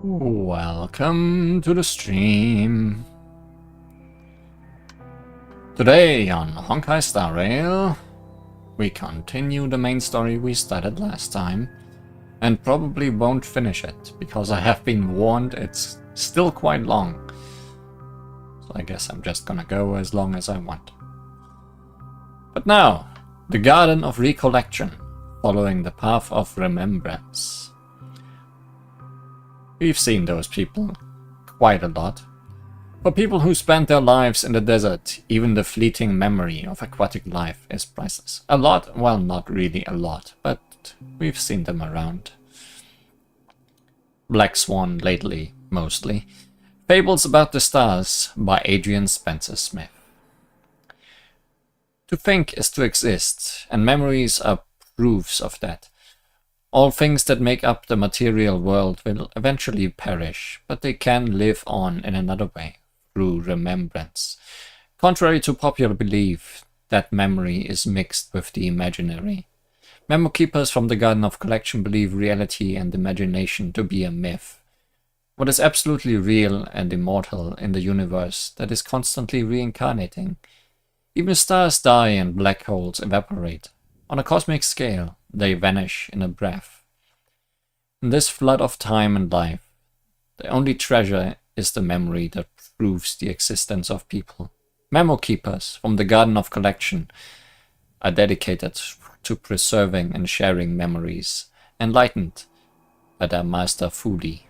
Welcome to the stream. Today on Honkai Star Rail, we continue the main story we started last time, and probably won't finish it, because I have been warned it's still quite long. So I guess I'm just gonna go as long as I want. But now, the Garden of Recollection, following the Path of Remembrance. We've seen those people quite a lot. For people who spent their lives in the desert, even the fleeting memory of aquatic life is priceless. A lot, well, not really a lot, but we've seen them around. Black Swan lately, mostly. Fables About the Stars by Adrian Spencer Smith. To think is to exist, and memories are proofs of that. All things that make up the material world will eventually perish, but they can live on in another way, through remembrance. Contrary to popular belief, that memory is mixed with the imaginary. Memo keepers from the Garden of Collection believe reality and imagination to be a myth. What is absolutely real and immortal in the universe that is constantly reincarnating? Even stars die and black holes evaporate. On a cosmic scale, they vanish in a breath. In this flood of time and life, the only treasure is the memory that proves the existence of people. Memo keepers from the Garden of Collection are dedicated to preserving and sharing memories, enlightened by their master Fuli.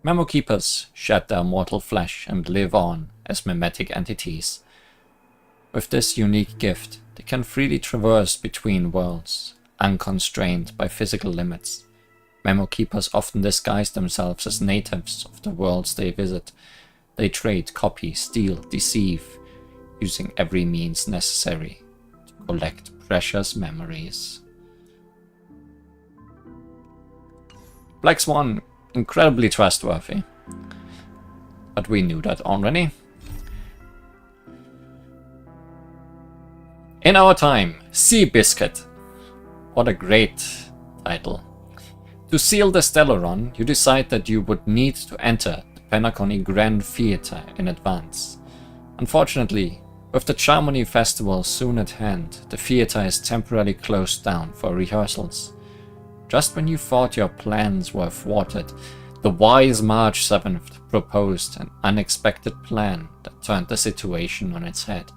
Memo keepers shed their mortal flesh and live on as mimetic entities. With this unique gift, they can freely traverse between worlds, unconstrained by physical limits. Memo keepers often disguise themselves as natives of the worlds they visit. They trade, copy, steal, deceive, using every means necessary to collect precious memories. Black Swan, incredibly trustworthy. But we knew that already. In Our Time, Sea Biscuit. What a great title. To seal the Stellaron, you decide that you would need to enter the Penacony Grand Theatre in advance. Unfortunately, with the Charmony Festival soon at hand, the theatre is temporarily closed down for rehearsals. Just when you thought your plans were thwarted, the wise March 7th proposed an unexpected plan that turned the situation on its head.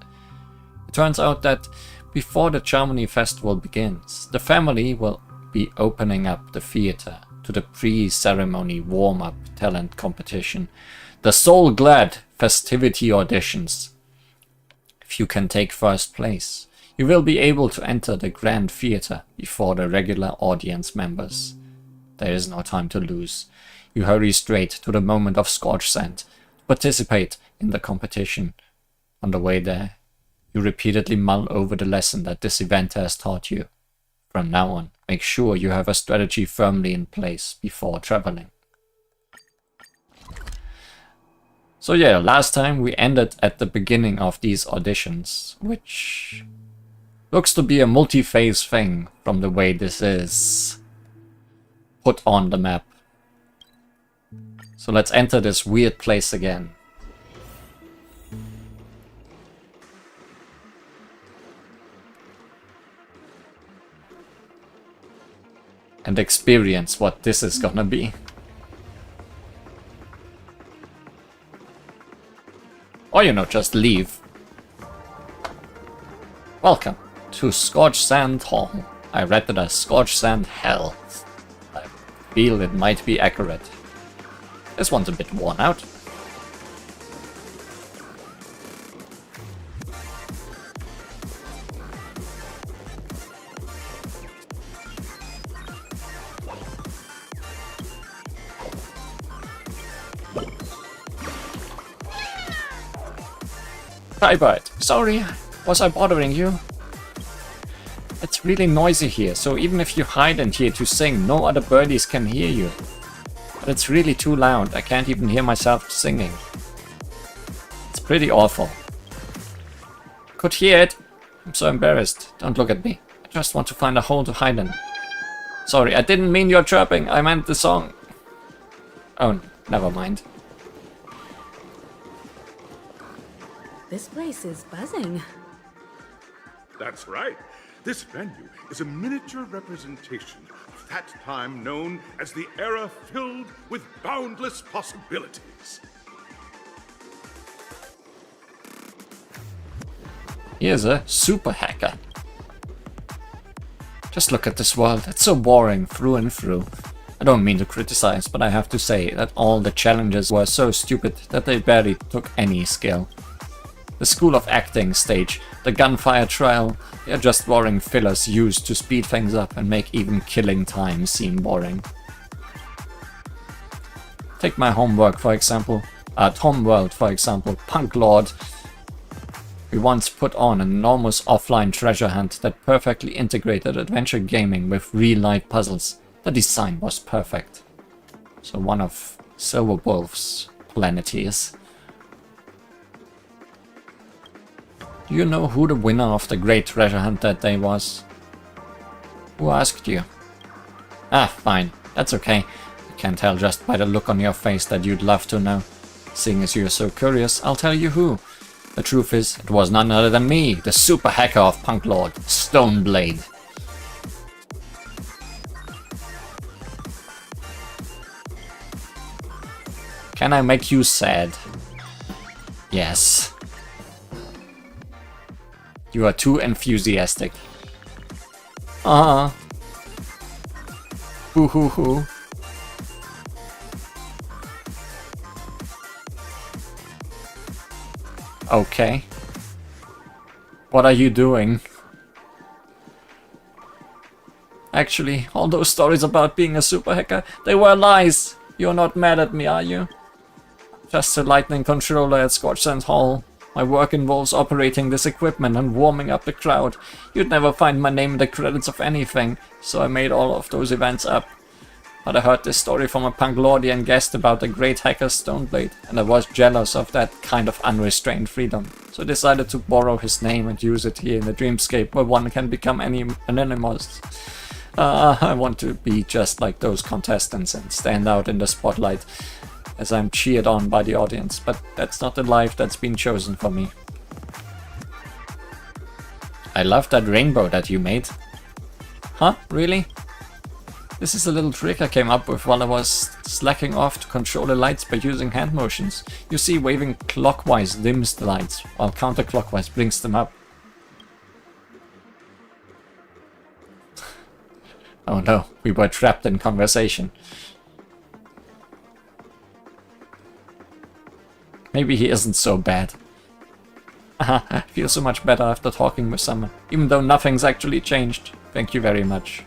It turns out that before the Charmony Festival begins, the family will be opening up the theatre to the pre-ceremony warm-up talent competition, the Soul Glad festivity auditions. If you can take first place, you will be able to enter the Grand Theatre before the regular audience members. There is no time to lose. You hurry straight to the moment of Scorch Sand to participate in the competition. On the way there, you repeatedly mull over the lesson that this event has taught you. From now on, make sure you have a strategy firmly in place before traveling. So yeah, last time we ended at the beginning of these auditions, which looks to be a multi-phase thing from the way this is put on the map. So let's enter this weird place again. And experience what this is gonna be. Or, you know, just leave. Welcome to Scorch Sand Hall. I read it as Scorch Sand Hell. I feel it might be accurate. This one's a bit worn out. Skybird, sorry, was I bothering you? It's really noisy here, so even if you hide in here to sing, no other birdies can hear you. But it's really too loud, I can't even hear myself singing. It's pretty awful. Could hear it. I'm so embarrassed. Don't look at me. I just want to find a hole to hide in. Sorry, I didn't mean your chirping, I meant the song. Oh, never mind. This place is buzzing. That's right. This venue is a miniature representation of that time known as the era filled with boundless possibilities. Here's a super hacker. Just look at this world, it's so boring through and through. I don't mean to criticize, but I have to say that all the challenges were so stupid that they barely took any skill. The School of Acting stage, the gunfire trial, they are just boring fillers used to speed things up and make even killing time seem boring. Take my homework for example, Homeworld for example, Punk Lord. We once put on an enormous offline treasure hunt that perfectly integrated adventure gaming with real-life puzzles. The design was perfect. So one of Silverwolf's planeteers. Do you know who the winner of the great treasure hunt that day was? Who asked you? Ah, fine. That's okay. I can tell just by the look on your face that you'd love to know. Seeing as you're so curious, I'll tell you who. The truth is, it was none other than me, the super hacker of Punk Lord, Stoneblade. Can I make you sad? Yes. You are too enthusiastic. Hoo hoo hoo. Okay. What are you doing? Actually, all those stories about being a super hacker, they were lies. You're not mad at me, are you? Just a lightning controller at Scorchsand Hall. My work involves operating this equipment and warming up the crowd. You'd never find my name in the credits of anything, so I made all of those events up. But I heard this story from a Punklordian guest about the great hacker Stoneblade, and I was jealous of that kind of unrestrained freedom, so I decided to borrow his name and use it here in the dreamscape where one can become anonymous. I want to be just like those contestants and stand out in the spotlight as I'm cheered on by the audience, but that's not the life that's been chosen for me. I love that rainbow that you made. Huh? Really? This is a little trick I came up with while I was slacking off to control the lights by using hand motions. You see, waving clockwise dims the lights, while counterclockwise brings them up. Oh no, we were trapped in conversation. Maybe he isn't so bad. I feel so much better after talking with someone, even though nothing's actually changed. Thank you very much.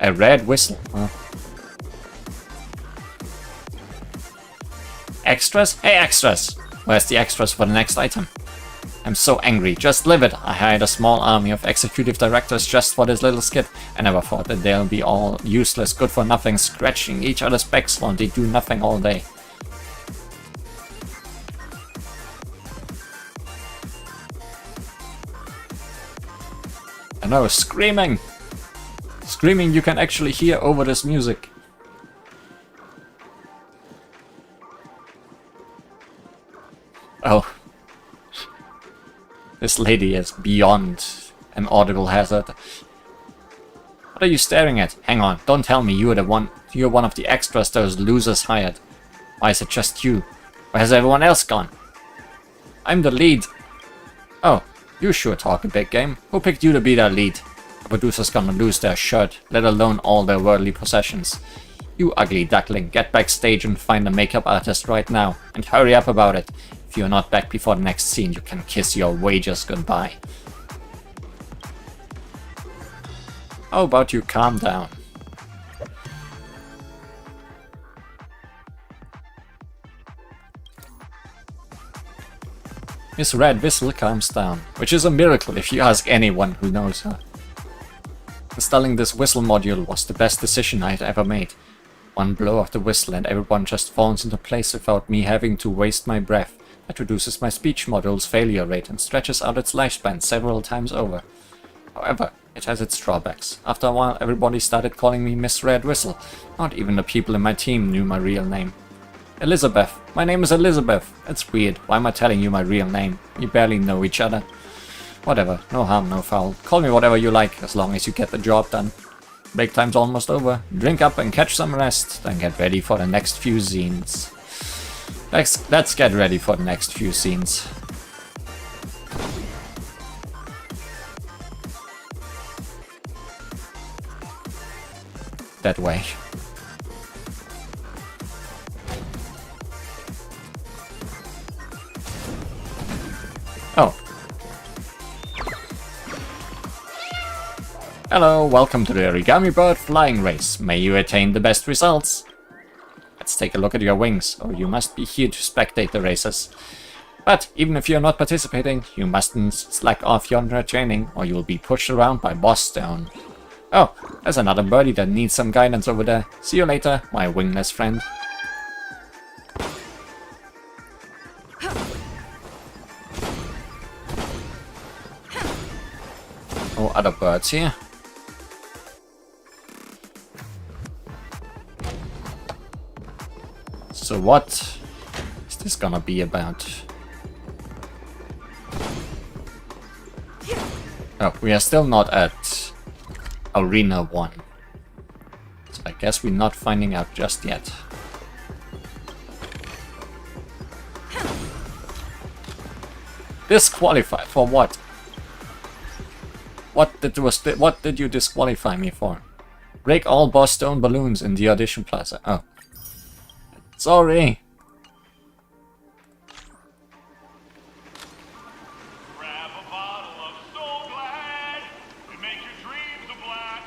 A red whistle, huh? Extras? Hey extras! Where's the extras for the next item? I'm so angry, just livid. I hired a small army of executive directors just for this little skit. I never thought that they'll be all useless, good for nothing, scratching each other's backs while they do nothing all day. I know, screaming! Screaming you can actually hear over this music. Oh. This lady is beyond an audible hazard. What are you staring at? Hang on, don't tell me you're one of the extras those losers hired. Why is it just you? Where has everyone else gone? I'm the lead. Oh, you sure talk a big game. Who picked you to be their lead? The producer's gonna lose their shirt, let alone all their worldly possessions. You ugly duckling, get backstage and find a makeup artist right now, and hurry up about it. If you're not back before the next scene, you can kiss your wages goodbye. How about you calm down? Miss Red Whistle calms down, which is a miracle if you ask anyone who knows her. Installing this whistle module was the best decision I had ever made. One blow of the whistle and everyone just falls into place without me having to waste my breath. That reduces my speech module's failure rate and stretches out its lifespan several times over. However, it has its drawbacks. After a while, everybody started calling me Miss Red Whistle. Not even the people in my team knew my real name. Elizabeth. My name is Elizabeth. It's weird. Why am I telling you my real name? We barely know each other. Whatever. No harm, no foul. Call me whatever you like, as long as you get the job done. Break time's almost over. Drink up and catch some rest. Then get ready for the next few scenes. Let's get ready for the next few scenes. That way. Oh. Hello, welcome to the Origami Bird Flying Race. May you attain the best results. Let's take a look at your wings, or you must be here to spectate the races. But even if you're not participating, you mustn't slack off your training, or you will be pushed around by Boss Stone. Oh, there's another birdie that needs some guidance over there. See you later, my wingless friend. Oh, other birds here. So what is this gonna be about? Oh, we are still not at Arena 1. So I guess we're not finding out just yet. Disqualified for what? What did you disqualify me for? Break all Boss Stone balloons in the audition plaza. Oh. Sorry. Grab a bottle of So Glad and make your dreams a blast.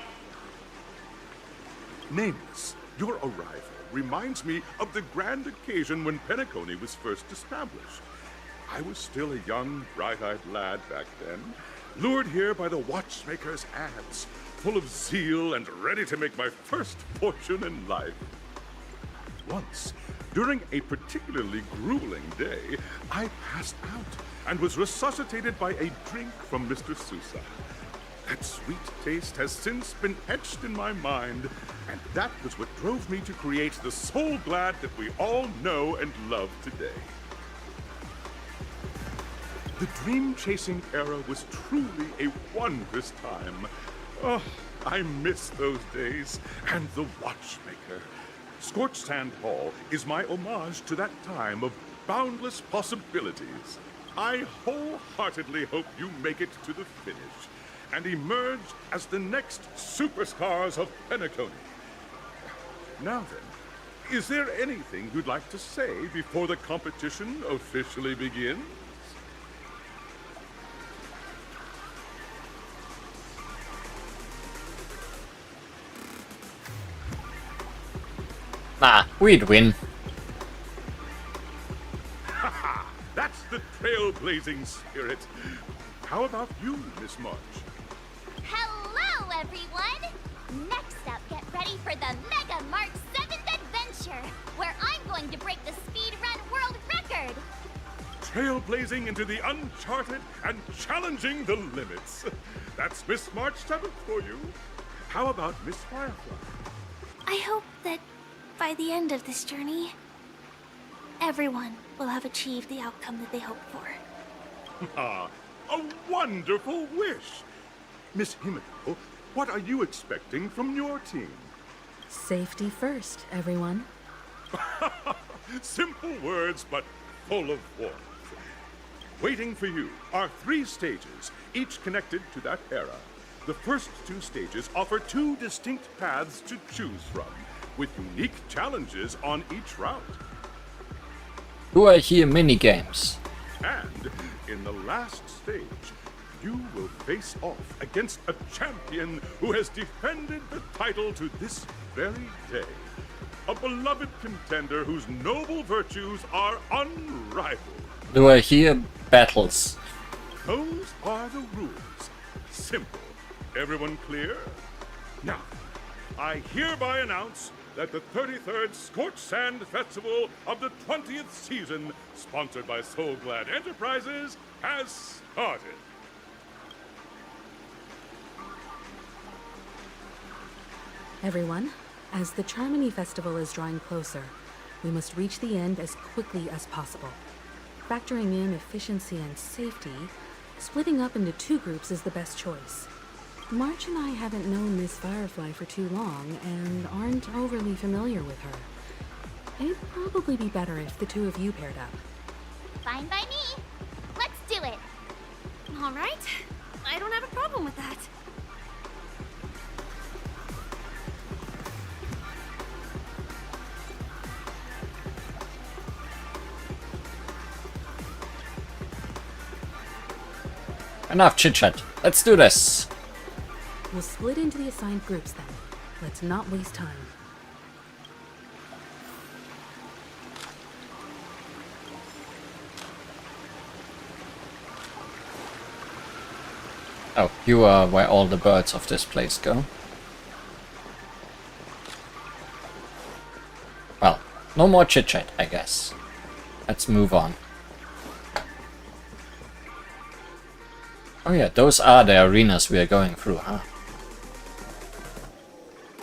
Nameless, your arrival reminds me of the grand occasion when Penacony was first established. I was still a young, bright-eyed lad back then, lured here by the watchmaker's ads, full of zeal and ready to make my first fortune in life. Once, during a particularly grueling day, I passed out and was resuscitated by a drink from Mr. Sousa. That sweet taste has since been etched in my mind, and that was what drove me to create the Soul Glad that we all know and love today. The dream-chasing era was truly a wondrous time. Oh, I miss those days, and the watchmaker. Scorched Sand Hall is my homage to that time of boundless possibilities. I wholeheartedly hope you make it to the finish and emerge as the next superstars of Penacony. Now then, is there anything you'd like to say before the competition officially begins? Nah, we'd win. Haha, that's the trailblazing spirit. How about you, Miss March? Hello, everyone! Next up, get ready for the Mega March 7th Adventure, where I'm going to break the speedrun world record! Trailblazing into the uncharted and challenging the limits. That's Miss March 7th for you. How about Miss Firefly? I hope that by the end of this journey, everyone will have achieved the outcome that they hoped for. Ah, a wonderful wish! Miss Himiko, what are you expecting from your team? Safety first, everyone. Simple words, but full of warmth. Waiting for you are 3 stages, each connected to that era. The first 2 stages offer 2 distinct paths to choose from, with unique challenges on each route. Do I hear minigames? And in the last stage, you will face off against a champion who has defended the title to this very day. A beloved contender whose noble virtues are unrivaled. Do I hear battles. Those are the rules. Simple. Everyone clear? Now, I hereby announce that the 33rd Scorched Sand Festival of the 20th season, sponsored by Soul Glad Enterprises, has started. Everyone, as the Charmony Festival is drawing closer, we must reach the end as quickly as possible. Factoring in efficiency and safety, splitting up into 2 groups is the best choice. March and I haven't known Miss Firefly for too long and aren't overly familiar with her. It'd probably be better if the 2 of you paired up. Fine by me. Let's do it. All right. I don't have a problem with that. Enough chit-chat. Let's do this. We'll split into the assigned groups then. Let's not waste time. Oh, you are where all the birds of this place go. Well, no more chit-chat, I guess. Let's move on. Oh yeah, those are the arenas we are going through, huh?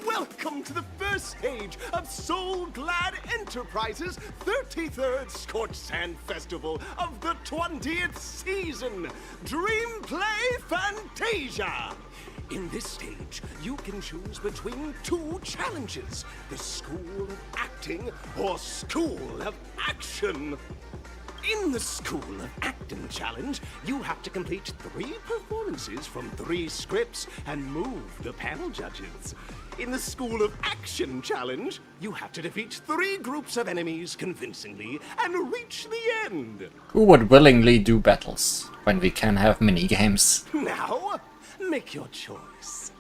Welcome to the first stage of Soul Glad Enterprises' 33rd Scorched Sand Festival of the 20th season, Dream Play Fantasia. In this stage, you can choose between 2 challenges, the School of Acting or School of Action. In the School of Acting Challenge, you have to complete 3 performances from 3 scripts and move the panel judges. In the School of Action Challenge, you have to defeat 3 groups of enemies convincingly and reach the end. Who would willingly do battles when we can have mini-games? Now, make your choice.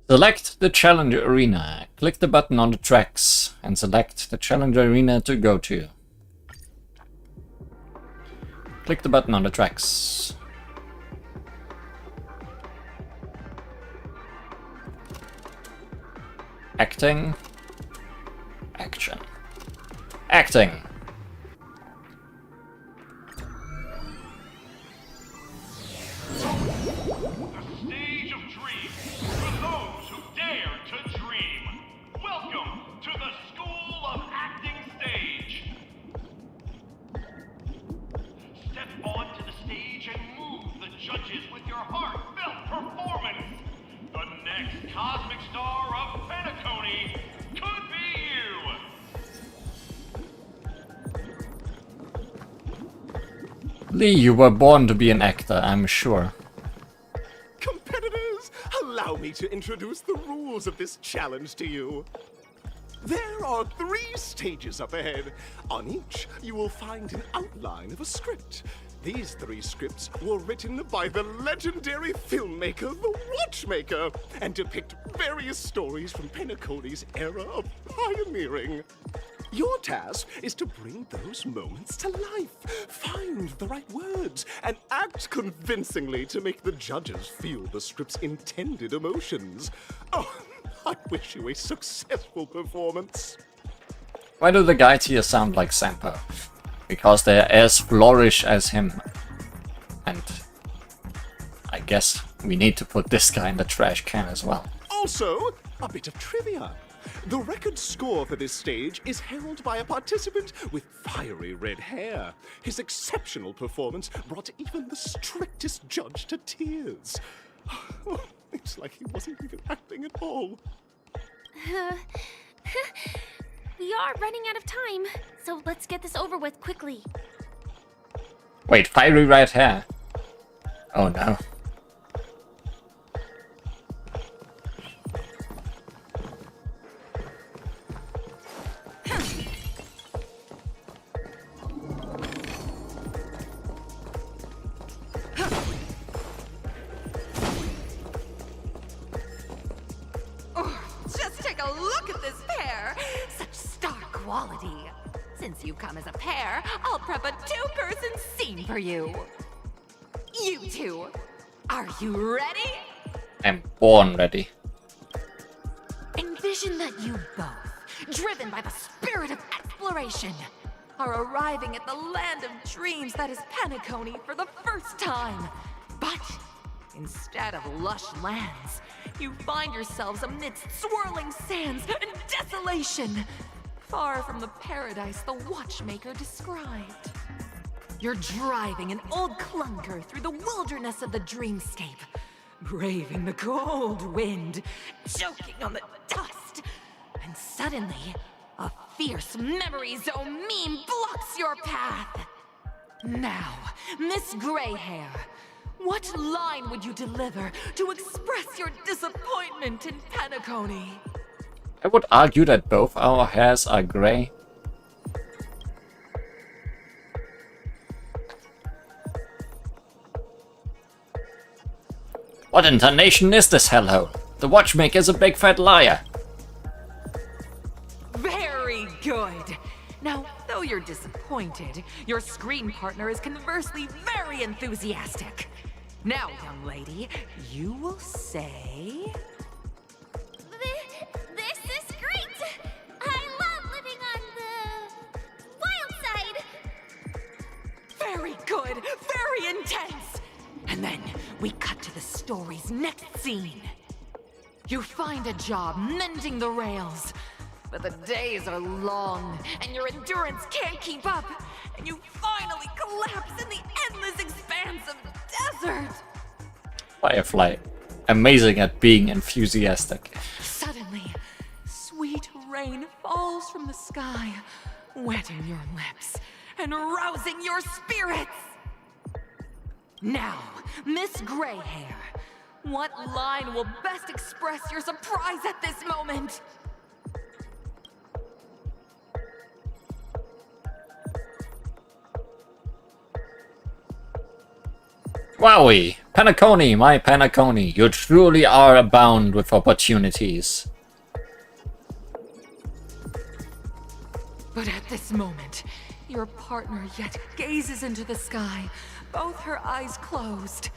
Select the challenge arena. Click the button on the tracks and select the challenge arena to go to. Click the button on the tracks. Acting. Action. Acting. Cosmic star of Penacony could be you! Lee, you were born to be an actor, I'm sure. Competitors, allow me to introduce the rules of this challenge to you. There are 3 stages up ahead. On each, you will find an outline of a script. These 3 scripts were written by the legendary filmmaker, The Watchmaker, and depict various stories from Penacony's era of pioneering. Your task is to bring those moments to life, find the right words, and act convincingly to make the judges feel the script's intended emotions. Oh, I wish you a successful performance. Why do the guys here sound like Sampo? Because they're as flourish as him. And I guess we need to put this guy in the trash can as well. Also, a bit of trivia. The record score for this stage is held by a participant with fiery red hair. His exceptional performance brought even the strictest judge to tears. It's like he wasn't even acting at all. We are running out of time, so let's get this over with quickly. Wait, fiery red hair? Oh no. Since you come as a pair, I'll prep a two-person scene for you. You two, are you ready? I'm born ready. Envision that you both, driven by the spirit of exploration, are arriving at the land of dreams that is Penacony for the first time. But instead of lush lands, you find yourselves amidst swirling sands and desolation, far from the paradise the watchmaker described. You're driving an old clunker through the wilderness of the dreamscape, braving the cold wind, choking on the dust, and suddenly, a fierce memory zone meme blocks your path. Now, Miss Greyhair, what line would you deliver to express your disappointment in Penacony? I would argue that both our hairs are grey. What intonation is this hellhole? The watchmaker's a big fat liar. Very good. Now, though you're disappointed, your screen partner is conversely very enthusiastic. Now, young lady, you will say... This is great! I love living on the wild side! Very good, very intense! And then we cut to the story's next scene. You find a job mending the rails, but the days are long and your endurance can't keep up, and you finally collapse in the endless expanse of desert. Firefly, amazing at being enthusiastic. Suddenly, sweet rain falls from the sky, wetting your lips and rousing your spirits. Now, Miss Greyhair, what line will best express your surprise at this moment? Wowie! Penacony, my Penacony, you truly are abound with opportunities. But at this moment, your partner yet gazes into the sky, both her eyes closed.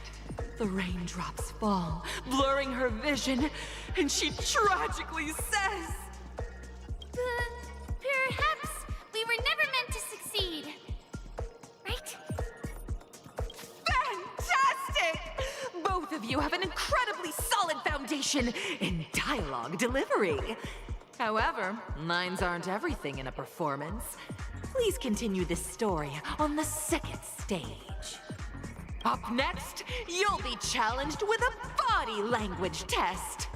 The raindrops fall, blurring her vision, and she tragically says... Perhaps we were never meant to succeed. Right? Fantastic! Both of you have an incredibly solid foundation in dialogue delivery. However, lines aren't everything in a performance. Please continue this story on the second stage. Up next, you'll be challenged with a body language test.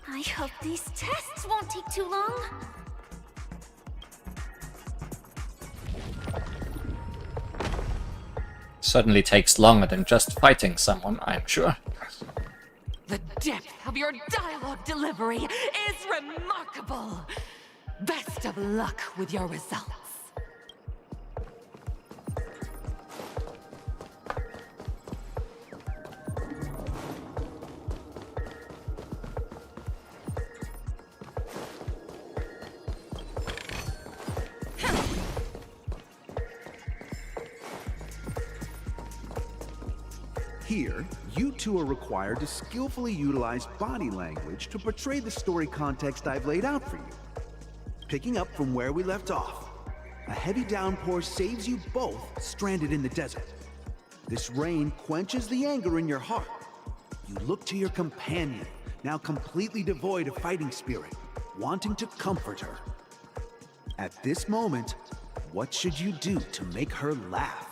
I hope these tests won't take too long. Certainly takes longer than just fighting someone, I'm sure. The depth of your dialogue delivery is remarkable. Best of luck with your results. Here, you two are required to skillfully utilize body language to portray the story context I've laid out for you. Picking up from where we left off, a heavy downpour saves you both stranded in the desert. This rain quenches the anger in your heart. You look to your companion, now completely devoid of fighting spirit, wanting to comfort her. At this moment, what should you do to make her laugh?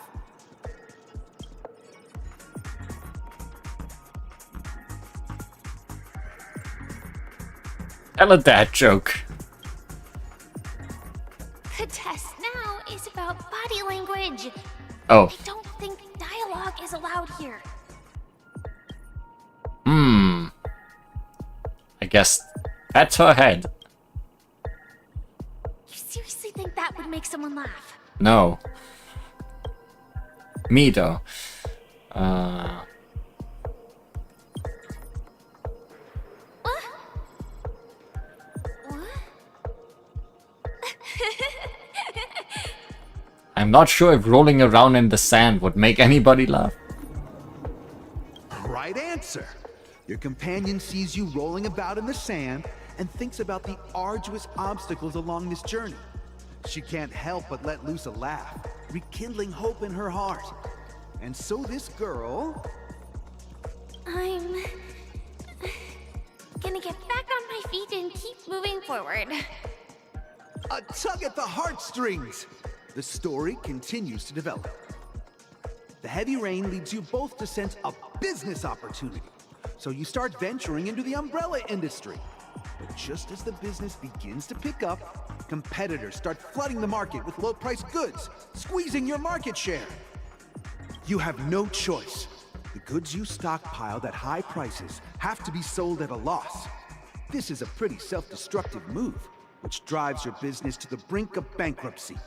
Tell a dad joke. The test now is about body language. Oh. I don't think dialogue is allowed here. I guess that's her head. You seriously think that would make someone laugh? No. Me though. What? What? I'm not sure if rolling around in the sand would make anybody laugh. Right answer. Your companion sees you rolling about in the sand and thinks about the arduous obstacles along this journey. She can't help but let loose a laugh, rekindling hope in her heart. And so this girl... I'm gonna get back on my feet and keep moving forward. A tug at the heartstrings! The story continues to develop. The heavy rain leads you both to sense a business opportunity. So you start venturing into the umbrella industry. But just as the business begins to pick up, competitors start flooding the market with low-priced goods, squeezing your market share. You have no choice. The goods you stockpiled at high prices have to be sold at a loss. This is a pretty self-destructive move, which drives your business to the brink of bankruptcy.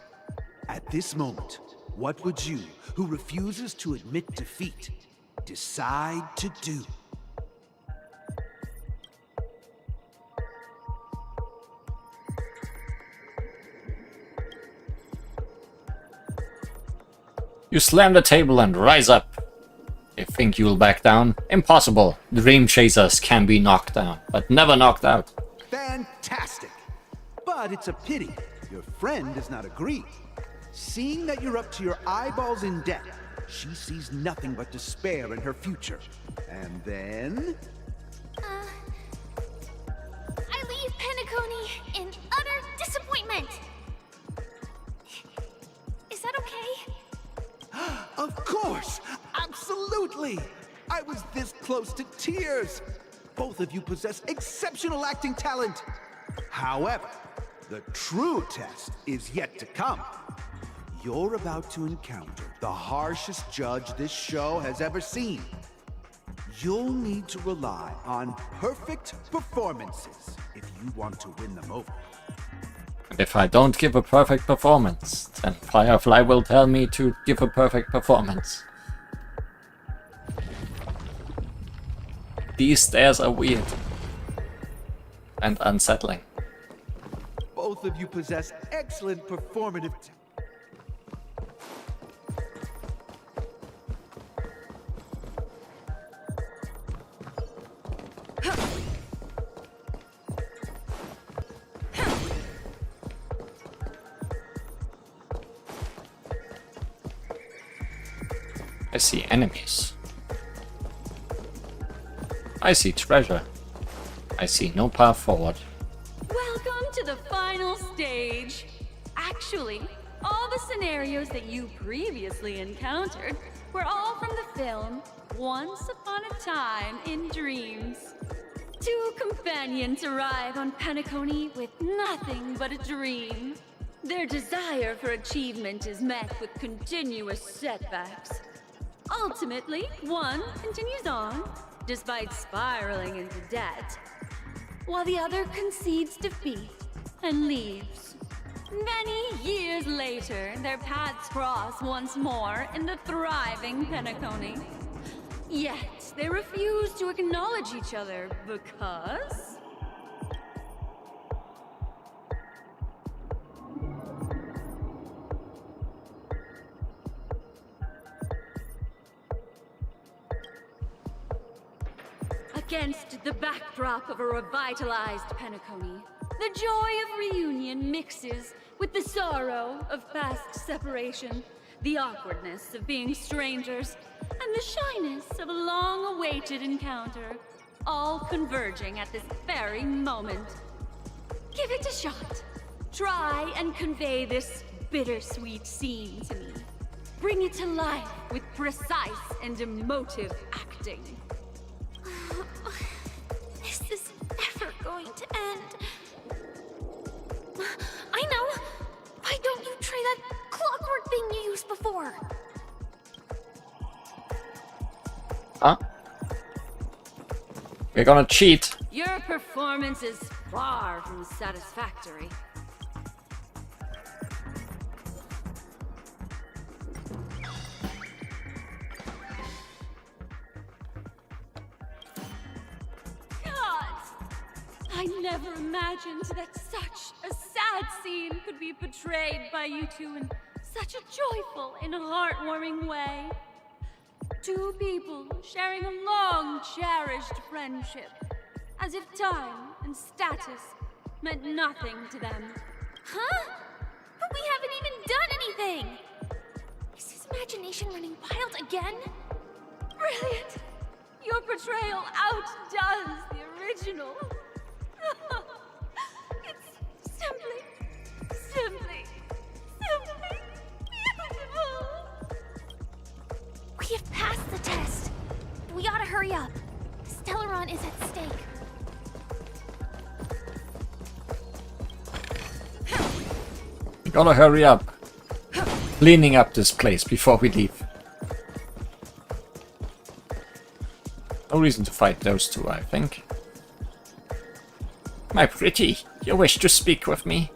At this moment, what would you, who refuses to admit defeat, decide to do? You slam the table and rise up. You think you'll back down? Impossible. Dream chasers can be knocked down, but never knocked out. Fantastic! But it's a pity your friend does not agree. Seeing that you're up to your eyeballs in debt, she sees nothing but despair in her future. And then... I leave Penacony in utter disappointment. Is that okay? Of course! Absolutely! I was this close to tears! Both of you possess exceptional acting talent! However, the true test is yet to come. You're about to encounter the harshest judge this show has ever seen. You'll need to rely on perfect performances if you want to win them over. And if I don't give a perfect performance, then Firefly will tell me to give a perfect performance. These stairs are weird and unsettling. Both of you possess excellent performative I see enemies. I see treasure. I see no path forward. Welcome to the final stage. Actually, all the scenarios that you previously encountered were all from the film Once Upon a Time in Dreams. Two companions arrive on Penacony with nothing but a dream. Their desire for achievement is met with continuous setbacks. Ultimately, one continues on, despite spiraling into debt, while the other concedes defeat and leaves. Many years later, their paths cross once more in the thriving Penacony. Yet, they refuse to acknowledge each other because... Against the backdrop of a revitalized Penacony, the joy of reunion mixes with the sorrow of past separation, the awkwardness of being strangers, and the shyness of a long-awaited encounter, all converging at this very moment. Give it a shot. Try and convey this bittersweet scene to me. Bring it to life with precise and emotive acting. This is never going to end. I know! Why don't you try that clockwork thing you used before? Huh? We're gonna cheat. Your performance is far from satisfactory. I never imagined that such a sad scene could be portrayed by you two in such a joyful and heartwarming way. Two people sharing a long, cherished friendship, as if time and status meant nothing to them. Huh? But we haven't even done anything! Is his imagination running wild again? Brilliant! Your portrayal outdoes the original. It's simply beautiful! We have passed the test. We ought to hurry up. Stellaron is at stake. We gotta hurry up. Cleaning up this place before we leave. No reason to fight those two, I think. My pretty, you wish to speak with me?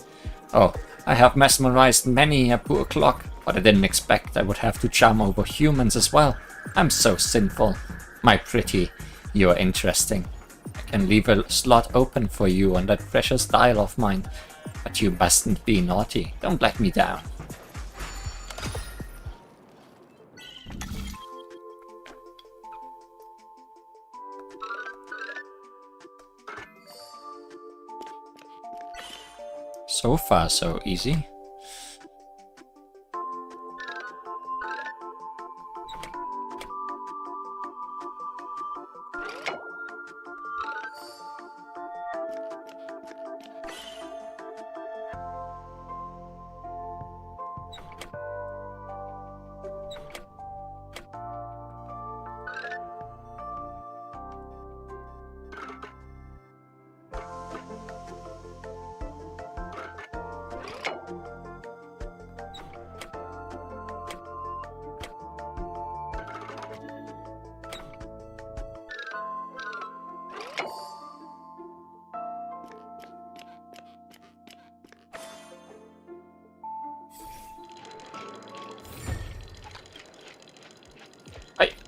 Oh, I have mesmerized many a poor clock, but I didn't expect I would have to charm over humans as well. I'm so sinful. My pretty, you are interesting. I can leave a slot open for you on that precious dial of mine, but you mustn't be naughty. Don't let me down. So far, so easy.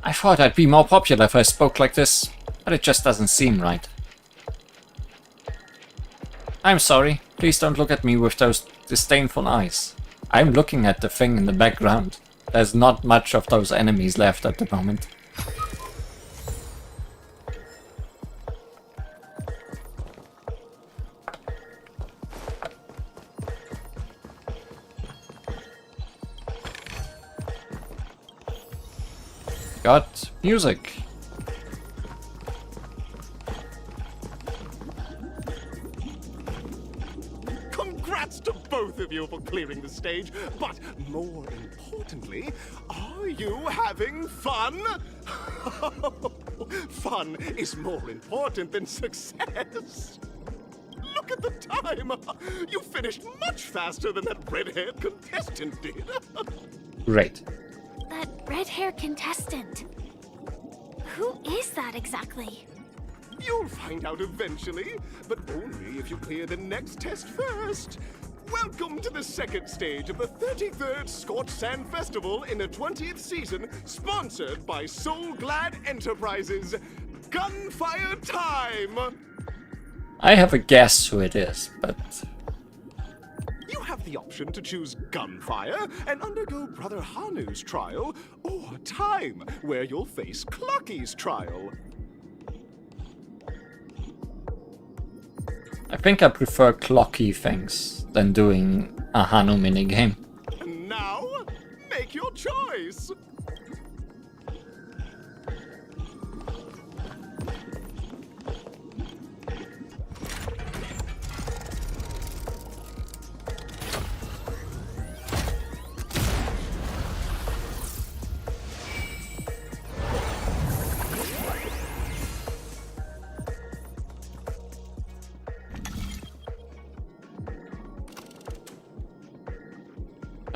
I thought I'd be more popular if I spoke like this, but it just doesn't seem right. I'm sorry, please don't look at me with those disdainful eyes. I'm looking at the thing in the background. There's not much of those enemies left at the moment. Got music. Congrats to both of you for clearing the stage, but more importantly, are you having fun? Fun is more important than success. Look at the time! You finished much faster than that red-haired contestant did. Great. That red-haired contestant. Who is that exactly? You'll find out eventually, but only if you clear the next test first. Welcome to the second stage of the 33rd Scorched Sand Festival in the 20th season, sponsored by Soul Glad Enterprises. Gunfire time! I have a guess who it is, but... You have the option to choose Gunfire and undergo Brother Hanu's trial, or Time, where you'll face Clocky's trial. I think I prefer clocky things than doing a Hanu minigame. Now, make your choice!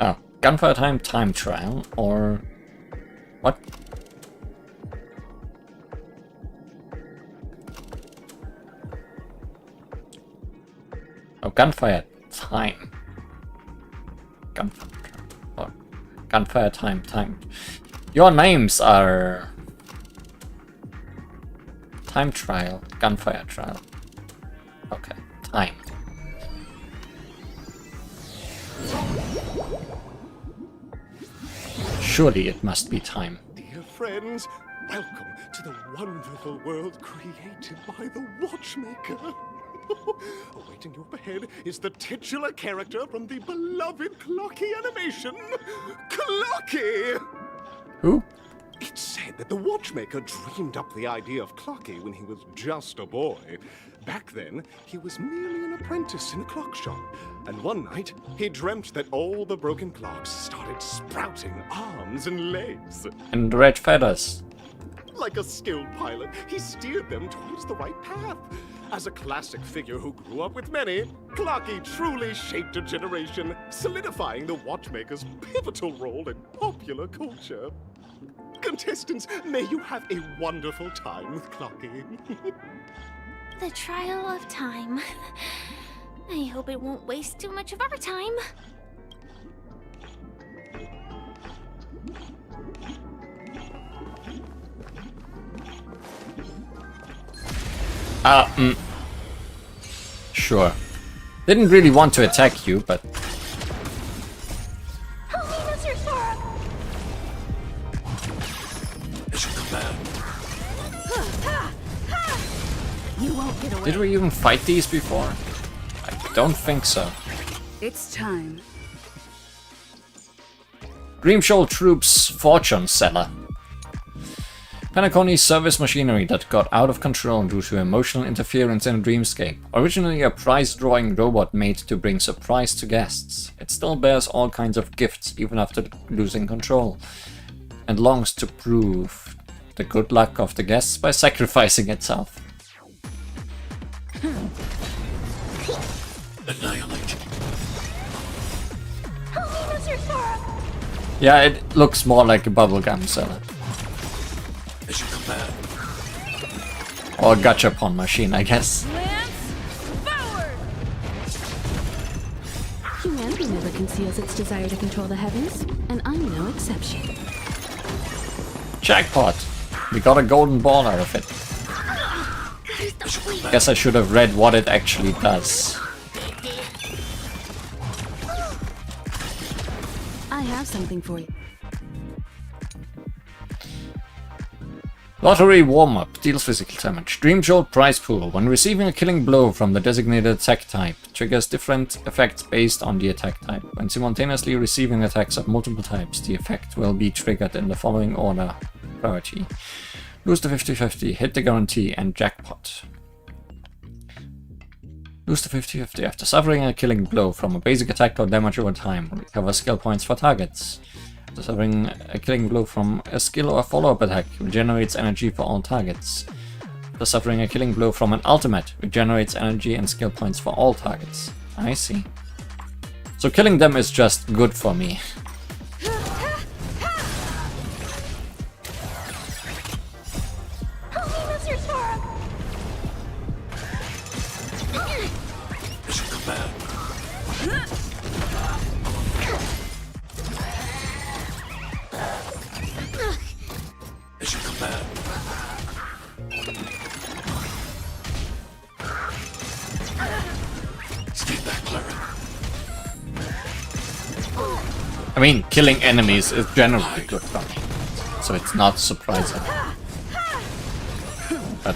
Oh, Gunfire Time Time Trial, or... what? Oh, Gunfire Time. Gunfire Time Time. Your names are... Time Trial, Gunfire Trial. Okay, Time. Surely it must be time. Dear friends, welcome to the wonderful world created by the Watchmaker. Awaiting you up ahead is the titular character from the beloved Clocky animation, Clocky! Who? It's said that the Watchmaker dreamed up the idea of Clocky when he was just a boy. Back then, he was merely an apprentice in a clock shop. And one night, he dreamt that all the broken clocks started sprouting arms and legs. And red feathers. Like a skilled pilot, he steered them towards the right path. As a classic figure who grew up with many, Clocky truly shaped a generation, solidifying the Watchmaker's pivotal role in popular culture. Contestants, may you have a wonderful time with Clocky. The trial of time. I hope it won't waste too much of our time. Sure. Didn't really want to attack you, but... Help me, Mr. Sora! You won't get away. Did we even fight these before? I don't think so. It's time. Dreamshoal Troops Fortune Seller. Penacony's service machinery that got out of control due to emotional interference in a dreamscape. Originally a prize-drawing robot made to bring surprise to guests, it still bears all kinds of gifts even after losing control, and longs to prove the good luck of the guests by sacrificing itself. Annihilate. Help me, Mr. Sora! Yeah, it looks more like a bubblegum seller. As you command. Or a gachapon machine, I guess. Lance, forward! Humanity never conceals its desire to control the heavens, and I'm no exception. Jackpot! We got a golden ball out of it. Guess I should have read what it actually does. I have something for you. Lottery warm-up deals physical damage. Dreamshoal prize pool. When receiving a killing blow from the designated attack type, triggers different effects based on the attack type. When simultaneously receiving attacks of multiple types, the effect will be triggered in the following order. Priority. Lose the 50-50, hit the guarantee, and jackpot. Lose the 50-50 after suffering a killing blow from a basic attack or damage over time. Recover skill points for targets. After suffering a killing blow from a skill or follow-up attack, regenerates energy for all targets. After suffering a killing blow from an ultimate, regenerates energy and skill points for all targets. I see. So killing them is just good for me. Help me, Mr. Sora! As you command. As you command. Stay back, Clara. I mean, killing enemies is generally good for me, so it's not surprising. But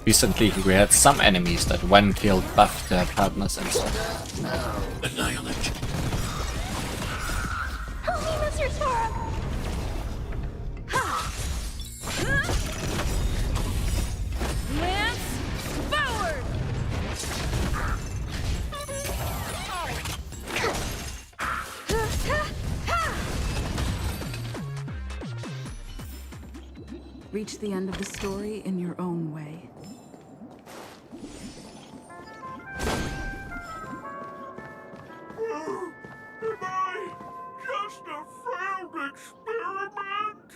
recently we had some enemies that when killed buffed their partners and stuff. Annihilate. Help me, Mr. Sora! Lance, forward! Reach the end of the story in your own way. Am I just a failed experiment?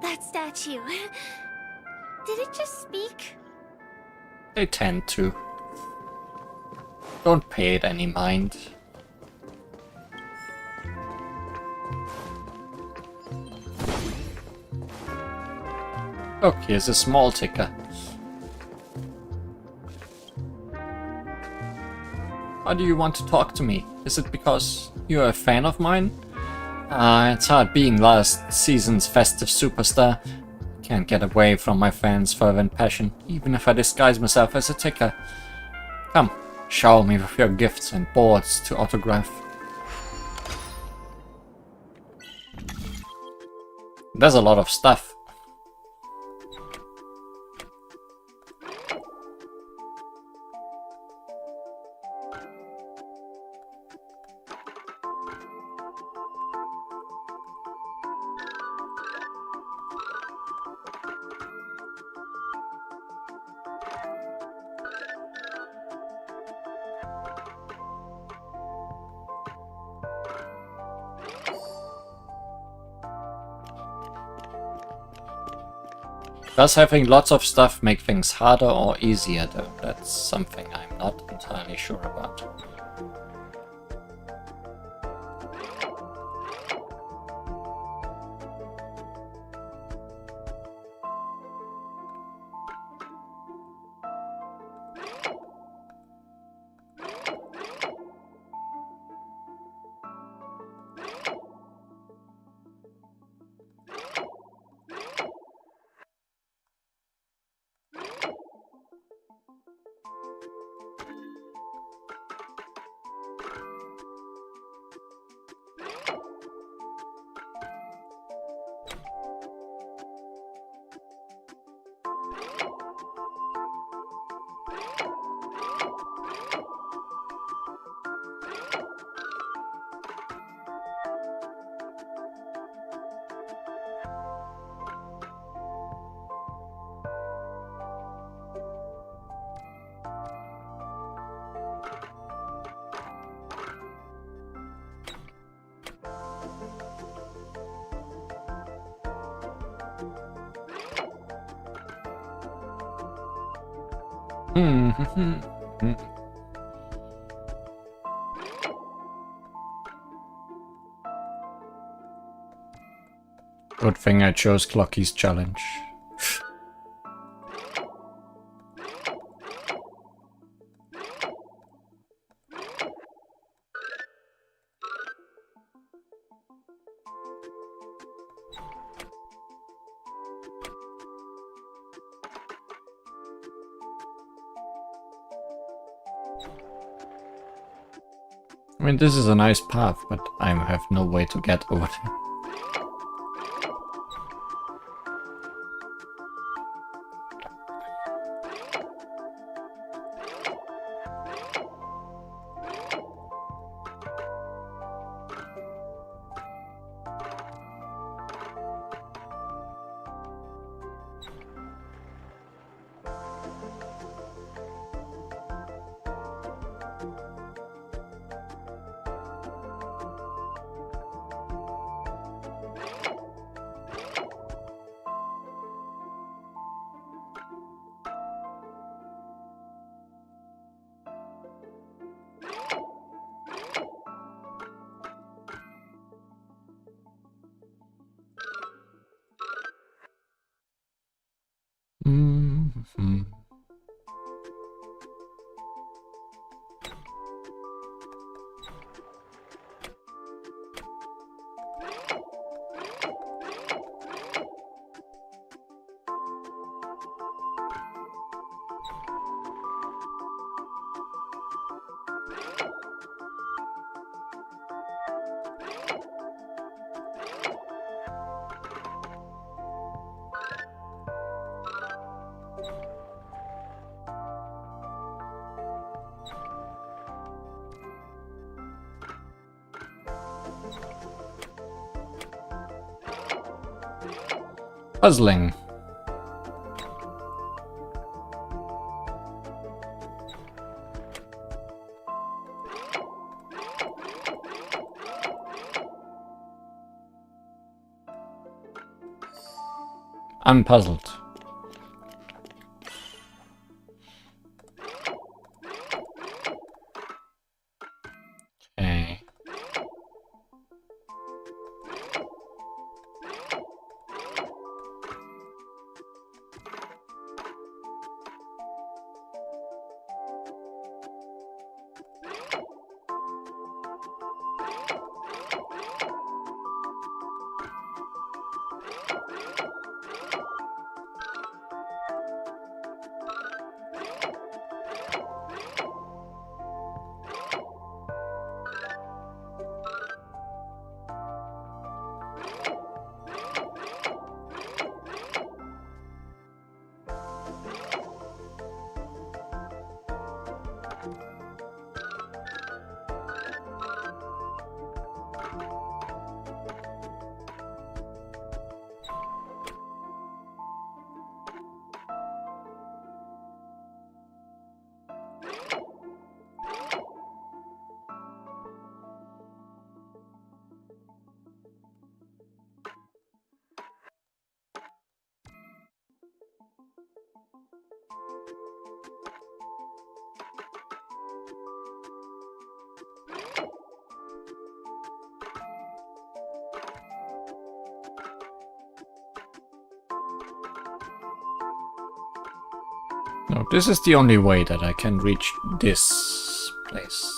That statue. Did it just speak? They tend to. Don't pay it any mind. Look, here's a small ticker. Why do you want to talk to me? Is it because you're a fan of mine? It's hard being last season's festive superstar. Can't get away from my fans' fervent passion, even if I disguise myself as a ticker. Come, shower me with your gifts and boards to autograph. There's a lot of stuff. Does having lots of stuff make things harder or easier though? That's something I'm not entirely sure about. Good thing I chose Clocky's challenge. I mean, this is a nice path, but I have no way to get over there. Puzzling. Unpuzzled. Okay. No, this is the only way that I can reach this place.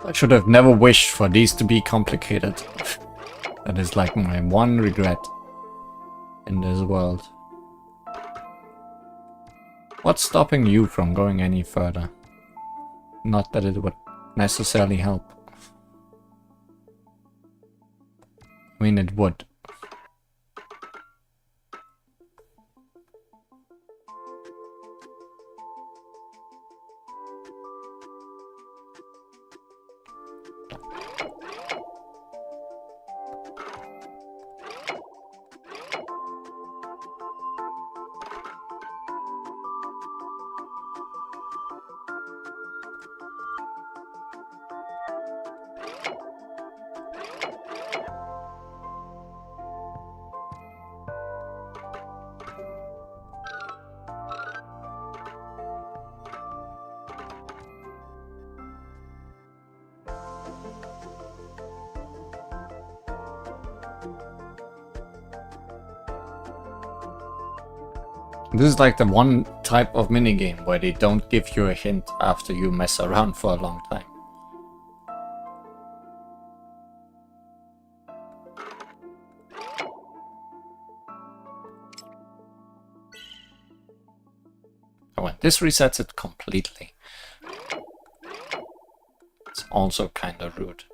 I should have never wished for these to be complicated. That is like my one regret in this world. What's stopping you from going any further? Not that it would necessarily help. I mean, it would. This is like the one type of minigame where they don't give you a hint after you mess around for a long time. Oh, and this resets it completely. It's also kinda rude.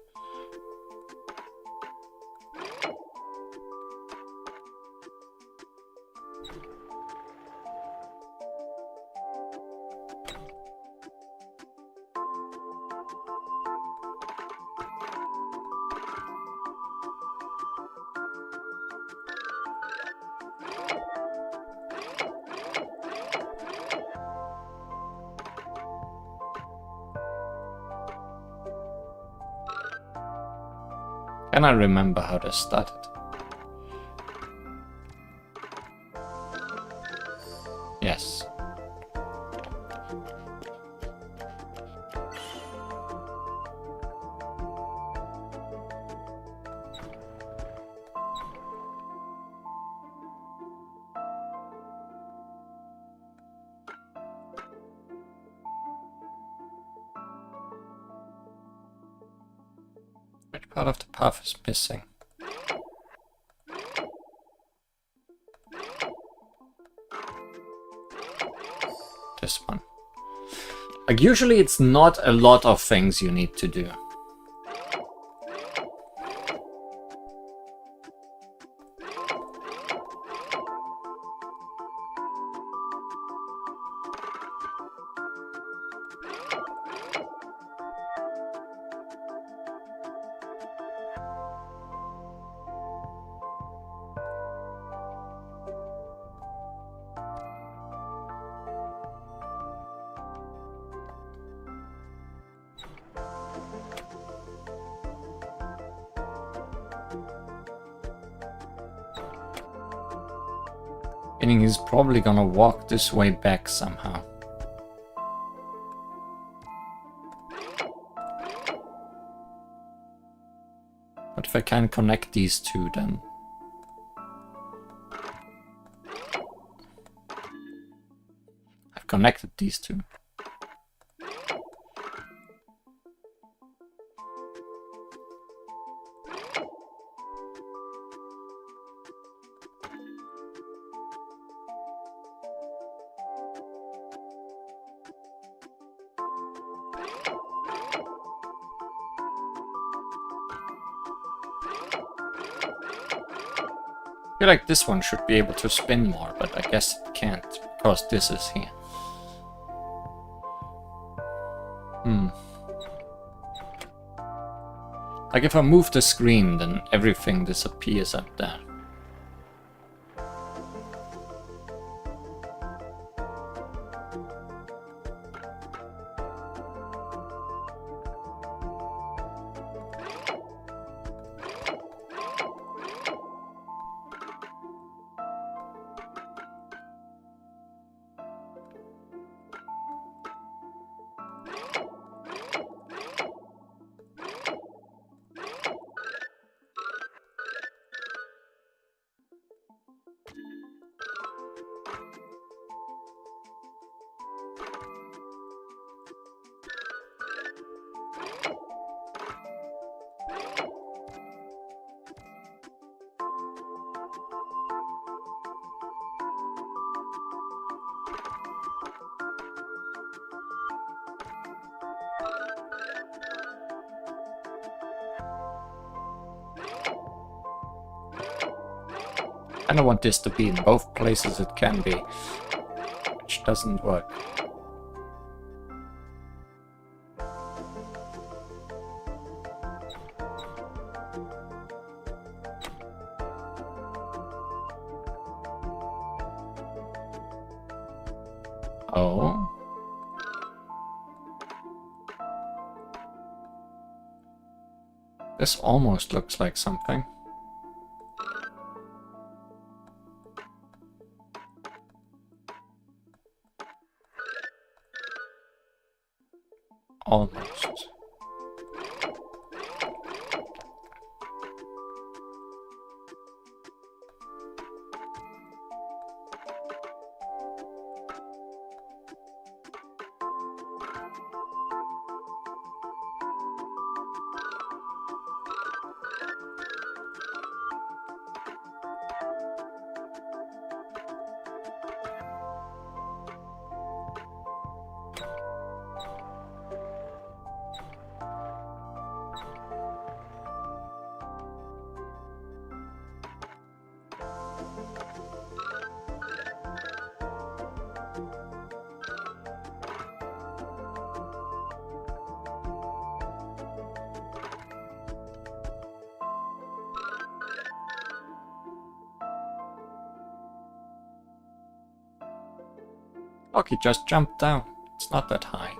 Can I remember how this started? Yes. Which part of the path is missing? This one. Like, usually it's not a lot of things you need to do. Meaning he's probably gonna walk this way back somehow. But if I can connect these two, then... I've connected these two. I feel like this one should be able to spin more, but I guess it can't, because this is here. Like if I move the screen, then everything disappears up there. I don't want this to be in both places it can be, which doesn't work. Oh. This almost looks like something. Almost. Look, he just jumped down. It's not that high.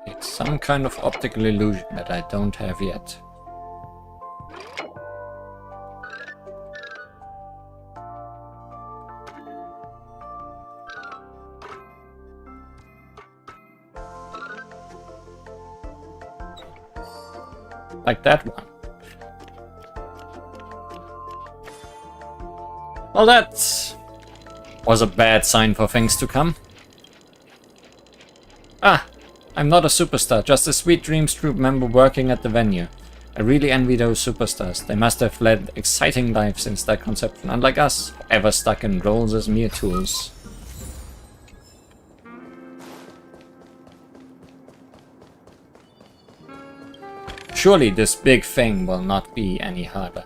It's some kind of optical illusion that I don't have yet. Like that one. Well, that was a bad sign for things to come. Ah! I'm not a superstar, just a Sweet Dreams Troupe member working at the venue. I really envy those superstars. They must have led exciting lives since their conception, unlike us, ever stuck in roles as mere tools. Surely this big thing will not be any harder.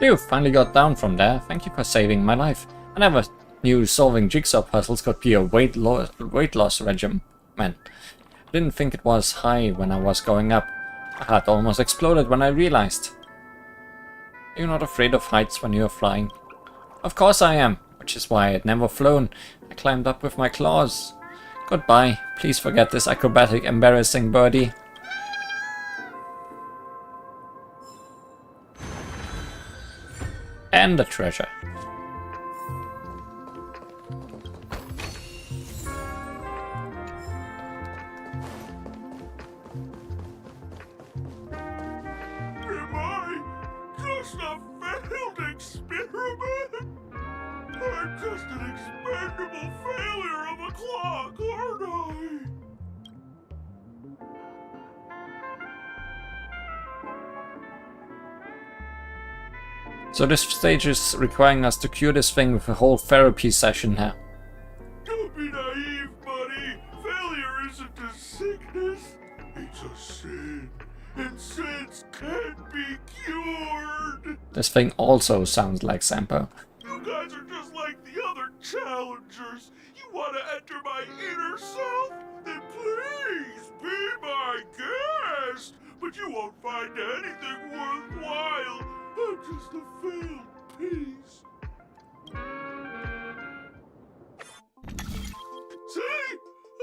Phew, finally got down from there. Thank you for saving my life. I never knew solving jigsaw puzzles could be a weight loss regimen. Didn't think it was high when I was going up. My heart almost exploded when I realized. You're not afraid of heights when you're flying? Of course I am, which is why I'd never flown. I climbed up with my claws. Goodbye. Please forget this acrobatic, embarrassing birdie. And the treasure. Am I just a failed experiment? I'm just an expendable failure of a clock, aren't I? So this stage is requiring us to cure this thing with a whole therapy session now. Don't be naive, buddy. Failure isn't a sickness. It's a sin. And sins can't be cured. This thing also sounds like Sampo. You guys are just like the other challengers. You want to enter my inner self? Then please be my guest. But you won't find anything worthwhile. I'm just a failed piece. See?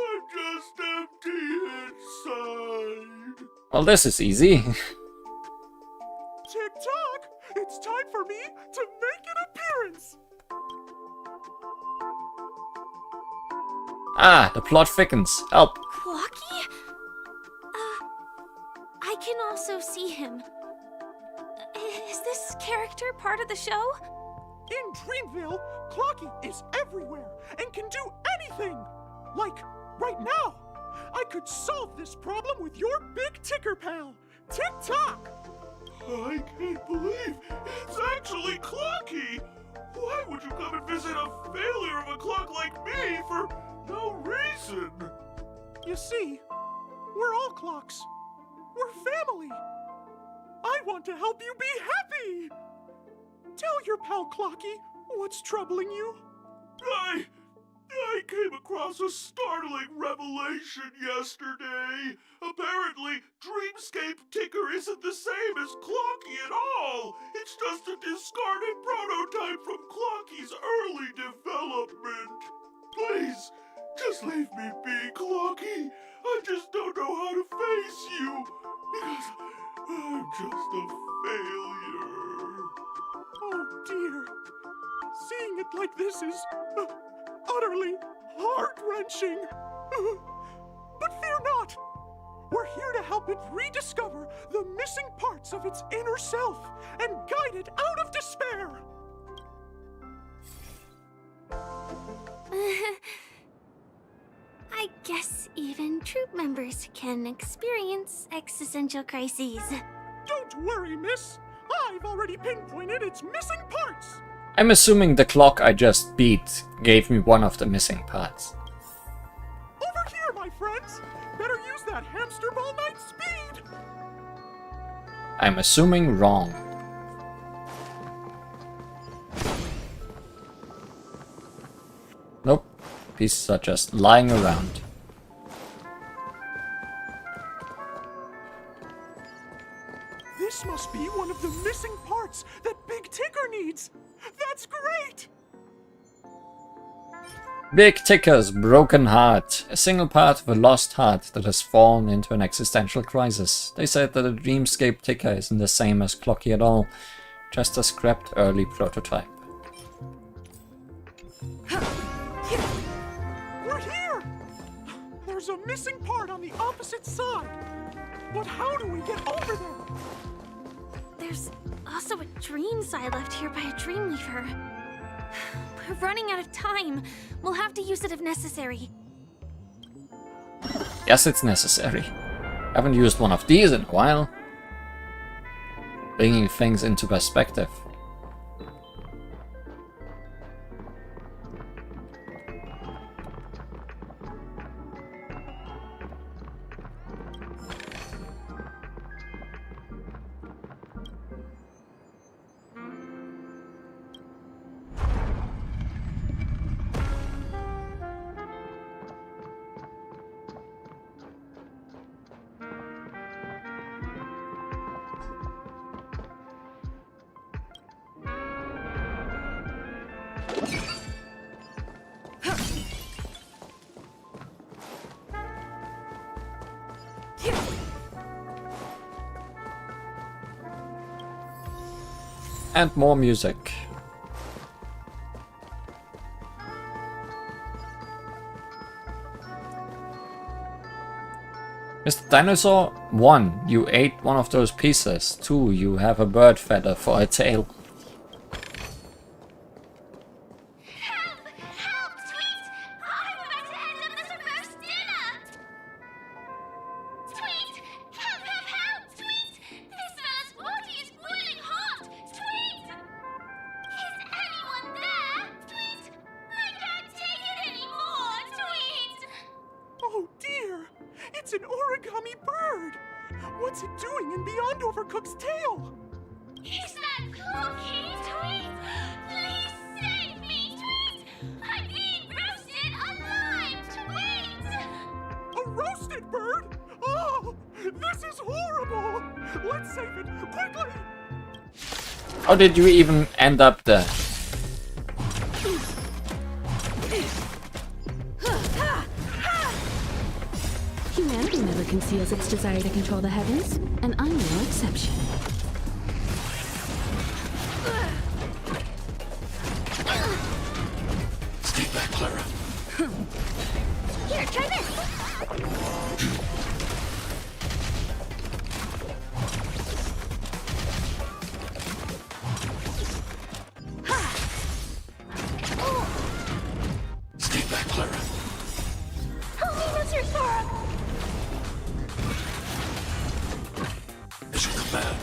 I'm just empty inside. Well, this is easy. Tick-tock! It's time for me to make an appearance! Ah, the plot thickens. Help. Clocky? I can also see him. Is this character part of the show? In Dreamville, Clocky is everywhere and can do anything! Like, right now! I could solve this problem with your big ticker pal, Tick-tock! I can't believe it's actually Clocky! Why would you come and visit a failure of a clock like me for no reason? You see, we're all clocks. We're family. I want to help you be happy! Tell your pal Clocky what's troubling you. I came across a startling revelation yesterday. Apparently, Dreamscape Ticker isn't the same as Clocky at all. It's just a discarded prototype from Clocky's early development. Please, just leave me be, Clocky. I just don't know how to face you, because I'm just a failure. Oh dear. Seeing it like this is utterly heart-wrenching. But fear not. We're here to help it rediscover the missing parts of its inner self and guide it out of despair. I guess even troop members can experience existential crises. Don't worry, miss. I've already pinpointed its missing parts. I'm assuming the clock I just beat gave me one of the missing parts. Over here, my friends. Better use that hamster ball night speed. I'm assuming wrong. Nope. Pieces are just lying around. This must be one of the missing parts that Big Ticker needs. That's great! Big Ticker's broken heart. A single part of a lost heart that has fallen into an existential crisis. They said that a Dreamscape Ticker isn't the same as Clocky at all. Just a scrapped early prototype. We're here! There's a missing part on the opposite side. But how do we get over there? There's also a dream side left here by a Dreamweaver. We're running out of time. We'll have to use it if necessary. Yes, it's necessary. Haven't used one of these in a while. Bringing things into perspective. And more music. Mr. Dinosaur, 1. You ate one of those pieces. 2. You have a bird feather for a tail. Help! Help, Tweet! I'm about to end up this roast dinner! Tweet! Help, help, help! Tweet! This fella's body is boiling hot! Tweet! Is anyone there? Tweet! I can't take it anymore! Tweet! Oh dear! It's an origami bird! What's it doing in Beyond Overcooked's tail? Is that Cookie, Tweet? Please save me, Tweet! I'm being roasted alive, Tweet! A roasted bird? Oh! This is horrible! Let's save it, quickly! How did you even end up there? Humanity never conceals its desire to control the heavens, and I'm no exception. Stay back, Clara. Here, try this! Stay back, Clara. Help me, Mr. Sora! As you command.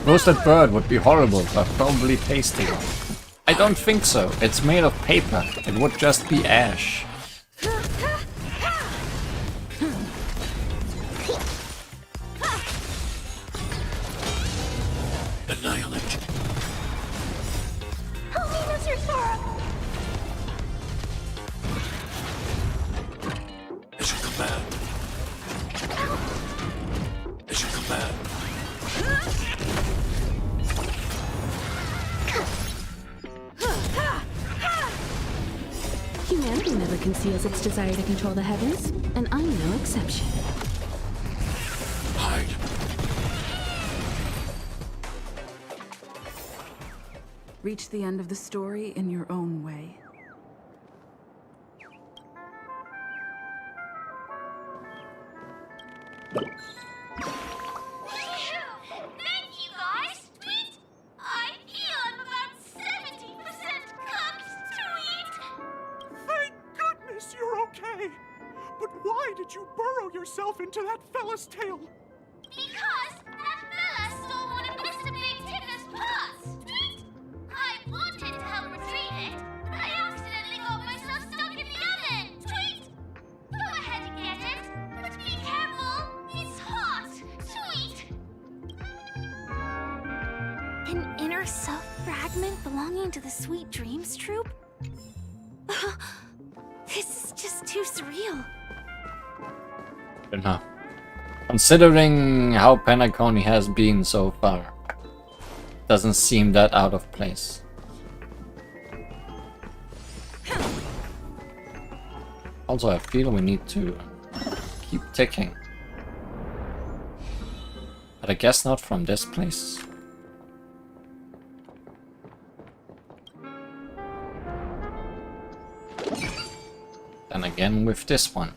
Roasted bird would be horrible, but probably tasty. I don't think so. It's made of paper. It would just be ash. Annihilate. Help me, Mr. Sora! As you command. As you command. Humanity never conceals its desire to control the heavens, and I'm no exception. Hide. Reach the end of the story in your own way. Thank you, guys! Tweet! I feel I'm about 70% cooked, Tweet! Thank goodness you're okay! But why did you burrow yourself into that fella's tail? Because that fella stole one of Mr. Big Tinder's pots, Tweet! I wanted to help retrieve it, but I accidentally got myself stuck in the oven, Tweet! Go ahead and get it, but be careful, it's hot, Tweet! An inner self fragment belonging to the Sweet Dreams troupe? This is just too surreal. Enough. Considering how Penacony has been so far, doesn't seem that out of place. Also, I feel we need to keep ticking. But I guess not from this place. Then again with this one.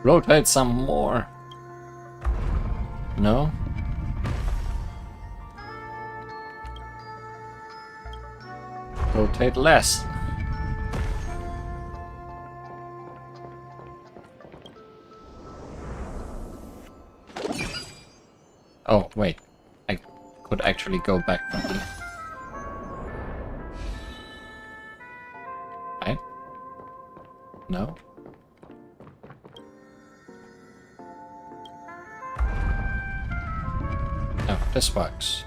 Rotate some more. No? Rotate less. Oh, wait. I could actually go back from here. Right? No? No, this works.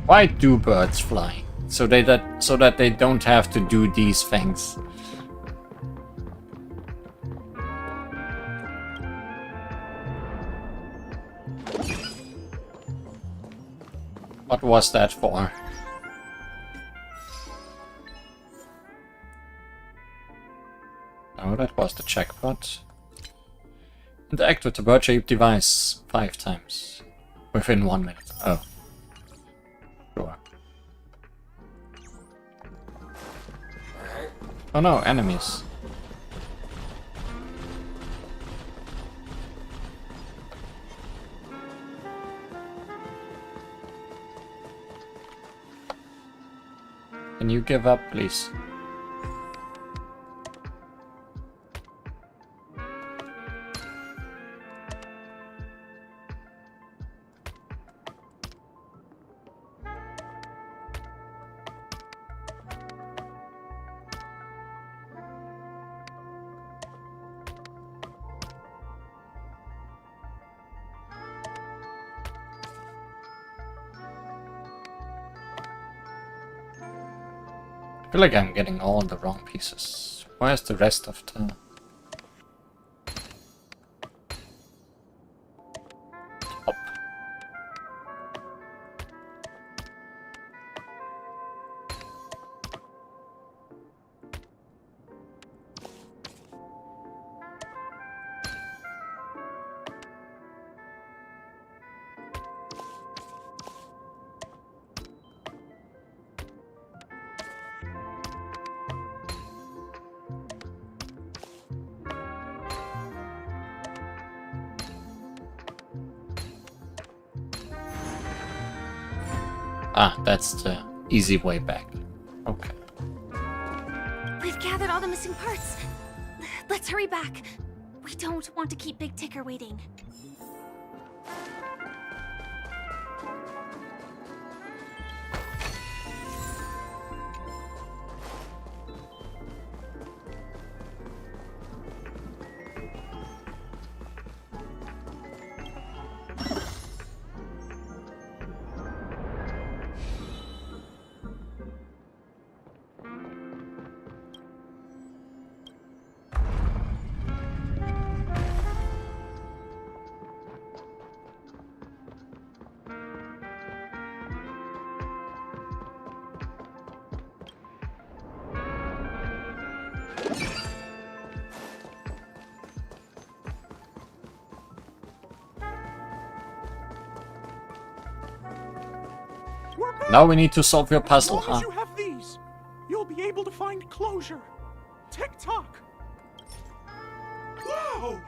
Why do birds fly? So that they don't have to do these things. What was that for? Oh, that was the jackpot. Interact with the bird-shaped device 5 times within 1 minute. Oh. Sure. Oh no, enemies. Can you give up, please? I feel like I'm getting all the wrong pieces. Where's the rest of the... Up. Ah, that's the easy way back. Okay. We've gathered all the missing parts. Let's hurry back. We don't want to keep Big Ticker waiting. Now we need to solve your puzzle, As long huh? as you have these, you'll be able to find closure. Tick-tock. Wow!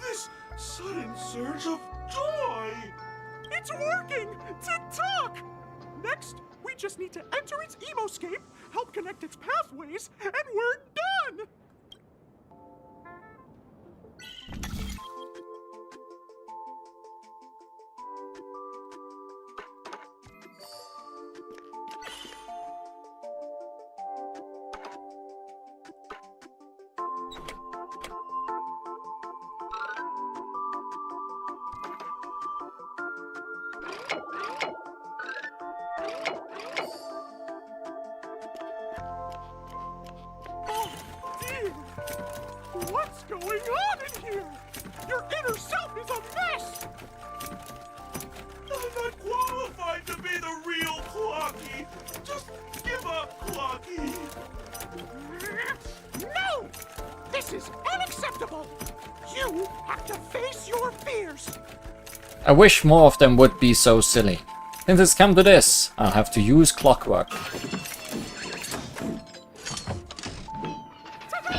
This sudden surge of joy! It's working! Tick-tock! Next, we just need to enter its emoscape, help connect its pathways, and we're done! What's going on in here? Your inner self is a mess! I'm not qualified to be the real Clocky! Just give up, Clocky! No! This is unacceptable! You have to face your fears! I wish more of them would be so silly. Since it's come to this, I'll have to use clockwork. Success!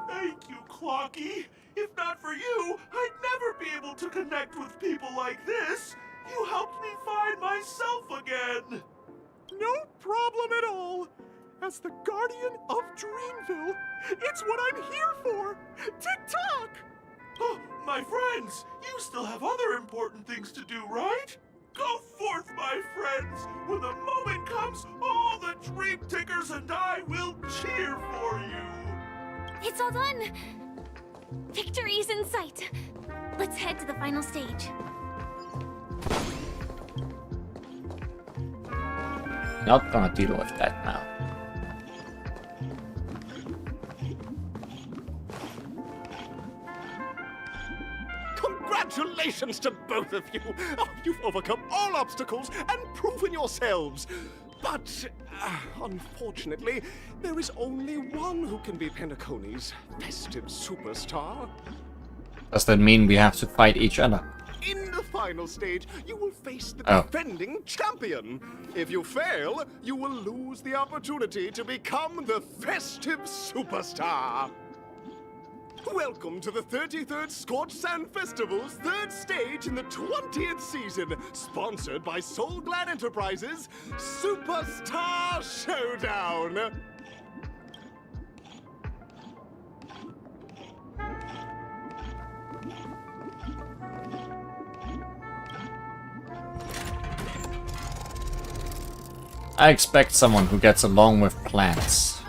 Thank you, Clocky! If not for you, I'd never be able to connect with people like this! You helped me find myself again! as the guardian of Dreamville. It's what I'm here for. Tick-tock! Oh, my friends, you still have other important things to do, right? Go forth, my friends. When the moment comes, all the Dream Tickers and I will cheer for you. It's all done. Victory's in sight. Let's head to the final stage. Not gonna deal with that now. Congratulations to both of you! Oh, you've overcome all obstacles and proven yourselves. But, unfortunately, there is only one who can be Penacony's festive superstar. Does that mean we have to fight each other? In the final stage, you will face the Oh. defending champion. If you fail, you will lose the opportunity to become the festive superstar. Welcome to the 33rd Scorched Sand Festival's third stage in the 20th season, sponsored by Soul Glad Enterprises, Superstar Showdown. I expect someone who gets along with plants.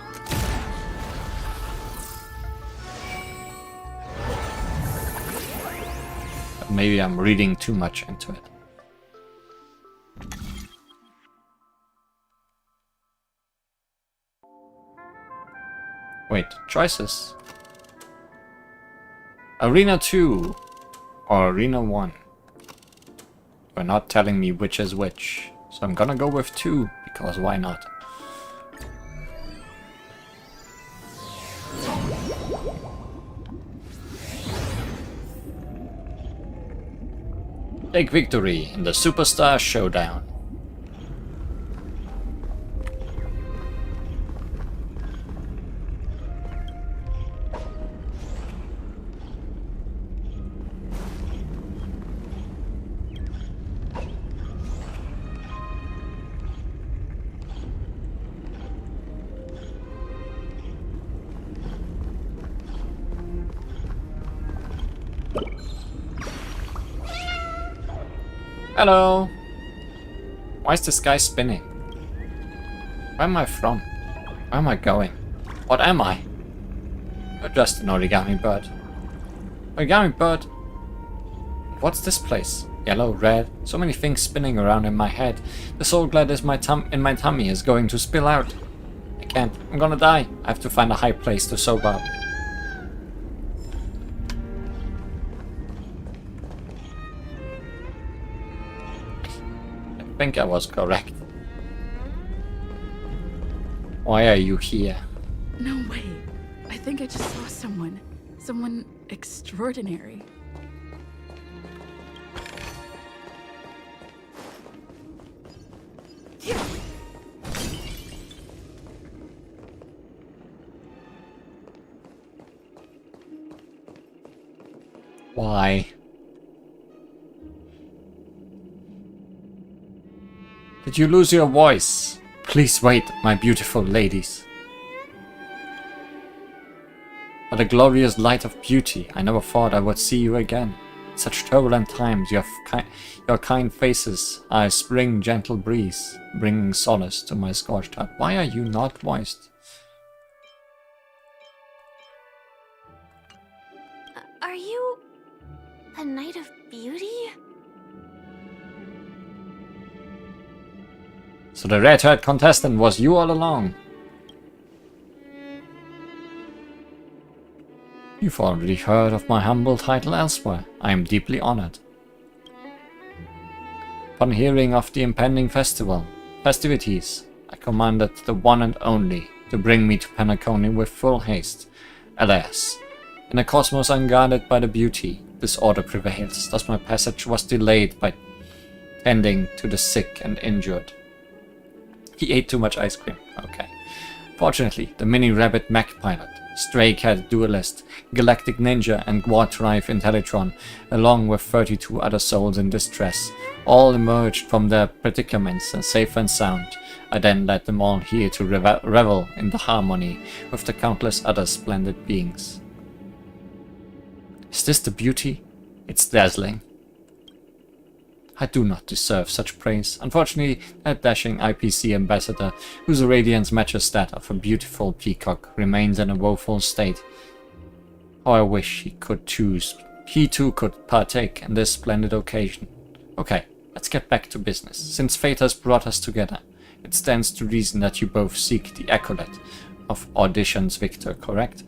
But maybe I'm reading too much into it. Wait, choices. Arena 2 or Arena 1. We're not telling me which is which. So I'm gonna go with 2, because why not? Take victory in the Superstar Showdown. Hello! Why is the sky spinning? Where am I from? Where am I going? What am I? You're just an origami bird. Origami bird? What's this place? Yellow, red, so many things spinning around in my head. The soul glad is in my tummy is going to spill out. I can't. I'm gonna die. I have to find a high place to sober up. I think I was correct. Why are you here? No way. I think I just saw someone. Someone extraordinary. Why? Did you lose your voice? Please wait, my beautiful ladies. What a glorious light of beauty. I never thought I would see you again. Such turbulent times, your kind faces are a spring gentle breeze, bringing solace to my scorched heart. Why are you not voiced? Are you a Knight of Beauty? So the red-haired contestant was you all along. You've already heard of my humble title elsewhere. I am deeply honored. Upon hearing of the impending festivities, I commanded the one and only to bring me to Penacony with full haste. Alas, in a cosmos unguarded by the beauty, disorder prevails, thus my passage was delayed by tending to the sick and injured. He ate too much ice cream. Okay. Fortunately, the mini-rabbit mech pilot, stray cat duelist, galactic ninja and Wartrife Intellitron, along with 32 other souls in distress, all emerged from their predicaments safe and sound. I then led them all here to revel in the harmony with the countless other splendid beings. Is this the beauty? It's dazzling. I do not deserve such praise. Unfortunately, that dashing IPC ambassador, whose radiance matches that of a beautiful peacock, remains in a woeful state. How I wish he too could partake in this splendid occasion. Okay, let's get back to business. Since fate has brought us together, it stands to reason that you both seek the accolade of Audition's victor, correct?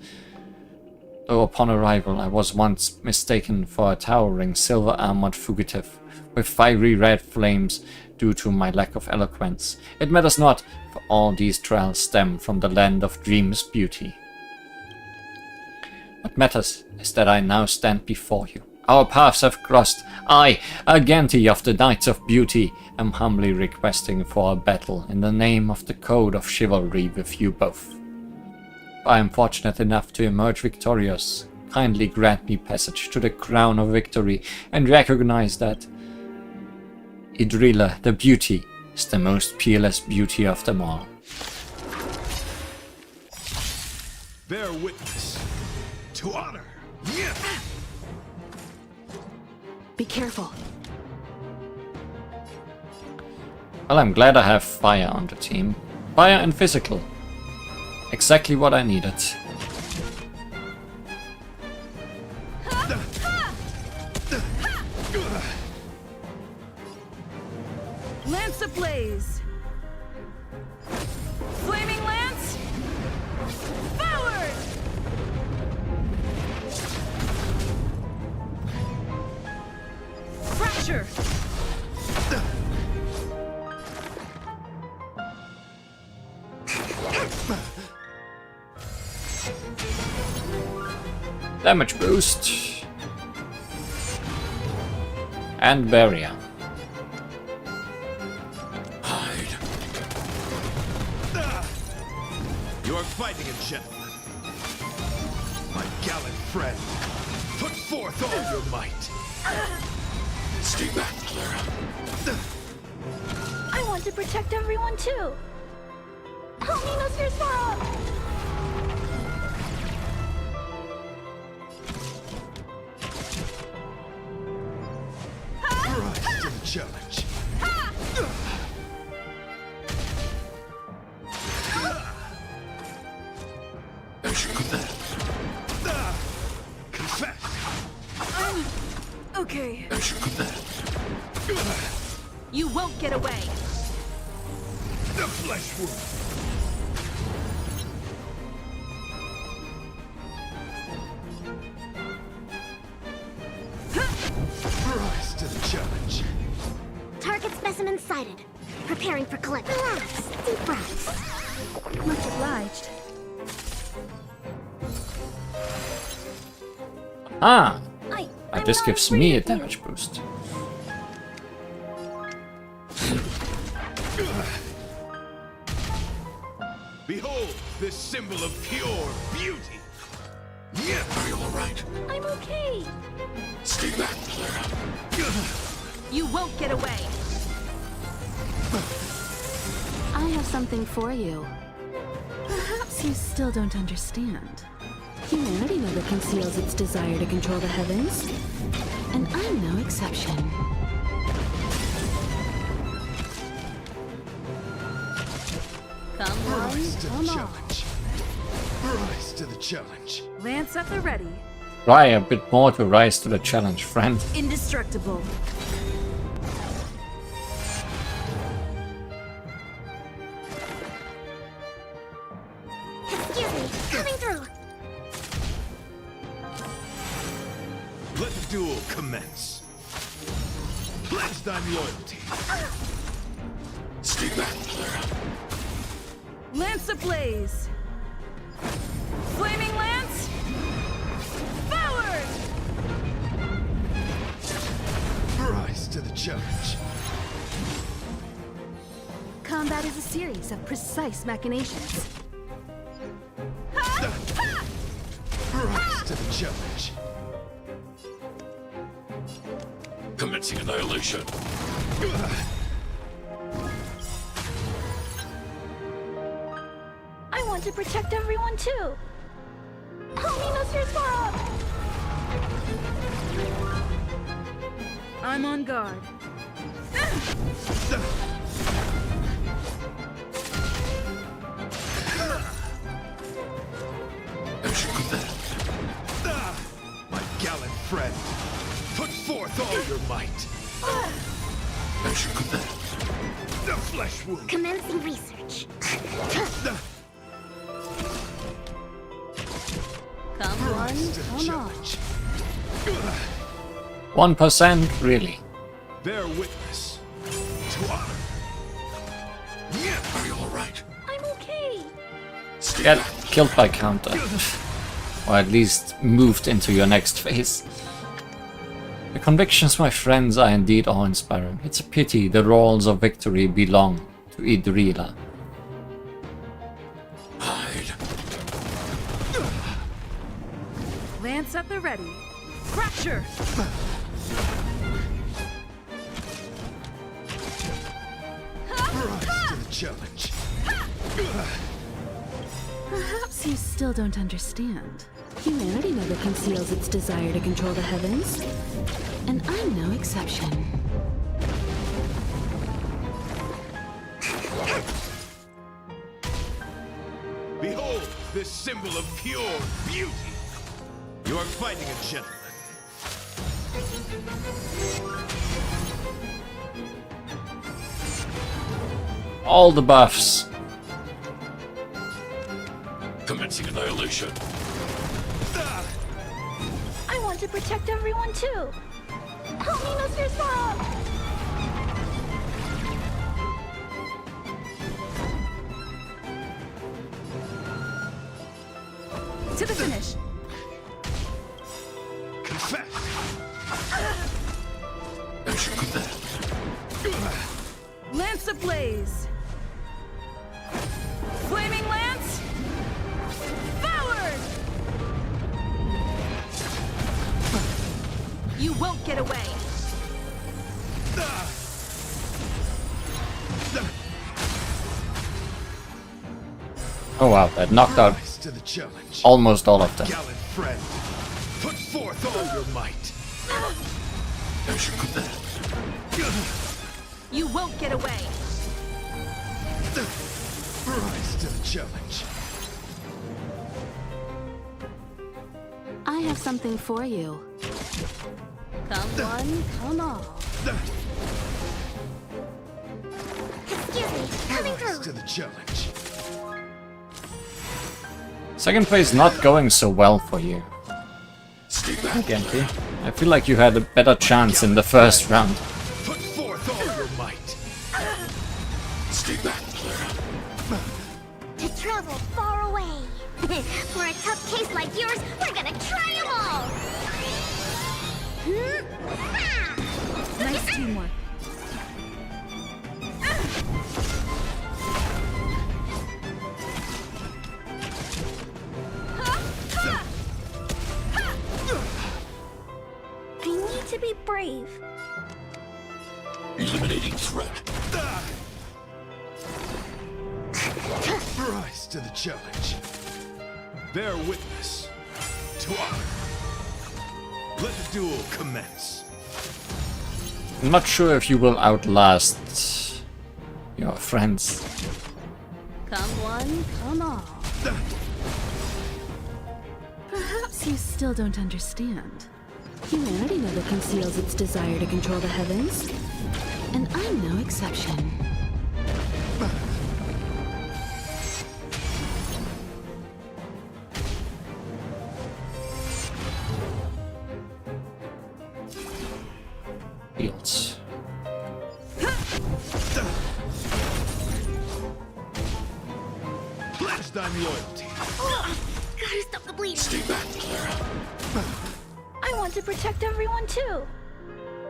Though upon arrival I was once mistaken for a towering silver-armored fugitive with fiery red flames due to my lack of eloquence. It matters not, for all these trials stem from the land of dreams' beauty. What matters is that I now stand before you. Our paths have crossed. I, Argenti of the Knights of Beauty, am humbly requesting for a battle in the name of the code of chivalry with you both. If I am fortunate enough to emerge victorious, kindly grant me passage to the crown of victory and recognize that Idrila, the beauty, is the most peerless beauty of them all. Bear witness to honor. Yeah. Be careful. Well, I'm glad I have fire on the team. Fire and physical. Exactly what I needed. Lance ablaze! Flaming lance! Forward! Fracture! Damage boost. And barrier. You are fighting a gentleman. My gallant friend. Put forth all your might. Stay back, Clara. I want to protect everyone too. Help me, Mr. Sparrow! Rise to the challenge. As you command. Confess. Okay. As you command. You won't get away. The flesh wound. Rise to the challenge. Target specimen sighted. Preparing for collection. Relax. Deep breaths. Much obliged. Ah! I'm This not gives afraid me a of you. damage boost. Behold this symbol of pure beauty. Yeah. Are you alright? I'm okay. Stay back, Clara. You won't get away. I have something for you. Perhaps you still don't understand. Humanity never conceals its desire to control the heavens, and I'm no exception. Come on, Rise to the come on. challenge. Rise to the challenge. Lance at the ready. Try a bit more to rise to the challenge, friend. Indestructible. Excuse me. Coming through. Let the duel commence. Pledge thine loyalty. Stay back, Clara. Lance ablaze. Flaming lance. Forward! Rise to the challenge. Combat is a series of precise machinations. Rise to the challenge. Commencing annihilation. want to protect everyone too. Hominosphere's far up. I'm on guard. My gallant friend, put forth all your might. The flesh wound. Commencing research. Come on, come on. 1%? Really? Bear witness to honor. Are you all right? I'm okay. Get killed by counter. Or at least moved into your next phase. The convictions, my friends, are indeed awe-inspiring. It's a pity the roles of victory belong to Idrila. Hide. Lance at the ready. Fracture! Rise to the challenge. Perhaps you still don't understand. Humanity never conceals its desire to control the heavens. And I'm no exception. Behold this symbol of pure beauty. You are fighting a gentleman. All the buffs. Commencing annihilation. I want to protect everyone too. Hominosphere's far up. To the finish! Confess. Lance ablaze! Flaming lance! Forward! You won't get away! Oh wow, that knocked out Rise to the challenge. almost all of them. Gallant friend, put forth all your might. You won't get away! Rise to the challenge. I have something for you. Come one, come all. Excuse me, coming Rise through. to the challenge. Second phase not going so well for you. Genki. I feel like you had a better chance in the first round. Put forth all your might. Stay back, Clara. To travel far away. For a tough case like yours, we're gonna try them all. Nice teamwork. I need to be brave. Eliminating threat. Rise to the challenge. Bear witness to honor. Let the duel commence. I'm not sure if you will outlast your friends. Come one, come all. Perhaps you still don't understand. Humanity never conceals its desire to control the heavens. And I'm no exception. Fields. Pledge thine loyalty. Gotta stop the bleeding. Stay back, Clara. I want to protect everyone too.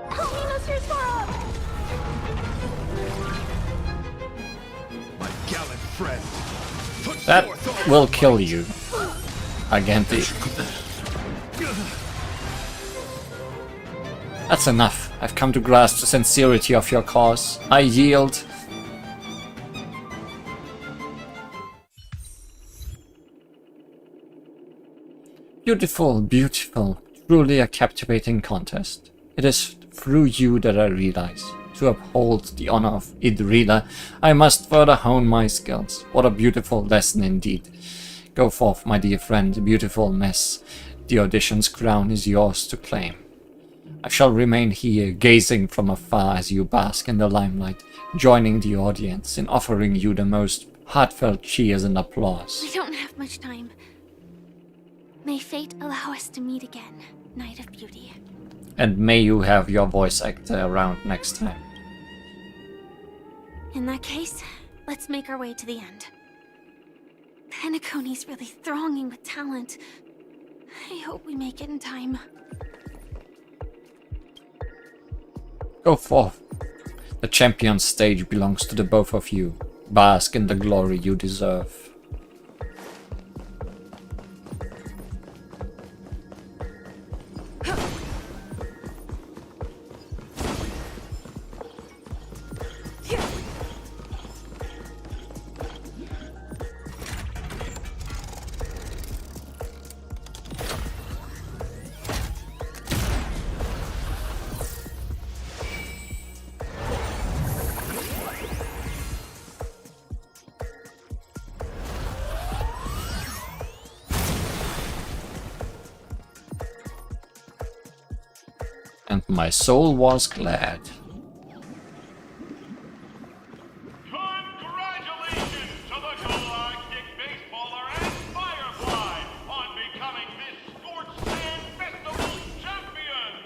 Hominosphere's far up. My gallant friend. Put That forth all will your kill might. you, Agenti. That's enough. I've come to grasp the sincerity of your cause. I yield. Beautiful, beautiful, truly a captivating contest. It is through you that I realize, to uphold the honor of Idrila, I must further hone my skills. What a beautiful lesson indeed. Go forth, my dear friend, beautiful miss. The audition's crown is yours to claim. I shall remain here, gazing from afar as you bask in the limelight, joining the audience in offering you the most heartfelt cheers and applause. We don't have much time. May fate allow us to meet again, Knight of Beauty. And may you have your voice actor around next time. In that case, let's make our way to the end. Penacony's really thronging with talent. I hope we make it in time. Go forth. The champion's stage belongs to the both of you. Bask in the glory you deserve. And my soul was glad. Congratulations to the Galactic Baseballer and Firefly on becoming this Scorched Sand Festival champions!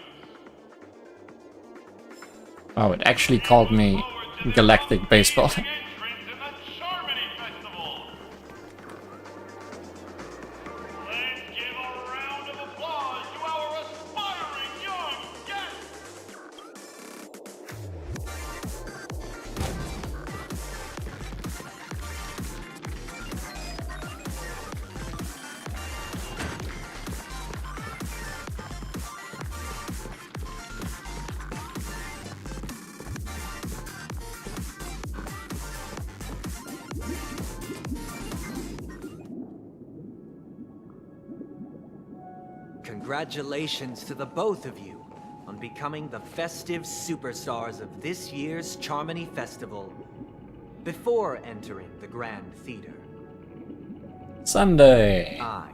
Oh, it actually called me Galactic Baseball. Entrance in the Charmony Festival! Let's give a round of applause to our aspiring young guests! Congratulations to the both of you on becoming the festive superstars of this year's Charmony Festival before entering the Grand Theater. Sunday. I,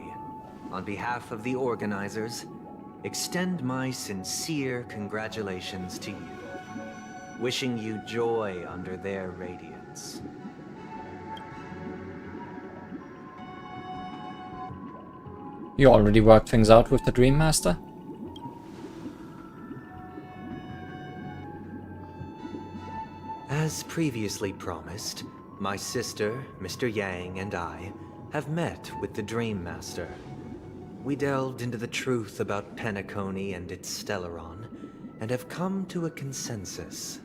on behalf of the organizers, extend my sincere congratulations to you, wishing you joy under their radiance. You already worked things out with the Dream Master? As previously promised, my sister, Mr. Yang, and I have met with the Dream Master. We delved into the truth about Penacony and its Stellaron, and have come to a consensus.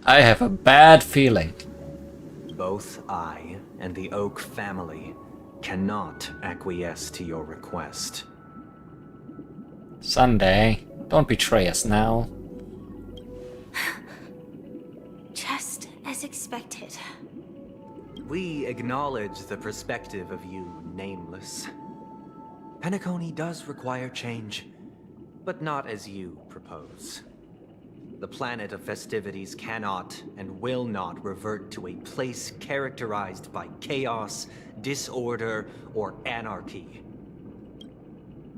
I have a bad feeling. Both I and the Oak family cannot acquiesce to your request. Sunday, don't betray us now. Just as expected. We acknowledge the perspective of you, Nameless. Penacony does require change, but not as you propose. The planet of festivities cannot and will not revert to a place characterized by chaos, disorder, or anarchy.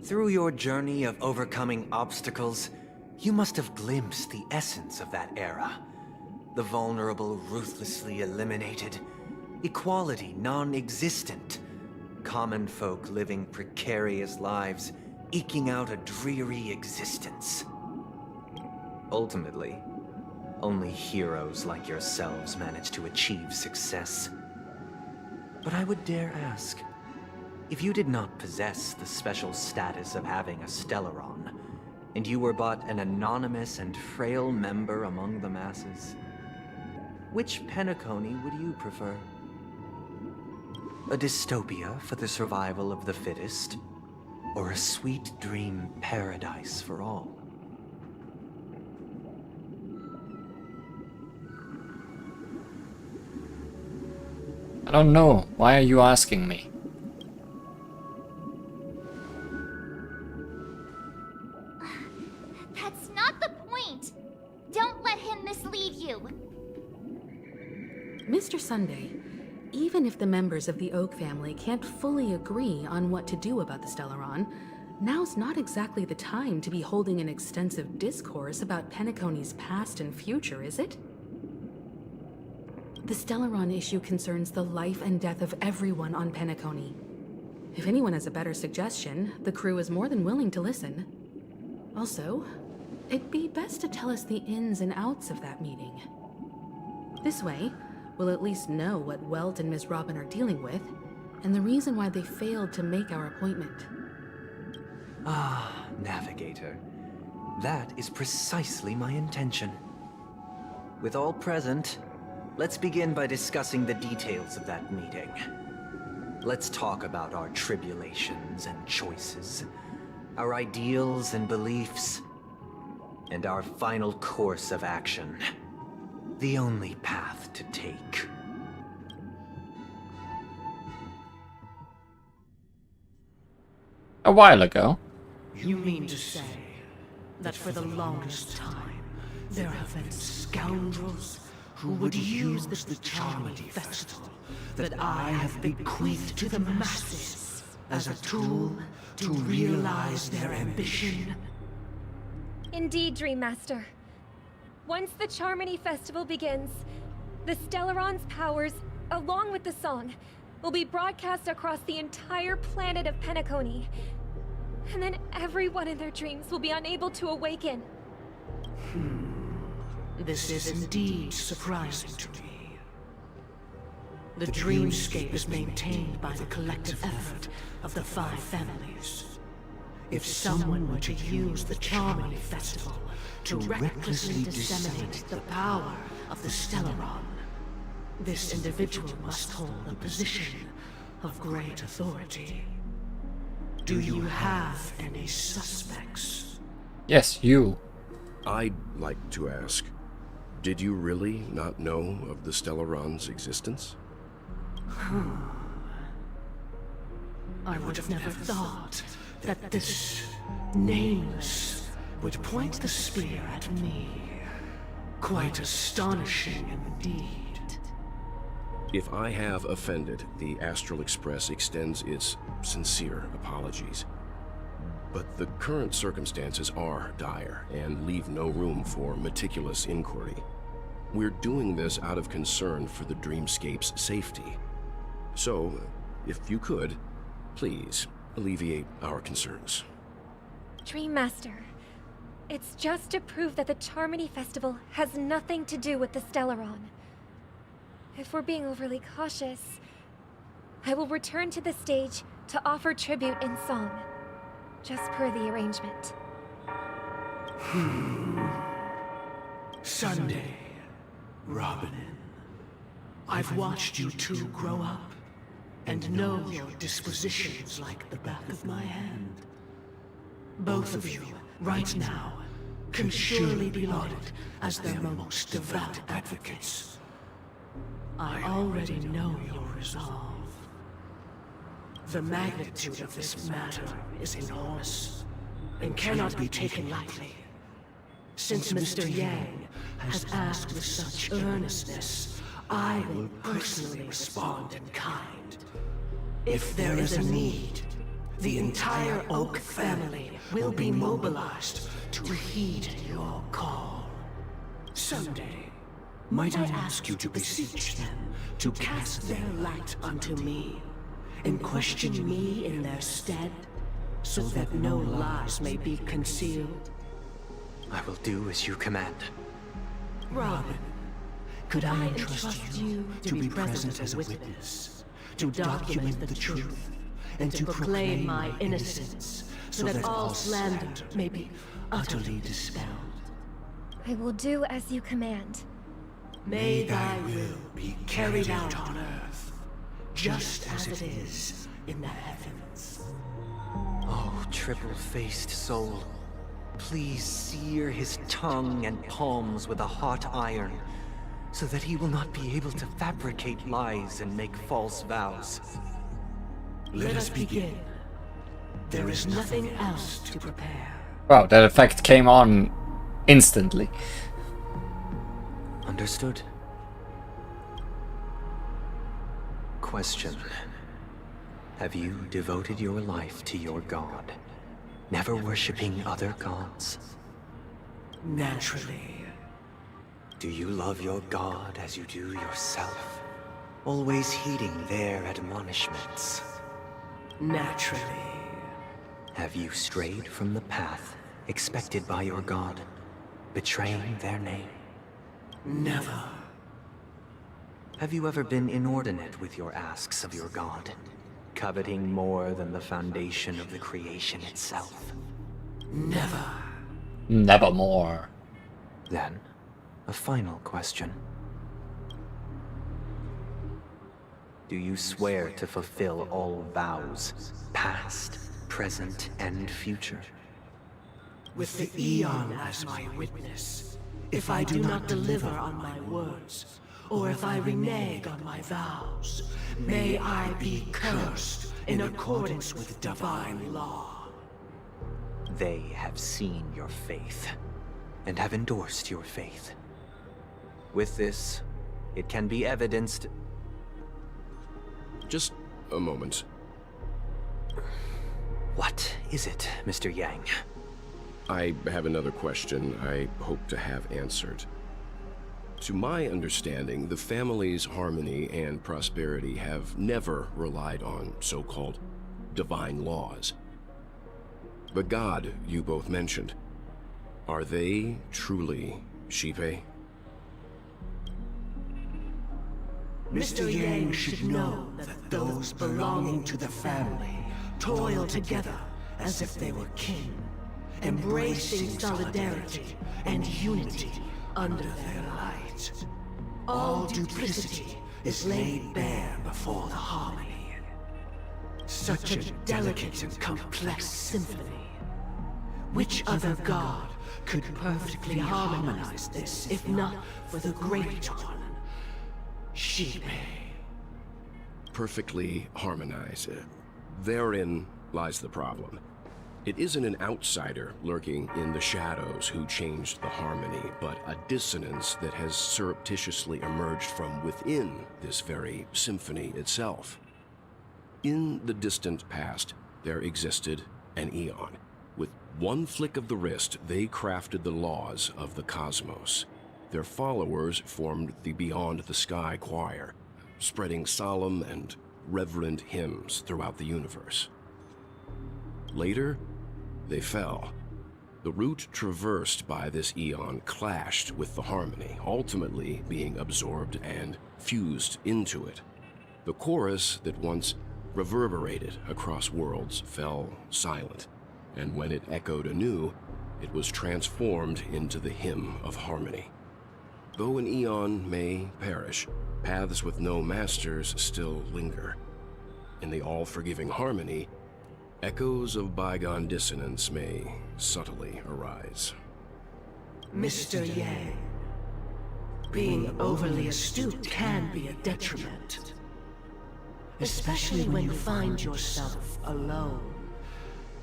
Through your journey of overcoming obstacles, you must have glimpsed the essence of that era. The vulnerable ruthlessly eliminated, equality non-existent, common folk living precarious lives, eking out a dreary existence. Ultimately, only heroes like yourselves manage to achieve success. But I would dare ask, if you did not possess the special status of having a Stellaron, and you were but an anonymous and frail member among the masses, which Penacony would you prefer? A dystopia for the survival of the fittest, or a sweet dream paradise for all? I don't know. Why are you asking me? Mr. Sunday, even if the members of the Oak family can't fully agree on what to do about the Stellaron, now's not exactly the time to be holding an extensive discourse about Penacony's past and future, is it? The Stellaron issue concerns the life and death of everyone on Penacony. If anyone has a better suggestion, the crew is more than willing to listen. Also, it'd be best to tell us the ins and outs of that meeting. This way, we'll at least know what Welt and Miss Robin are dealing with, and the reason why they failed to make our appointment. Ah, Navigator. That is precisely my intention. With all present, let's begin by discussing the details of that meeting. Let's talk about our tribulations and choices, our ideals and beliefs, and our final course of action. The only path to take. A while ago. You mean to say that for the longest time, there have been scoundrels who would use the Charming Festival that I have bequeathed to the masses as a tool to realize their ambition? Indeed, Dream Master. Once the Charmony Festival begins, the Stellaron's powers, along with the song, will be broadcast across the entire planet of Penacony. And then everyone in their dreams will be unable to awaken. This is indeed surprising to me. The dreamscape is maintained by the collective effort of the 5 families. If someone were to use the Charmony Festival to recklessly disseminate the power of the Stellaron, this individual must hold a position of great authority. Do you have any suspects? Yes, you. I'd like to ask, did you really not know of the Stellaron's existence? I would have never thought that this Nameless would point the spear at me. Quite astonishing indeed. If I have offended, the Astral Express extends its sincere apologies. But the current circumstances are dire and leave no room for meticulous inquiry. We're doing this out of concern for the Dreamscape's safety. So, if you could, please alleviate our concerns. Dream Master, it's just to prove that the Charmony Festival has nothing to do with the Stellaron. If we're being overly cautious, I will return to the stage to offer tribute in song, just per the arrangement. Sunday, Robin, I've watched you two grow up and know your dispositions like the back of my hand. Both of you, right now, can surely be lauded as their most devout advocates. I already know your resolve. The magnitude of this matter is enormous and cannot be taken lightly. Since Mr. Yang has asked with such earnestness, I will personally respond in kind. If there is a need, the entire Oak family will be mobilized to heed your call. Someday, might I ask you to beseech them to cast their light unto me, and question me in their stead, so that no lies may be concealed? I will do as you command. Robin, could I entrust you to be present as a witness, to document the truth, and to proclaim my innocence, so that all slander may be utterly dispelled? I will do as you command. May thy will be carried out on earth, just as it is in the heavens. Oh, triple-faced soul, please sear his tongue and palms with a hot iron, so that he will not be able to fabricate lies and make false vows. Let us begin. There is nothing else to prepare. Wow, that effect came on instantly. Understood. question. Have you devoted your life to your god, never worshipping other gods? Naturally. Do you love your god as you do yourself, always heeding their admonishments? Naturally. Have you strayed from the path expected by your god, betraying their name? Never. Have you ever been inordinate with your asks of your god, coveting more than the foundation of the creation itself? Never. Nevermore. Then, a final question. Do you swear to fulfill all vows, past, present, and future? With the Eon as my witness, if I do not deliver on my words, or if I renege on my vows, may I be cursed in accordance with divine law. They have seen your faith, and have endorsed your faith. With this, it can be evidenced... Just a moment. What is it, Mr. Yang? I have another question I hope to have answered. To my understanding, the family's harmony and prosperity have never relied on so-called divine laws. The god you both mentioned, are they truly Shipe? Mr. Yang should know that those belonging to the family toil together as if they were kin, embracing solidarity and unity under their light. All duplicity is laid bare before the harmony. Such a delicate and complex symphony. Which other god could perfectly harmonize this, if not for the Great One, Shipe? Perfectly harmonize. Therein lies the problem. It isn't an outsider lurking in the shadows who changed the harmony, but a dissonance that has surreptitiously emerged from within this very symphony itself. In the distant past, there existed an Eon. With one flick of the wrist, they crafted the laws of the cosmos. Their followers formed the Beyond the Sky Choir, spreading solemn and reverent hymns throughout the universe. Later, they fell. The route traversed by this Eon clashed with the harmony, ultimately being absorbed and fused into it. The chorus that once reverberated across worlds fell silent, and when it echoed anew, it was transformed into the hymn of harmony. Though an Eon may perish, paths with no masters still linger. In the all-forgiving harmony, echoes of bygone dissonance may subtly arise. Mr. Yang, being overly astute can be a detriment. Especially when you find yourself alone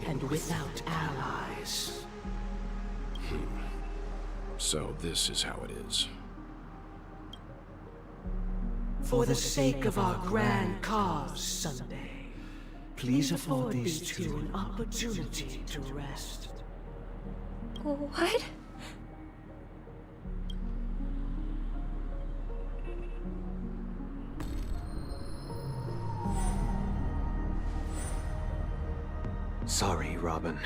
and without allies. So this is how it is. For the sake of our grand cause, Sunday, please afford these two an opportunity to rest. What? Sorry, Robin.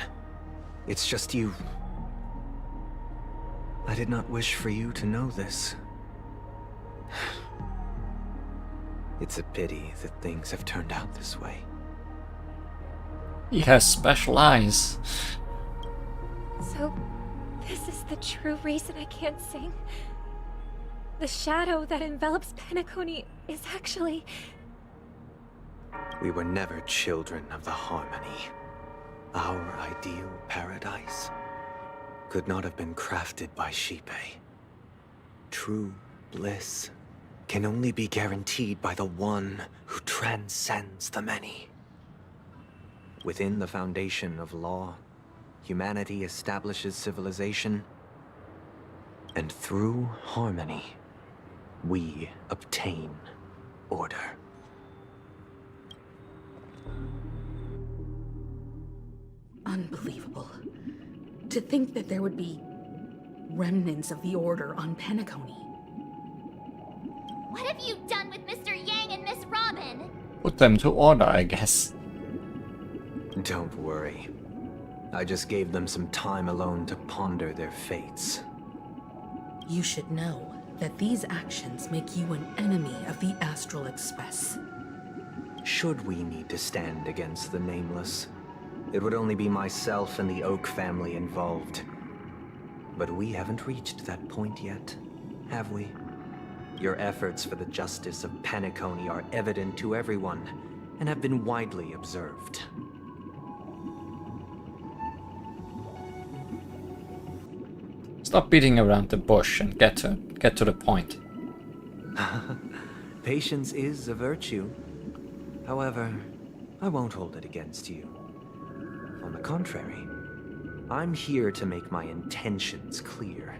It's just you. I did not wish for you to know this. It's a pity that things have turned out this way. He has special eyes. So, this is the true reason I can't sing? The shadow that envelops Penacony is actually... We were never children of the harmony. Our ideal paradise could not have been crafted by Shipe. True bliss can only be guaranteed by the one who transcends the many. Within the foundation of law, humanity establishes civilization, and through harmony, we obtain order. Unbelievable. To think that there would be remnants of the Order on Penacony. What have you done with Mr. Yang and Miss Robin? Put them to order, I guess. Don't worry. I just gave them some time alone to ponder their fates. You should know that these actions make you an enemy of the Astral Express. Should we need to stand against the Nameless, it would only be myself and the Oak family involved. But we haven't reached that point yet, have we? Your efforts for the justice of Penacony are evident to everyone, and have been widely observed. Stop beating around the bush and get to the point. Patience is a virtue. However, I won't hold it against you. On the contrary, I'm here to make my intentions clear.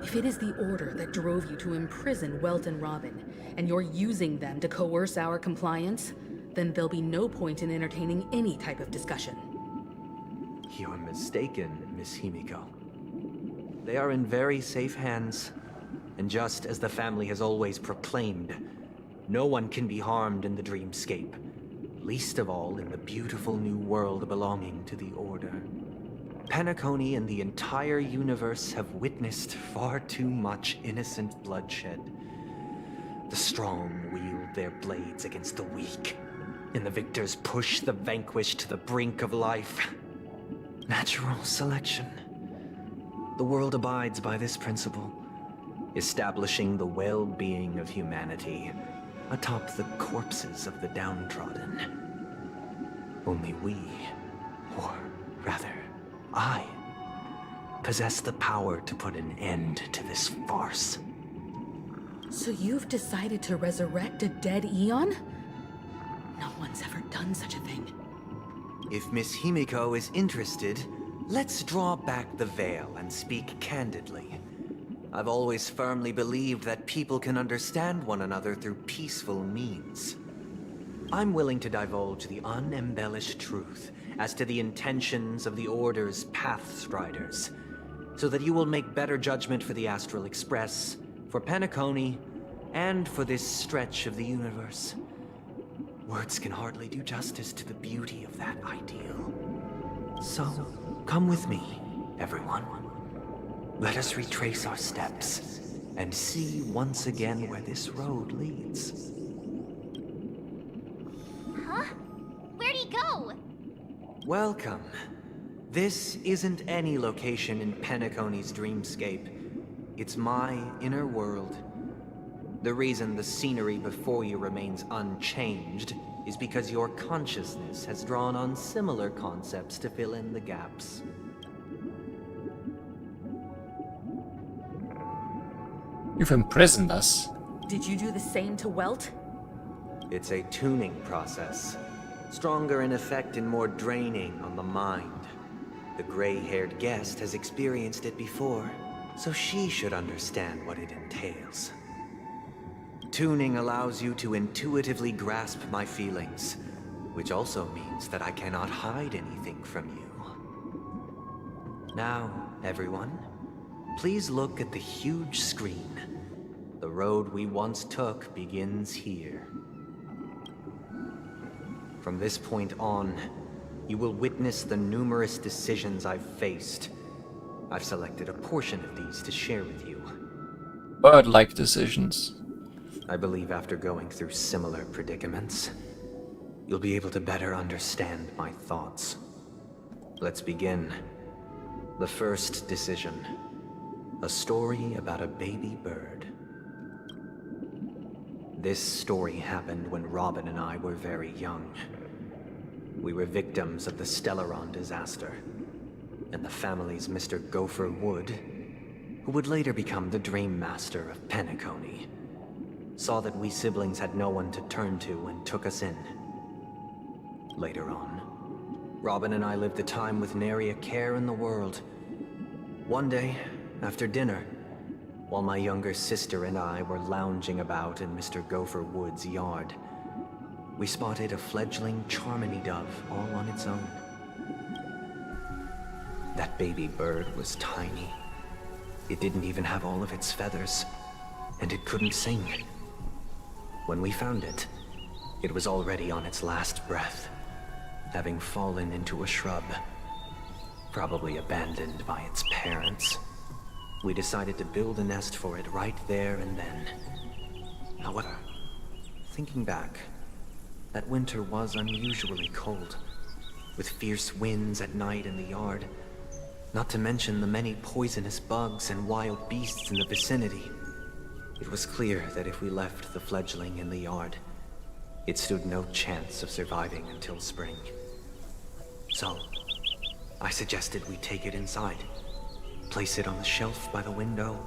If it is the Order that drove you to imprison Welt and Robin, and you're using them to coerce our compliance, then there'll be no point in entertaining any type of discussion. You're mistaken, Miss Himiko. They are in very safe hands, and just as the family has always proclaimed, no one can be harmed in the dreamscape, least of all in the beautiful new world belonging to the Order. Penacony and the entire universe have witnessed far too much innocent bloodshed. The strong wield their blades against the weak, and the victors push the vanquished to the brink of life. Natural selection. The world abides by this principle, establishing the well-being of humanity atop the corpses of the downtrodden. Only we, or rather, I, possess the power to put an end to this farce. So you've decided to resurrect a dead Eon? No one's ever done such a thing. If Miss Himiko is interested, let's draw back the veil and speak candidly. I've always firmly believed that people can understand one another through peaceful means. I'm willing to divulge the unembellished truth as to the intentions of the Order's Pathstriders, so that you will make better judgment for the Astral Express, for Penacony, and for this stretch of the universe. Words can hardly do justice to the beauty of that ideal. So, come with me, everyone. Let us retrace our steps, and see once again where this road leads. Huh? Where'd he go? Welcome. This isn't any location in Penacony's dreamscape. It's my inner world. The reason the scenery before you remains unchanged is because your consciousness has drawn on similar concepts to fill in the gaps. You've imprisoned us. Did you do the same to Welt? It's a tuning process. Stronger in effect and more draining on the mind. The gray-haired guest has experienced it before, so she should understand what it entails. Tuning allows you to intuitively grasp my feelings, which also means that I cannot hide anything from you. Now, everyone, please look at the huge screen. The road we once took begins here. From this point on, you will witness the numerous decisions I've faced. I've selected a portion of these to share with you. Bird-like decisions. I believe after going through similar predicaments, you'll be able to better understand my thoughts. Let's begin. The first decision. A story about a baby bird. This story happened when Robin and I were very young. We were victims of the Stellaron disaster, and the family's Mr. Gopher Wood, who would later become the Dream Master of Penacony, saw that we siblings had no one to turn to and took us in. Later on, Robin and I lived a time with nary a care in the world. One day, after dinner, while my younger sister and I were lounging about in Mr. Gopher Wood's yard, we spotted a fledgling Charmony dove all on its own. That baby bird was tiny. It didn't even have all of its feathers, and it couldn't sing. When we found it, it was already on its last breath, having fallen into a shrub, probably abandoned by its parents. We decided to build a nest for it right there and then. However, thinking back, that winter was unusually cold, with fierce winds at night in the yard, not to mention the many poisonous bugs and wild beasts in the vicinity. It was clear that if we left the fledgling in the yard, it stood no chance of surviving until spring. So, I suggested we take it inside, place it on the shelf by the window,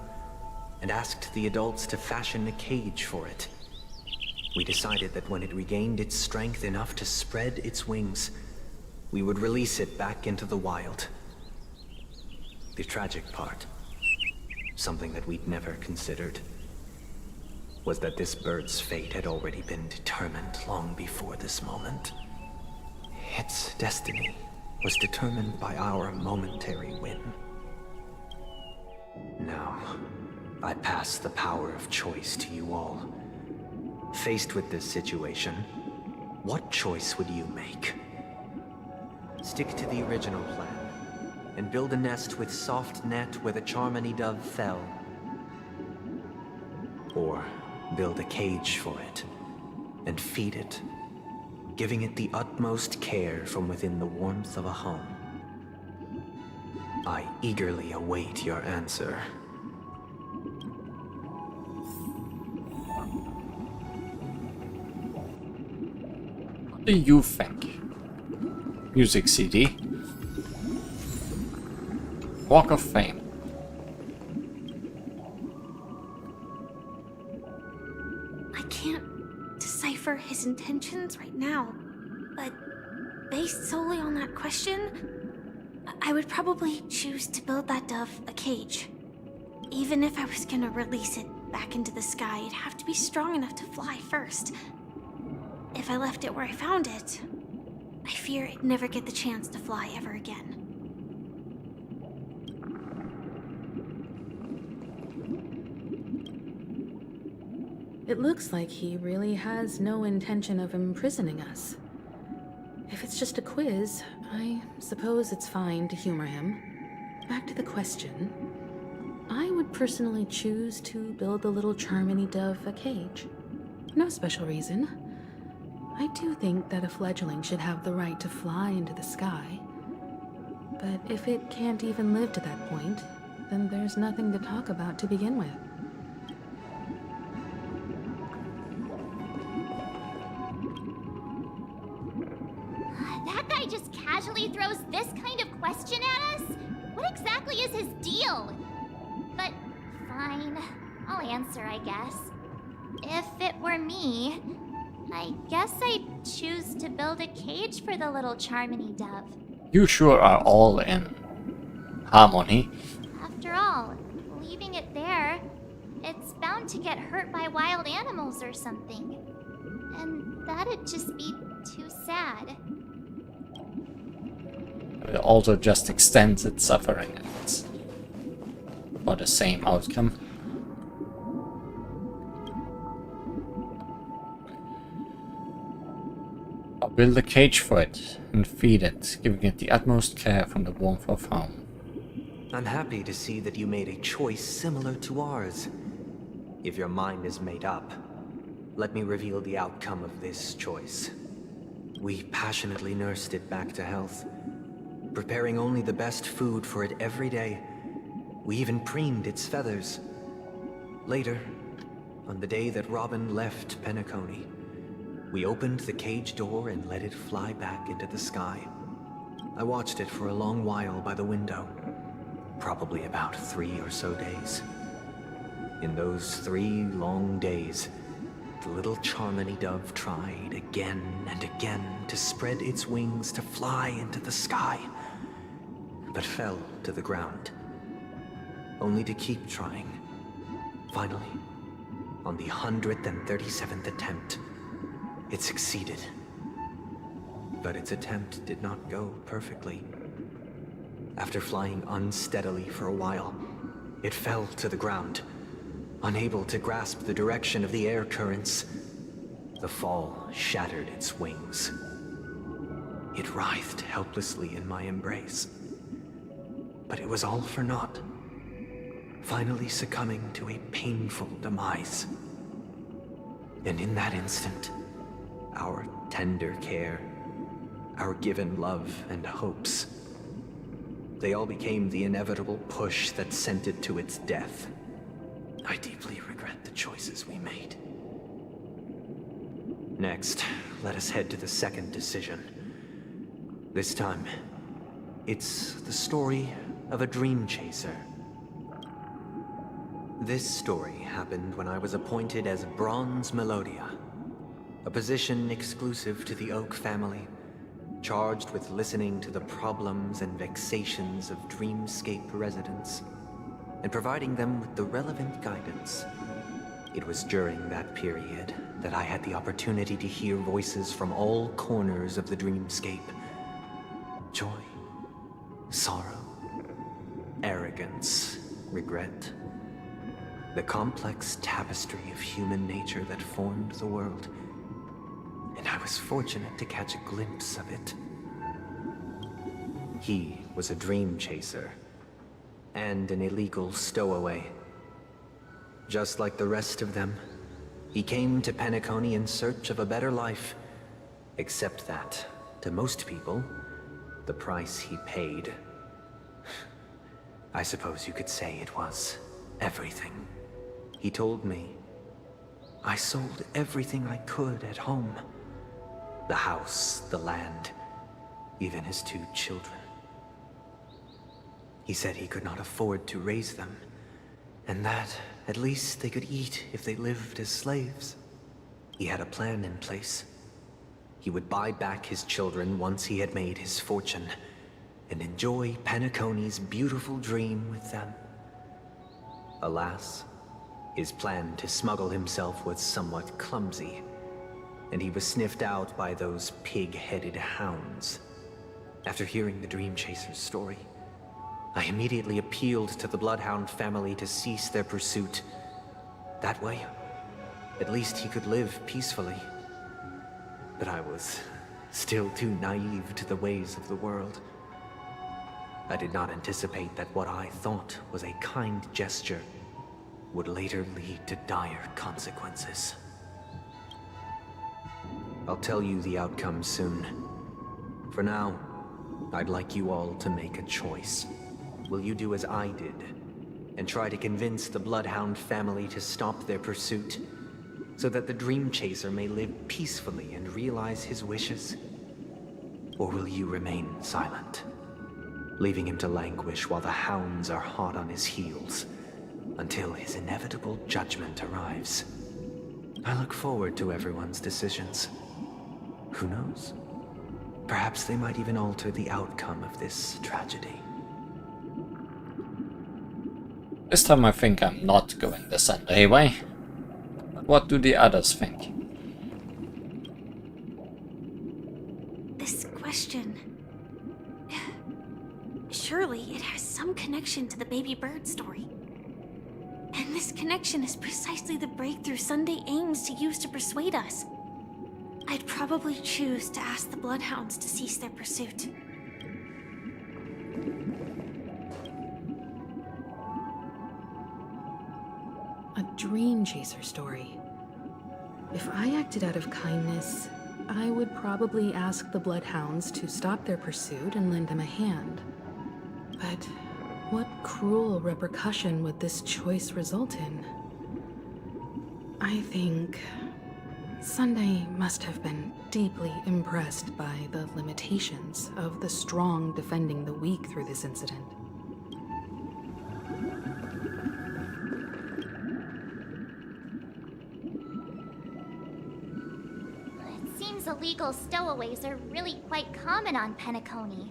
and asked the adults to fashion a cage for it. We decided that when it regained its strength enough to spread its wings, we would release it back into the wild. The tragic part, something that we'd never considered, was that this bird's fate had already been determined long before this moment. Its destiny was determined by our momentary win. Now, I pass the power of choice to you all. Faced with this situation, what choice would you make? Stick to the original plan, and build a nest with soft net where the Charmony dove fell. Or build a cage for it, and feed it, giving it the utmost care from within the warmth of a home. I eagerly await your answer. What do you think? Music CD. Walk of Fame. I can't decipher his intentions right now, but based solely on that question, I would probably choose to build that dove a cage. Even if I was gonna release it back into the sky, it'd have to be strong enough to fly first. If I left it where I found it, I fear it'd never get the chance to fly ever again. It looks like he really has no intention of imprisoning us. If it's just a quiz, I suppose it's fine to humor him. Back to the question. I would personally choose to build the little Charmony dove a cage. No special reason. I do think that a fledgling should have the right to fly into the sky. But if it can't even live to that point, then there's nothing to talk about to begin with. That guy just casually throws this kind of question at us? What exactly is his deal? But fine, I'll answer, I guess. If it were me, I guess I'd choose to build a cage for the little Charmony dove. You sure are all in harmony. After all, leaving it there, it's bound to get hurt by wild animals or something. And that'd just be too sad. It also just extends its suffering. It's for the same outcome. I'll build a cage for it and feed it, giving it the utmost care from the warmth of home. I'm happy to see that you made a choice similar to ours. If your mind is made up, let me reveal the outcome of this choice. We passionately nursed it back to health, preparing only the best food for it every day. We even preened its feathers. Later, on the day that Robin left Penacony, we opened the cage door and let it fly back into the sky. I watched it for a long while by the window, probably about 3 or so days. In those 3 long days, the little Charmony dove tried again and again to spread its wings to fly into the sky, but fell to the ground, only to keep trying. Finally, on the 137th attempt, it succeeded. But its attempt did not go perfectly. After flying unsteadily for a while, it fell to the ground, unable to grasp the direction of the air currents. The fall shattered its wings. It writhed helplessly in my embrace. But it was all for naught, finally succumbing to a painful demise. And in that instant, our tender care, our given love and hopes, they all became the inevitable push that sent it to its death. I deeply regret the choices we made. Next, let us head to the second decision. This time, it's the story of a dream chaser. This story happened when I was appointed as Bronze Melodia, a position exclusive to the Oak family, charged with listening to the problems and vexations of Dreamscape residents, and providing them with the relevant guidance. It was during that period that I had the opportunity to hear voices from all corners of the Dreamscape. Joy, sorrow, arrogance, regret. The complex tapestry of human nature that formed the world. And I was fortunate to catch a glimpse of it. He was a dream chaser, and an illegal stowaway. Just like the rest of them, he came to Penacony in search of a better life. Except that, to most people, the price he paid, I suppose you could say it was everything. He told me, I sold everything I could at home. The house, the land, even his 2 children. He said he could not afford to raise them, and that at least they could eat if they lived as slaves. He had a plan in place. He would buy back his children once he had made his fortune, and enjoy Penacony's beautiful dream with them. Alas, his plan to smuggle himself was somewhat clumsy, and he was sniffed out by those pig-headed hounds. After hearing the Dream Chaser's story, I immediately appealed to the Bloodhound family to cease their pursuit. That way, at least he could live peacefully. But I was still too naive to the ways of the world. I did not anticipate that what I thought was a kind gesture would later lead to dire consequences. I'll tell you the outcome soon. For now, I'd like you all to make a choice. Will you do as I did, and try to convince the Bloodhound family to stop their pursuit, so that the Dream Chaser may live peacefully and realize his wishes? Or will you remain silent, leaving him to languish while the hounds are hot on his heels, until his inevitable judgment arrives? I look forward to everyone's decisions. Who knows? Perhaps they might even alter the outcome of this tragedy. This time I think I'm not going the Sunday way. But what do the others think? This question... Surely it has some connection to the baby bird story. And this connection is precisely the breakthrough Sunday aims to use to persuade us. I'd probably choose to ask the Bloodhounds to cease their pursuit. A dream chaser story. If I acted out of kindness, I would probably ask the Bloodhounds to stop their pursuit and lend them a hand. But what cruel repercussion would this choice result in? I think Sunday must have been deeply impressed by the limitations of the strong defending the weak through this incident. It seems illegal stowaways are really quite common on Penacony.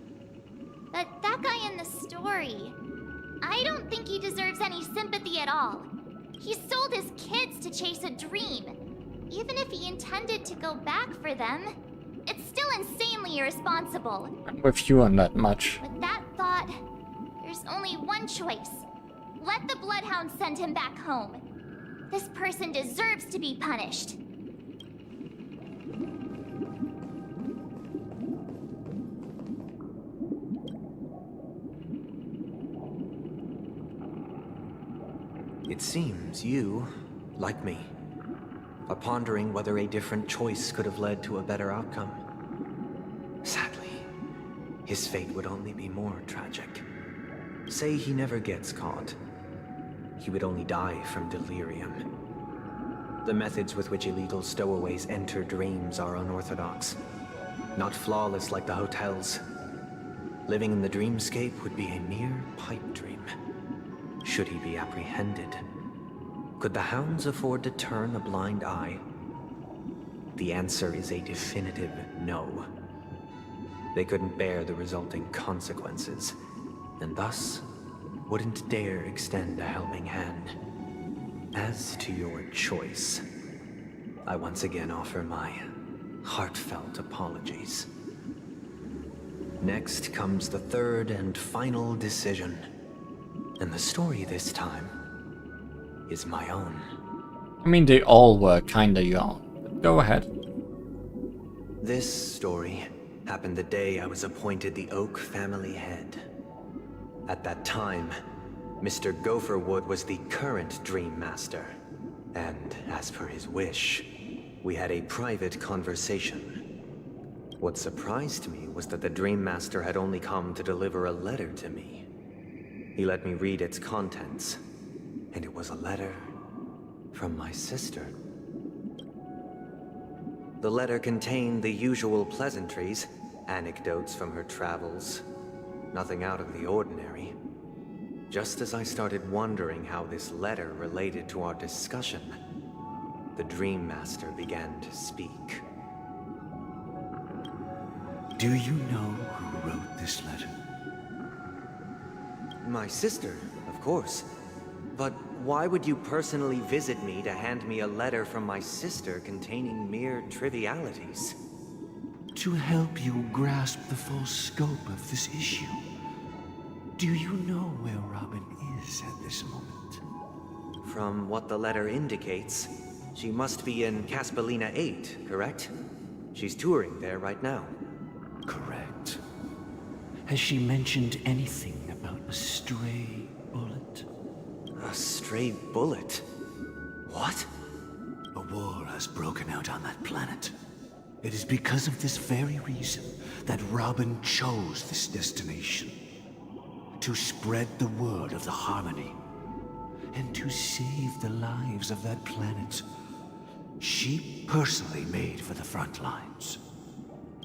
But that guy in the story, I don't think he deserves any sympathy at all. He sold his kids to chase a dream. Even if he intended to go back for them, it's still insanely irresponsible. I'm with you on that much. With that thought, there's only one choice. Let the Bloodhound send him back home. This person deserves to be punished. It seems you, like me, are pondering whether a different choice could have led to a better outcome. Sadly, his fate would only be more tragic. Say he never gets caught. He would only die from delirium. The methods with which illegal stowaways enter dreams are unorthodox, not flawless like the hotels. Living in the dreamscape would be a mere pipe dream. Should he be apprehended? Could the hounds afford to turn a blind eye? The answer is a definitive no. They couldn't bear the resulting consequences, and thus wouldn't dare extend a helping hand. As to your choice, I once again offer my heartfelt apologies. Next comes the third and final decision. And the story this time is my own. I mean, they all were kinda young. But go ahead. This story happened the day I was appointed the Oak family head. At that time, Mr. Gopherwood was the current Dream Master. And as per his wish, we had a private conversation. What surprised me was that the Dream Master had only come to deliver a letter to me. He let me read its contents, and it was a letter from my sister. The letter contained the usual pleasantries, anecdotes from her travels, nothing out of the ordinary. Just as I started wondering how this letter related to our discussion, the Dream Master began to speak. Do you know who wrote this letter? My sister, of course. But why would you personally visit me to hand me a letter from my sister containing mere trivialities? To help you grasp the full scope of this issue. Do you know where Robin is at this moment? From what the letter indicates, she must be in Caspelina 8, correct? She's touring there right now. Correct. Has she mentioned anything about a stray bullet? A stray bullet? What? A war has broken out on that planet. It is because of this very reason that Robin chose this destination. To spread the word of the Harmony. And to save the lives of that planet. She personally made for the front lines.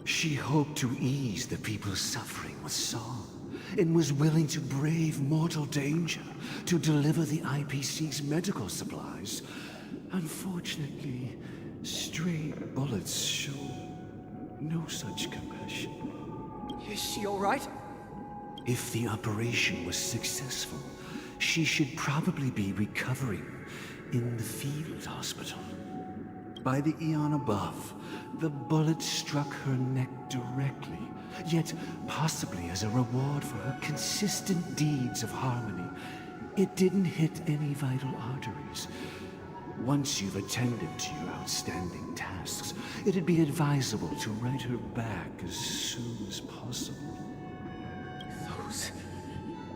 She hoped to ease the people's suffering with song, and was willing to brave mortal danger to deliver the IPC's medical supplies. Unfortunately, stray bullets show no such compassion. Is she all right? If the operation was successful, she should probably be recovering in the field hospital. By the eon above, the bullet struck her neck directly, yet possibly as a reward for her consistent deeds of harmony. It didn't hit any vital arteries. Once you've attended to your outstanding tasks, it'd be advisable to write her back as soon as possible. Those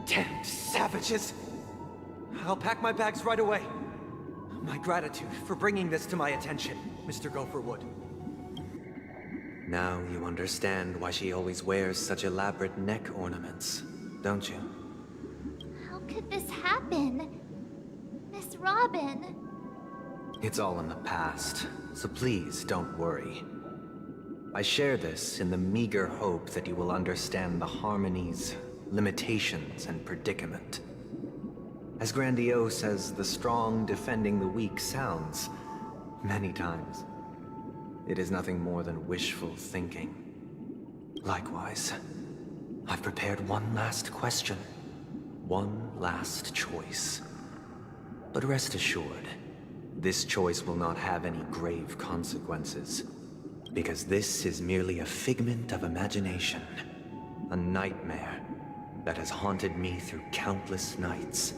damned savages! I'll pack my bags right away. My gratitude for bringing this to my attention, Mr. Gopherwood. Now you understand why she always wears such elaborate neck ornaments, don't you? How could this happen? Miss Robin. It's all in the past, so please don't worry. I share this in the meager hope that you will understand the Harmony's limitations and predicament. As grandiose as the strong defending the weak sounds, many times, it is nothing more than wishful thinking. Likewise, I've prepared one last question, one last choice. But rest assured, this choice will not have any grave consequences, because this is merely a figment of imagination, a nightmare that has haunted me through countless nights.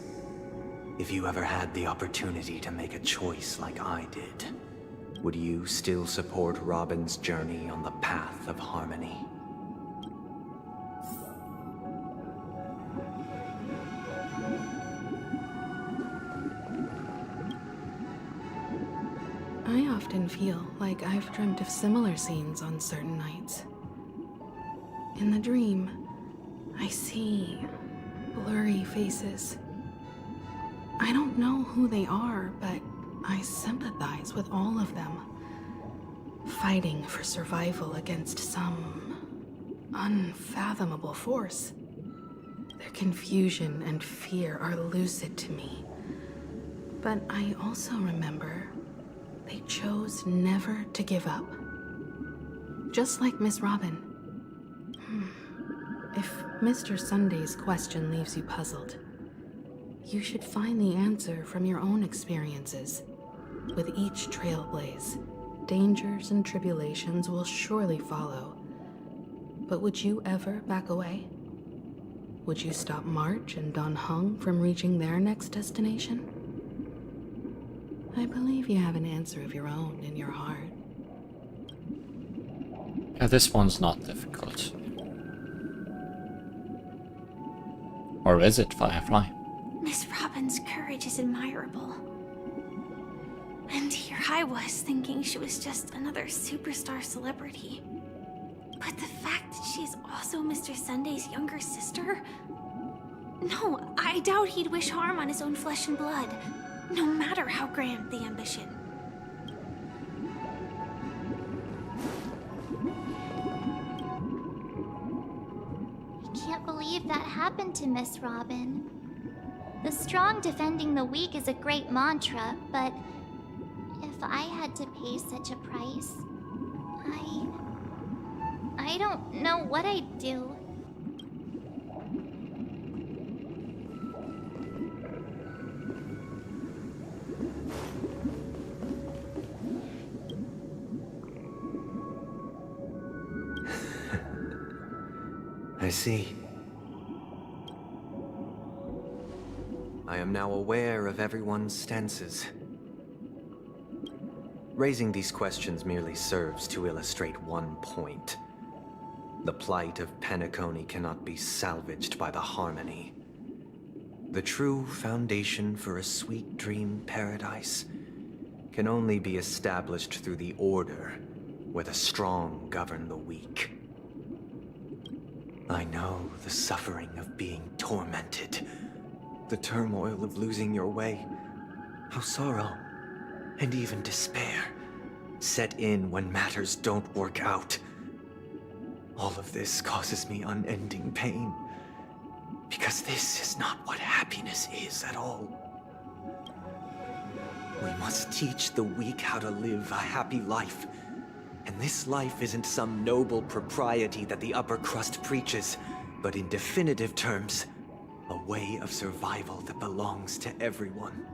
If you ever had the opportunity to make a choice like I did, would you still support Robin's journey on the path of harmony? I often feel like I've dreamt of similar scenes on certain nights. In the dream, I see blurry faces. I don't know who they are, but I sympathize with all of them, fighting for survival against some unfathomable force. Their confusion and fear are lucid to me, but I also remember they chose never to give up. Just like Miss Robin. If Mr. Sunday's question leaves you puzzled, you should find the answer from your own experiences. With each trailblaze, dangers and tribulations will surely follow. But would you ever back away? Would you stop March and Don Hung from reaching their next destination? I believe you have an answer of your own in your heart. Yeah, this one's not difficult. Or is it, Firefly? Miss Robin's courage is admirable. And here I was thinking she was just another superstar celebrity. But the fact that she's also Mr. Sunday's younger sister? No, I doubt he'd wish harm on his own flesh and blood, no matter how grand the ambition. I can't believe that happened to Miss Robin. The strong defending the weak is a great mantra, but if I had to pay such a price, I don't know what I'd do. I see. I am now aware of everyone's stances. Raising these questions merely serves to illustrate one point. The plight of Penacony cannot be salvaged by the harmony. The true foundation for a sweet dream paradise can only be established through the order where the strong govern the weak. I know the suffering of being tormented, the turmoil of losing your way, how sorrow and even despair set in when matters don't work out. All of this causes me unending pain, because this is not what happiness is at all. We must teach the weak how to live a happy life. And this life isn't some noble propriety that the upper crust preaches, but in definitive terms, a way of survival that belongs to everyone.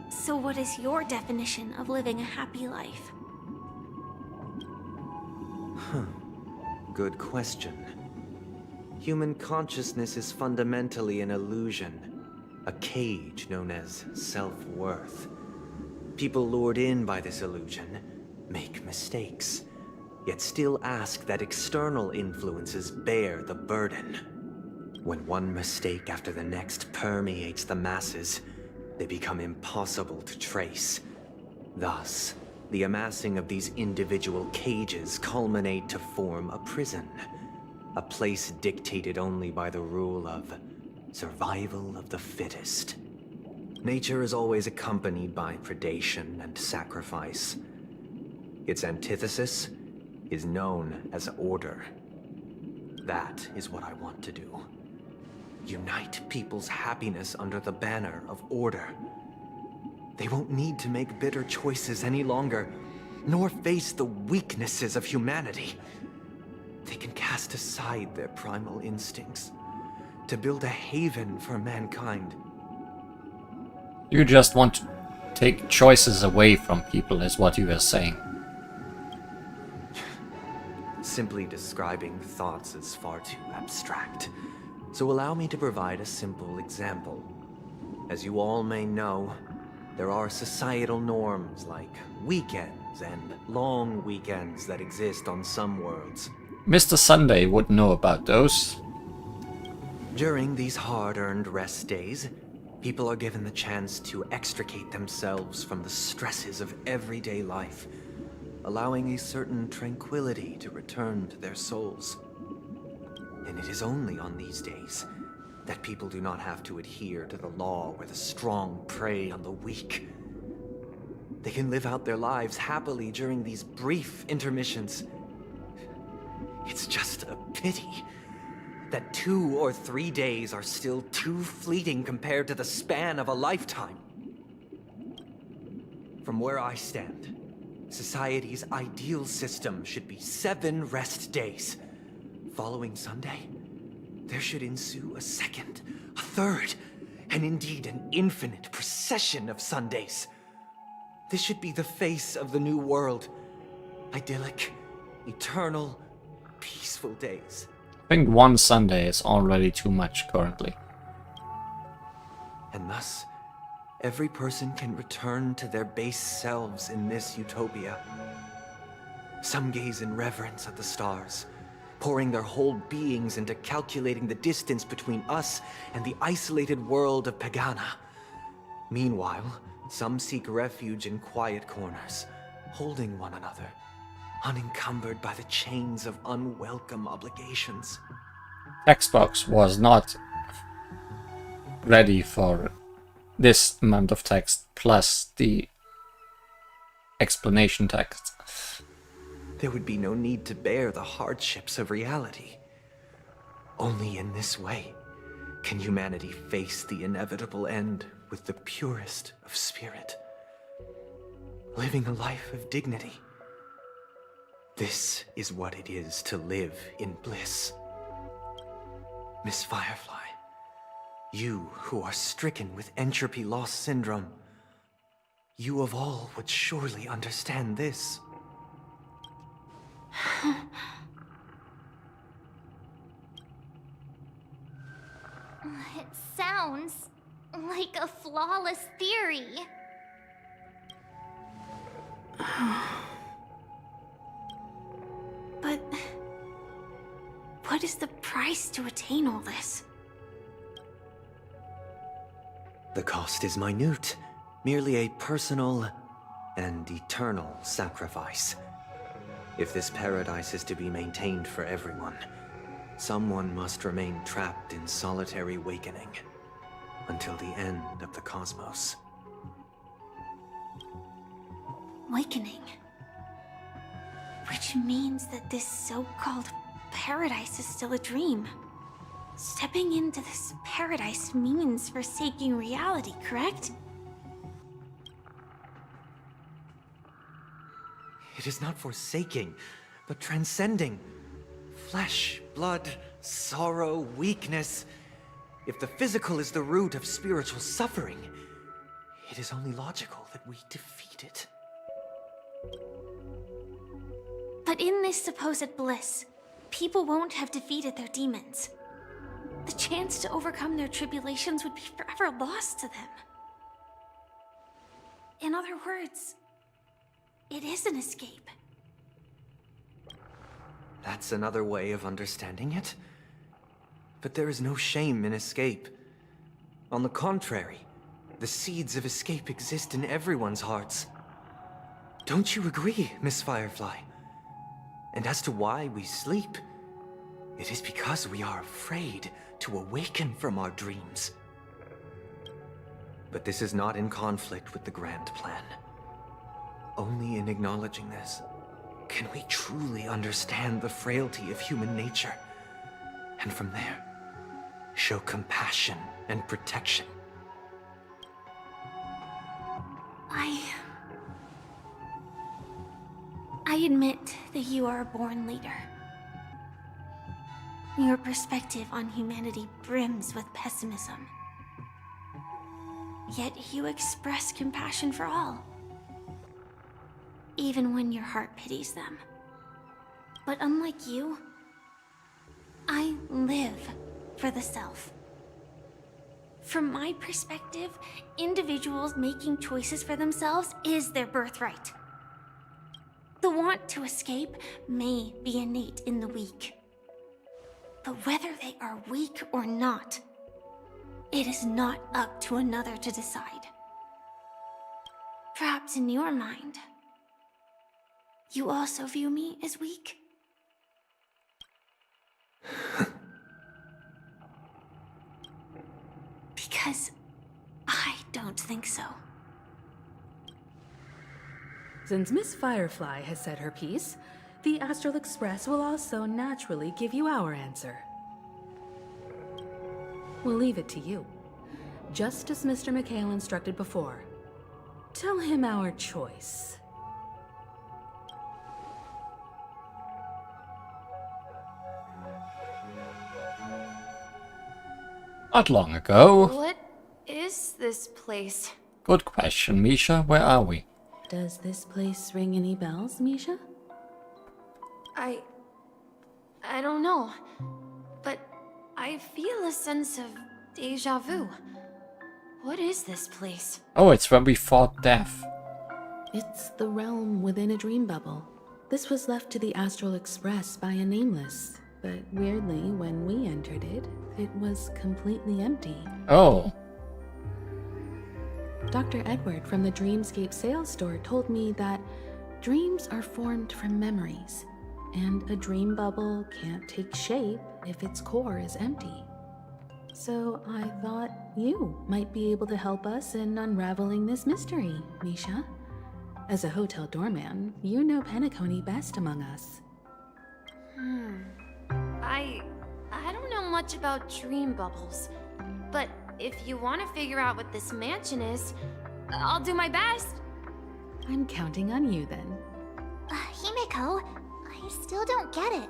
So what is your definition of living a happy life? Good question. Human consciousness is fundamentally an illusion, a cage known as self-worth. People lured in by this illusion make mistakes, yet still ask that external influences bear the burden. When one mistake after the next permeates the masses, they become impossible to trace. Thus, the amassing of these individual cages culminate to form a prison, a place dictated only by the rule of survival of the fittest. Nature is always accompanied by predation and sacrifice. Its antithesis is known as order. That is what I want to do. Unite people's happiness under the banner of order. They won't need to make bitter choices any longer, nor face the weaknesses of humanity. They can cast aside their primal instincts to build a haven for mankind. You just want to take choices away from people, is what you were saying. Simply describing thoughts is far too abstract. So allow me to provide a simple example. As you all may know, there are societal norms like weekends and long weekends that exist on some worlds. Mr. Sunday would know about those. During these hard-earned rest days, people are given the chance to extricate themselves from the stresses of everyday life, allowing a certain tranquility to return to their souls. And it is only on these days that people do not have to adhere to the law where the strong prey on the weak. They can live out their lives happily during these brief intermissions. It's just a pity that 2 or 3 days are still too fleeting compared to the span of a lifetime. From where I stand, society's ideal system should be 7 rest days. Following Sunday, there should ensue a second, a third, and indeed an infinite procession of Sundays. This should be the face of the new world. Idyllic, eternal, peaceful days. I think one Sunday is already too much currently. And thus, every person can return to their base selves in this utopia. Some gaze in reverence at the stars, pouring their whole beings into calculating the distance between us and the isolated world of Pagana. Meanwhile, some seek refuge in quiet corners, holding one another, unencumbered by the chains of unwelcome obligations. Xbox was not ready for this amount of text plus the explanation text. There would be no need to bear the hardships of reality. Only in this way can humanity face the inevitable end with the purest of spirit, living a life of dignity. This is what it is to live in bliss. Miss Firefly, you who are stricken with entropy loss syndrome, you of all would surely understand this. It sounds like a flawless theory. But what is the price to attain all this? The cost is minute, merely a personal and eternal sacrifice. If this paradise is to be maintained for everyone, someone must remain trapped in solitary awakening until the end of the cosmos. Awakening. Which means that this so-called paradise is still a dream. Stepping into this paradise means forsaking reality, correct? It is not forsaking, but transcending. Flesh, blood, sorrow, weakness. If the physical is the root of spiritual suffering, it is only logical that we defeat it. But in this supposed bliss, people won't have defeated their demons. The chance to overcome their tribulations would be forever lost to them. In other words, it is an escape. That's another way of understanding it. But there is no shame in escape. On the contrary, the seeds of escape exist in everyone's hearts. Don't you agree, Miss Firefly? And as to why we sleep, it is because we are afraid to awaken from our dreams. But this is not in conflict with the grand plan. Only in acknowledging this can we truly understand the frailty of human nature, and from there, show compassion and protection. I admit that you are a born leader. Your perspective on humanity brims with pessimism. Yet you express compassion for all, even when your heart pities them. But unlike you, I live for the self. From my perspective, individuals making choices for themselves is their birthright. The want to escape may be innate in the weak. But whether they are weak or not, it is not up to another to decide. Perhaps in your mind, you also view me as weak? Because I don't think so. Since Miss Firefly has said her piece, the Astral Express will also naturally give you our answer. We'll leave it to you. Just as Mr. McHale instructed before. Tell him our choice. Not long ago. What is this place? Good question, Misha. Where are we? Does this place ring any bells, Misha? I don't know, but I feel a sense of deja vu. What is this place? Oh, it's where we fought death. It's the realm within a dream bubble. This was left to the Astral Express by a nameless, but weirdly, when we entered it, it was completely empty. Oh. Dr. Edward from the Dreamscape sales store told me that dreams are formed from memories, and a dream bubble can't take shape if its core is empty. So I thought you might be able to help us in unraveling this mystery, Misha. As a hotel doorman, you know Penacony best among us. I don't know much about dream bubbles, but if you want to figure out what this mansion is, I'll do my best. I'm counting on you then. Himeko, I still don't get it.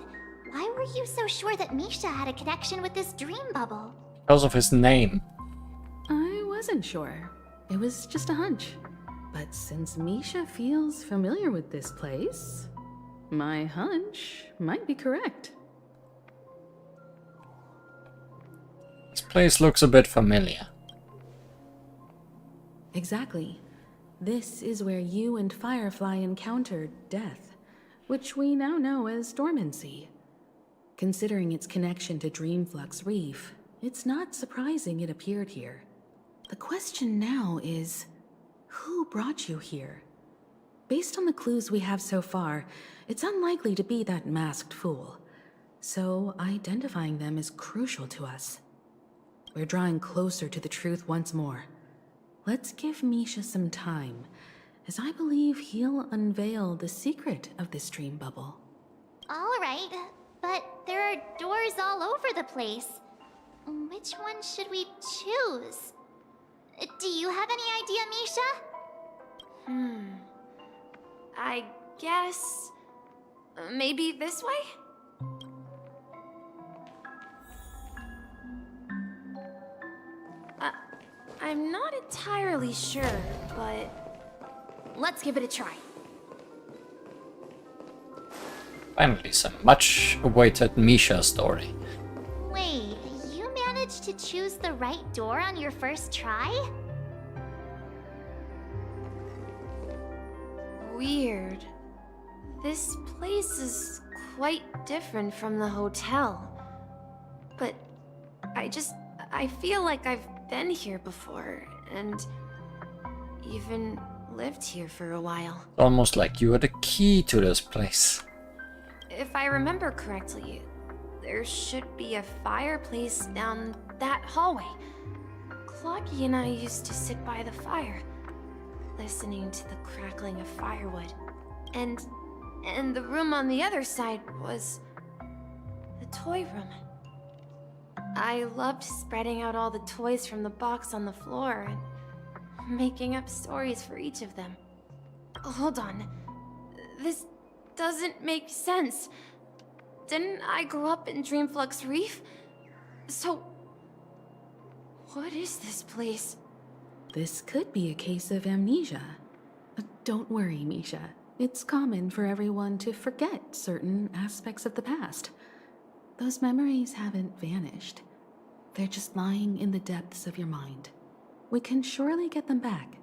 Why were you so sure that Misha had a connection with this dream bubble? Because of his name. I wasn't sure. It was just a hunch. But since Misha feels familiar with this place, my hunch might be correct. This place looks a bit familiar. Exactly. This is where you and Firefly encountered death, which we now know as dormancy. Considering its connection to Dreamflux Reef, it's not surprising it appeared here. The question now is, who brought you here? Based on the clues we have so far, it's unlikely to be that masked fool. So identifying them is crucial to us. We're drawing closer to the truth once more. Let's give Misha some time, as I believe he'll unveil the secret of this dream bubble. All right, but there are doors all over the place. Which one should we choose? Do you have any idea, Misha? I guess... maybe this way? I'm not entirely sure, but... let's give it a try. Finally, some much-awaited Misha story. Wait, you managed to choose the right door on your first try? Weird. This place is quite different from the hotel. But I feel like I've been here before, and even lived here for a while. Almost like you are the key to this place. If I remember correctly, there should be a fireplace down that hallway. Clocky and I used to sit by the fire, listening to the crackling of firewood. And the room on the other side was the toy room. I loved spreading out all the toys from the box on the floor and making up stories for each of them. Hold on. This doesn't make sense. Didn't I grow up in Dreamflux Reef? So, what is this place? This could be a case of amnesia. Don't worry, Misha. It's common for everyone to forget certain aspects of the past. Those memories haven't vanished. They're just lying in the depths of your mind. We can surely get them back.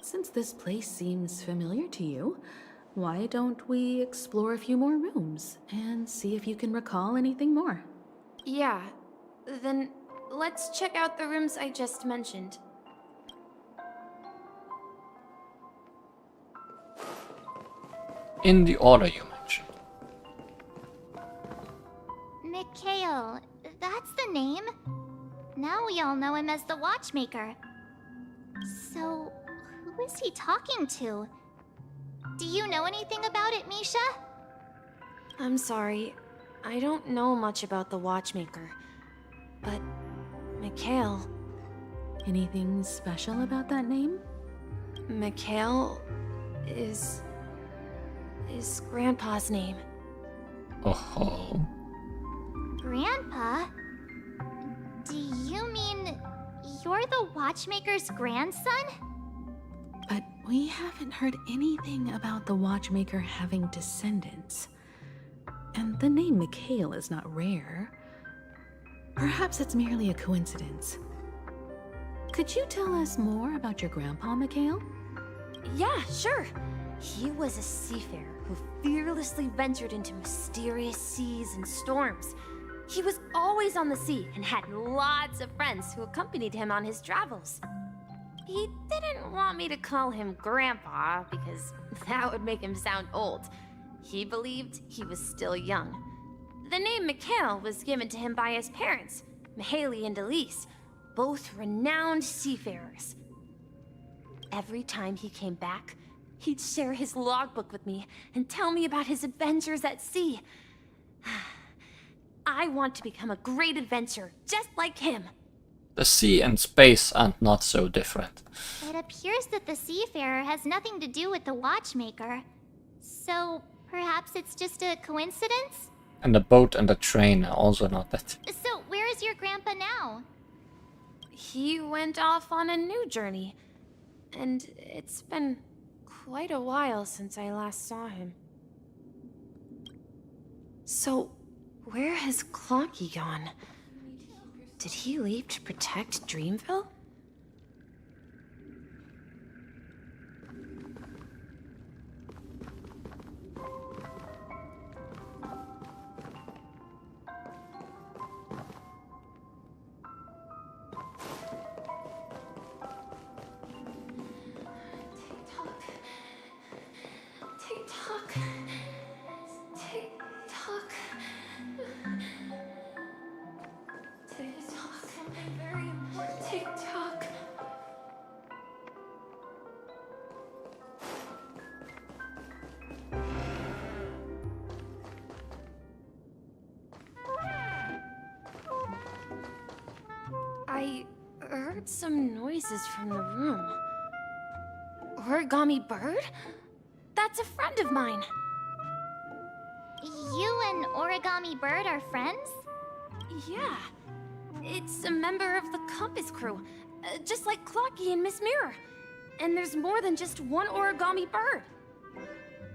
Since this place seems familiar to you, why don't we explore a few more rooms and see if you can recall anything more? Yeah, then let's check out the rooms I just mentioned. In the order you mentioned. Mikhail, that's the name. Now we all know him as the Watchmaker. So, who is he talking to? Do you know anything about it, Misha? I'm sorry, I don't know much about the Watchmaker. But, Mikhail... Anything special about that name? Mikhail is Grandpa's name. Oh. Grandpa? Do you mean you're the Watchmaker's grandson? But we haven't heard anything about the Watchmaker having descendants. And the name Mikhail is not rare. Perhaps it's merely a coincidence. Could you tell us more about your grandpa, Mikhail? Yeah, sure. He was a seafarer who fearlessly ventured into mysterious seas and storms. He was always on the sea and had lots of friends who accompanied him on his travels. He didn't want me to call him Grandpa because that would make him sound old. He believed he was still young. The name Mikhail was given to him by his parents, Mihaly and Elise, both renowned seafarers. Every time he came back, he'd share his logbook with me and tell me about his adventures at sea. I want to become a great adventurer, just like him. The sea and space aren't not so different. It appears that the seafarer has nothing to do with the Watchmaker. So, perhaps it's just a coincidence? And the boat and the train are also not that. So, where is your grandpa now? He went off on a new journey, and it's been quite a while since I last saw him. So, where has Clocky gone? Did he leave to protect Dreamville? Tick-tock. Tick-tock. Tick-tock. Something very important. Tick-tock. I heard some noises from the room. Origami Bird? That's a friend of mine. You and Origami Bird are friends? Yeah. It's a member of the Compass crew, just like Clocky and Miss Mirror. And there's more than just one Origami Bird.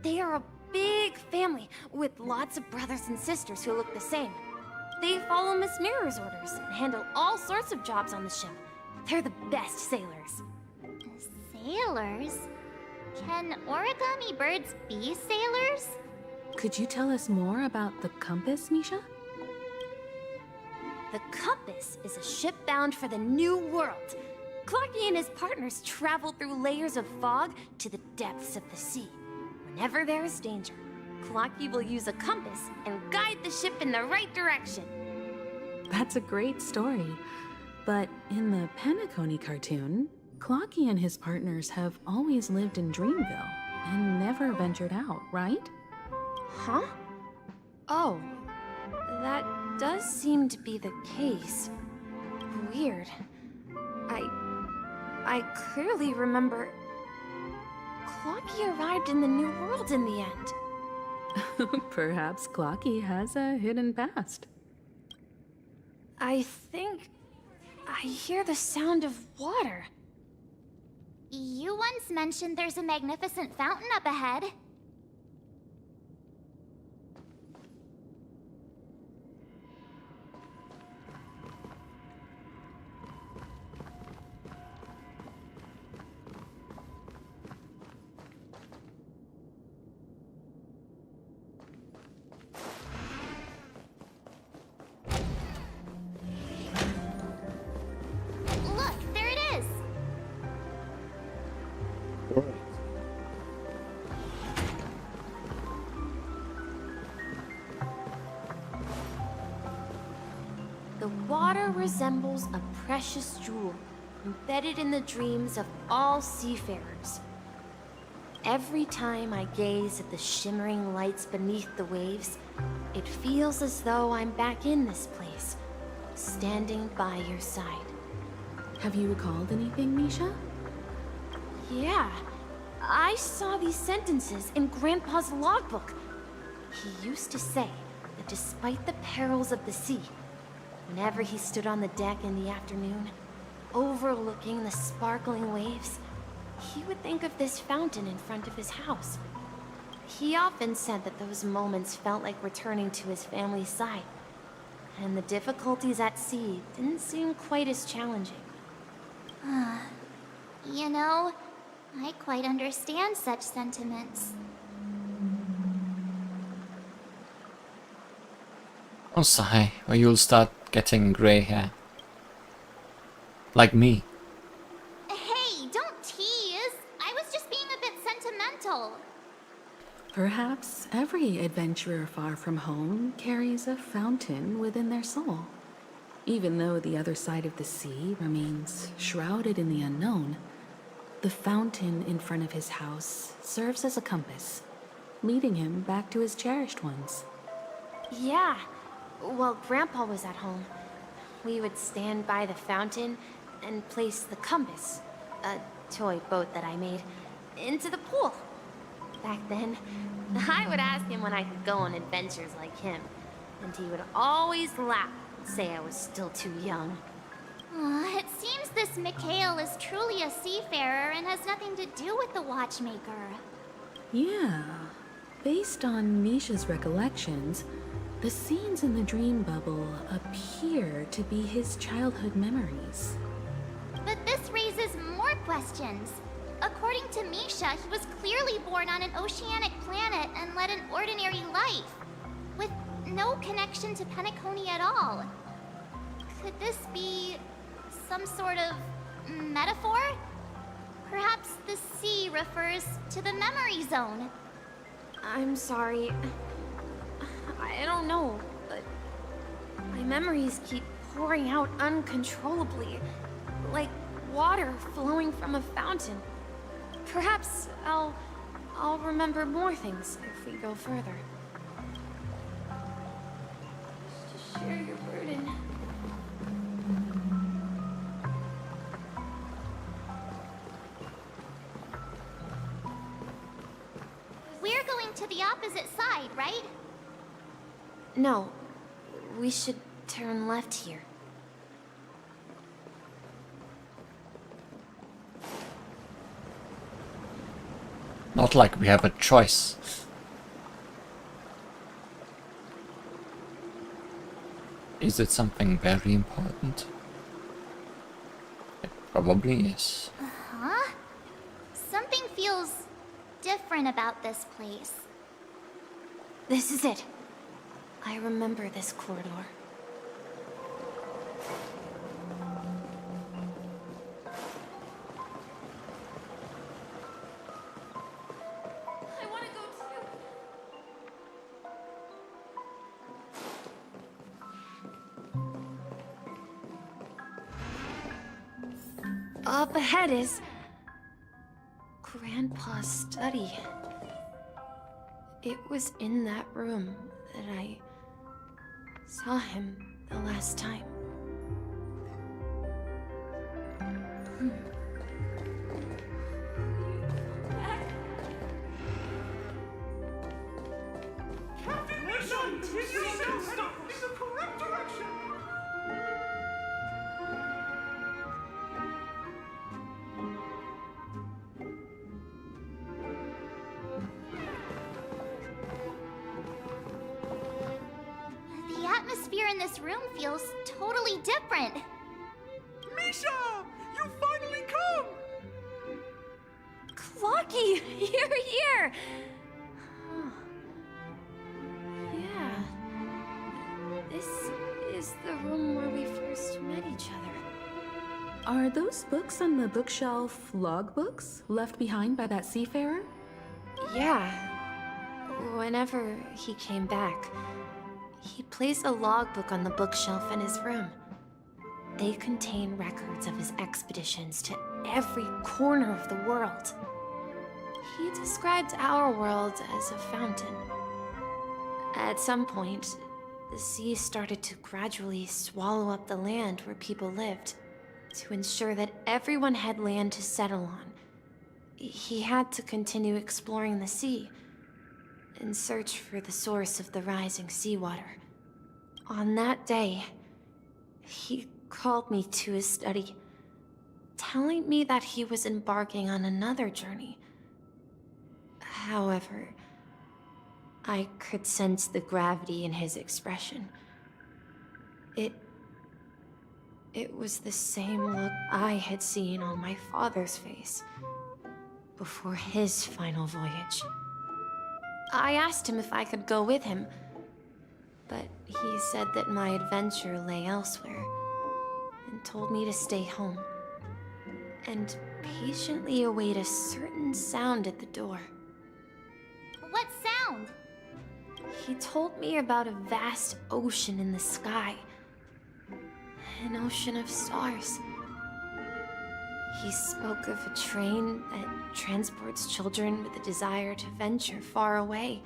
They are a big family with lots of brothers and sisters who look the same. They follow Miss Mirror's orders and handle all sorts of jobs on the ship. They're the best sailors. Sailors? Can Origami Birds be sailors? Could you tell us more about the compass, Misha? The Compass is a ship bound for the New World. Clocky and his partners travel through layers of fog to the depths of the sea. Whenever there is danger, Clocky will use a compass and guide the ship in the right direction. That's a great story. But in the Penacony cartoon, Clocky and his partners have always lived in Dreamville and never ventured out, right? Huh? Oh, that does seem to be the case. Weird. I clearly remember Clocky arrived in the New World in the end. Perhaps Clocky has a hidden past. I think I hear the sound of water. You once mentioned there's a magnificent fountain up ahead. The water resembles a precious jewel embedded in the dreams of all seafarers. Every time I gaze at the shimmering lights beneath the waves, it feels as though I'm back in this place, standing by your side. Have you recalled anything, Misha? Yeah, I saw these sentences in Grandpa's logbook. He used to say that despite the perils of the sea, whenever he stood on the deck in the afternoon, overlooking the sparkling waves, he would think of this fountain in front of his house. He often said that those moments felt like returning to his family's side, and the difficulties at sea didn't seem quite as challenging. You know, I quite understand such sentiments. Don't sigh, or you'll start getting grey hair. Like me. Hey, don't tease! I was just being a bit sentimental. Perhaps every adventurer far from home carries a fountain within their soul. Even though the other side of the sea remains shrouded in the unknown, the fountain in front of his house serves as a compass, leading him back to his cherished ones. Yeah, while Grandpa was at home, we would stand by the fountain and place the compass, a toy boat that I made, into the pool. Back then, I would ask him when I could go on adventures like him, and he would always laugh and say I was still too young. It seems this Mikhail is truly a seafarer and has nothing to do with the watchmaker. Yeah. Based on Misha's recollections, the scenes in the dream bubble appear to be his childhood memories. But this raises more questions. According to Misha, he was clearly born on an oceanic planet and led an ordinary life, with no connection to Penacony at all. Could this be some sort of metaphor? Perhaps the sea refers to the memory zone. I'm sorry. I don't know, but my memories keep pouring out uncontrollably, like water flowing from a fountain. Perhaps I'll remember more things if we go further. Just share your burden. We're going to the opposite side, right? No, we should turn left here. Not like we have a choice. Is it something very important? It probably is. Huh? Something feels different about this place. This is it. I remember this corridor. I want to go too. Up ahead is Grandpa's study. It was in that room that I saw him the last time. Captain, listen! We're still heading in the correct direction! The atmosphere in this room feels totally different. Misha! You finally come! Clocky, you're here! Yeah. This is the room where we first met each other. Are those books on the bookshelf logbooks left behind by that seafarer? Yeah. Whenever he came back, He placed a logbook on the bookshelf in his room. They contain records of his expeditions to every corner of the world. He described our world as a fountain. At some point, the sea started to gradually swallow up the land where people lived. To ensure that everyone had land to settle on, he had to continue exploring the sea in search for the source of the rising seawater. On that day, he called me to his study, telling me that he was embarking on another journey. However, I could sense the gravity in his expression. It was the same look I had seen on my father's face before his final voyage. I asked him if I could go with him, but he said that my adventure lay elsewhere and told me to stay home and patiently await a certain sound at the door. What sound? He told me about a vast ocean in the sky. An ocean of stars. He spoke of a train that transports children with a desire to venture far away,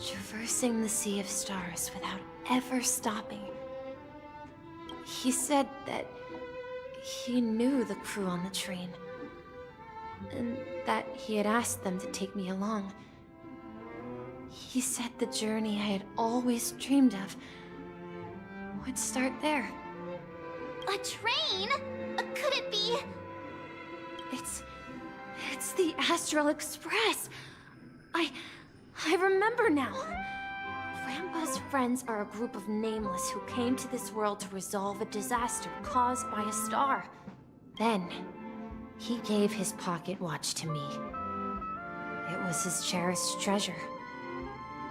traversing the sea of stars without ever stopping. He said that he knew the crew on the train, and that he had asked them to take me along. He said the journey I had always dreamed of would start there. A train? Could it be? It's the Astral Express. I remember now. Grandpa's friends are a group of nameless who came to this world to resolve a disaster caused by a star. Then, he gave his pocket watch to me. It was his cherished treasure,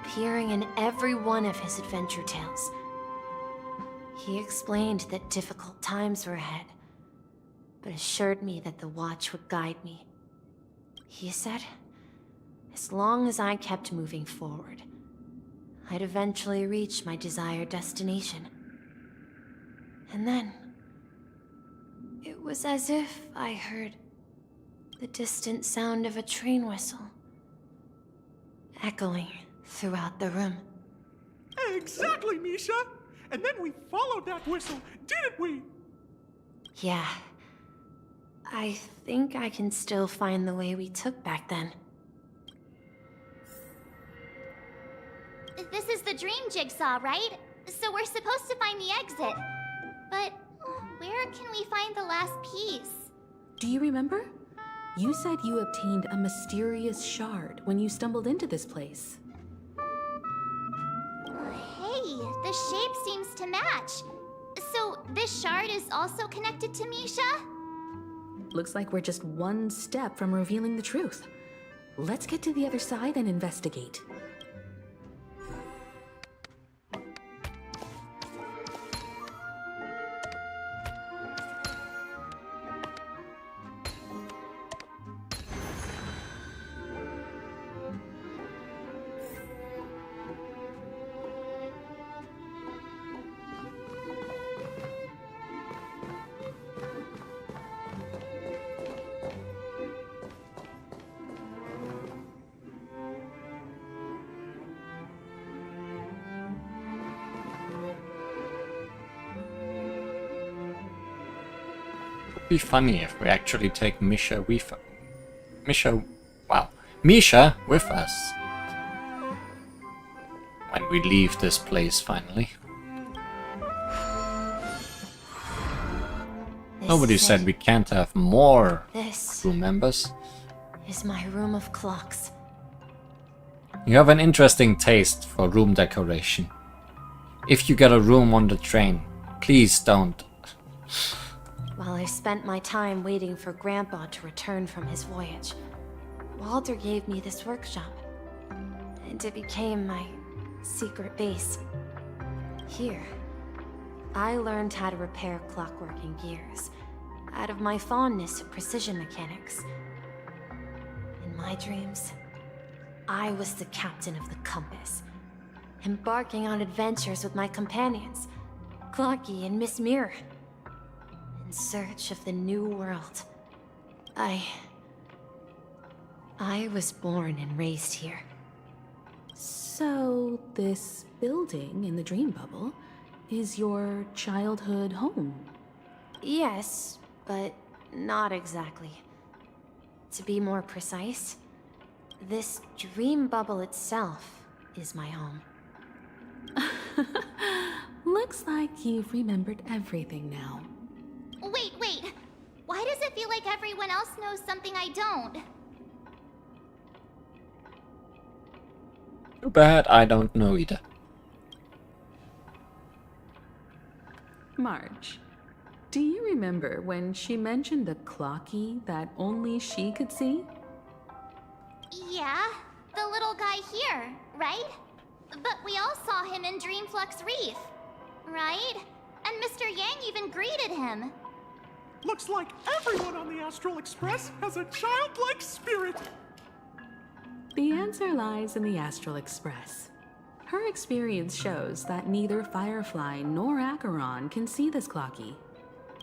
appearing in every one of his adventure tales. He explained that difficult times were ahead, but assured me that the watch would guide me. He said, as long as I kept moving forward, I'd eventually reach my desired destination. And then, it was as if I heard the distant sound of a train whistle, echoing throughout the room. Exactly, Misha! And then we followed that whistle, didn't we? Yeah. I think I can still find the way we took back then. This is the dream jigsaw, right? So we're supposed to find the exit. But where can we find the last piece? Do you remember? You said you obtained a mysterious shard when you stumbled into this place. Hey, the shape seems to match. So this shard is also connected to Misha? Looks like we're just one step from revealing the truth. Let's get to the other side and investigate. Be funny if we actually take Misha with us when we leave this place finally. Nobody said we can't have more crew members. Is my room of clocks. You have an interesting taste for room decoration. If you get a room on the train, please don't. While I spent my time waiting for Grandpa to return from his voyage, Walter gave me this workshop, and it became my secret base. Here, I learned how to repair clockwork and gears, out of my fondness of precision mechanics. In my dreams, I was the captain of the compass, embarking on adventures with my companions, Clocky and Miss Mirror, in search of the new world. I was born and raised here. So, this building in the dream bubble is your childhood home? Yes, but not exactly. To be more precise, this dream bubble itself is my home. Looks like you've remembered everything now. Wait. Why does it feel like everyone else knows something I don't? Too bad I don't know either. Marge, do you remember when she mentioned a Clocky that only she could see? Yeah, the little guy here, right? But we all saw him in Dreamflux Reef, right? And Mr. Yang even greeted him. Looks like everyone on the Astral Express has a childlike spirit. The answer lies in the Astral Express. Her experience shows that neither Firefly nor Acheron can see this Clocky.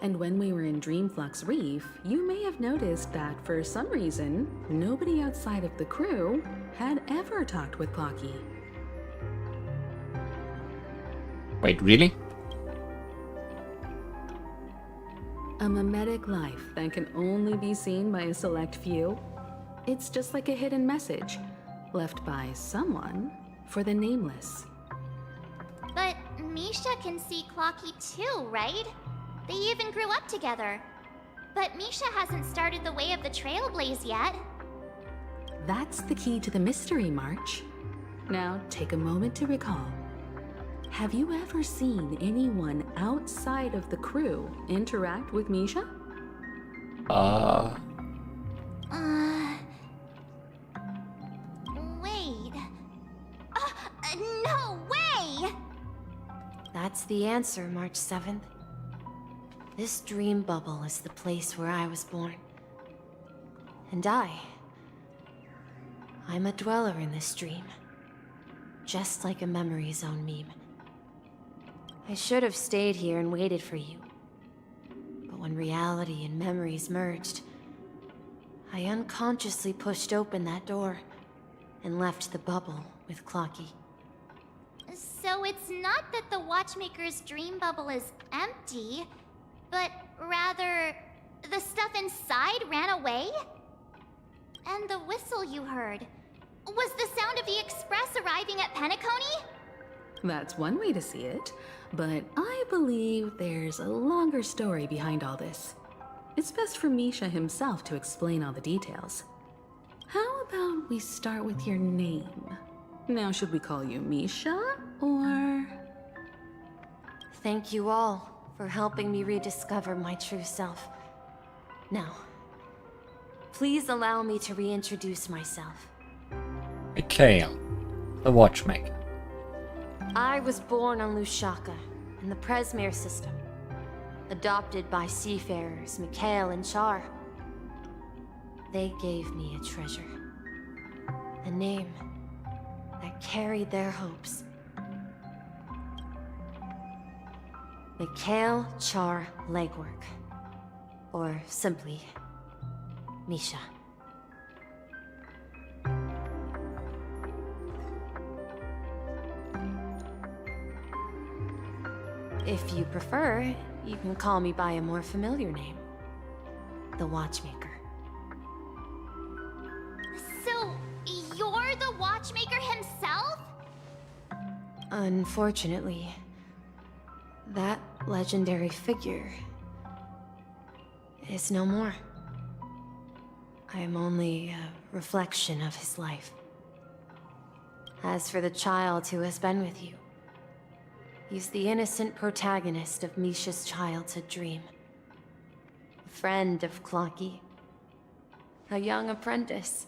And when we were in Dreamflux Reef, you may have noticed that for some reason, nobody outside of the crew had ever talked with Clocky. Wait, really? A mimetic life that can only be seen by a select few? It's just like a hidden message, left by someone for the nameless. But Misha can see Clocky too, right? They even grew up together. But Misha hasn't started the way of the Trailblaze yet. That's the key to the mystery, March. Now take a moment to recall. Have you ever seen anyone outside of the crew interact with Misha? Wait. No way! That's the answer, March 7th. This dream bubble is the place where I was born. And I'm a dweller in this dream. Just like a memory zone meme. I should have stayed here and waited for you. But when reality and memories merged, I unconsciously pushed open that door and left the bubble with Clocky. So it's not that the Watchmaker's dream bubble is empty, but rather the stuff inside ran away? And the whistle you heard was the sound of the Express arriving at Penacony? That's one way to see it, but I believe there's a longer story behind all this. It's best for Misha himself to explain all the details. How about we start with your name? Now, should we call you Misha, or...? Thank you all for helping me rediscover my true self. Now, please allow me to reintroduce myself. Mikhail, the Watchmaker. I was born on Lushaka, in the Presmere system. Adopted by seafarers Mikhail and Char. They gave me a treasure. A name that carried their hopes. Mikhail Char Legwork. Or simply, Misha. If you prefer, you can call me by a more familiar name. The Watchmaker. So, you're the Watchmaker himself? Unfortunately, that legendary figure is no more. I am only a reflection of his life. As for the child who has been with you, he's the innocent protagonist of Misha's childhood dream. A friend of Clocky. A young apprentice.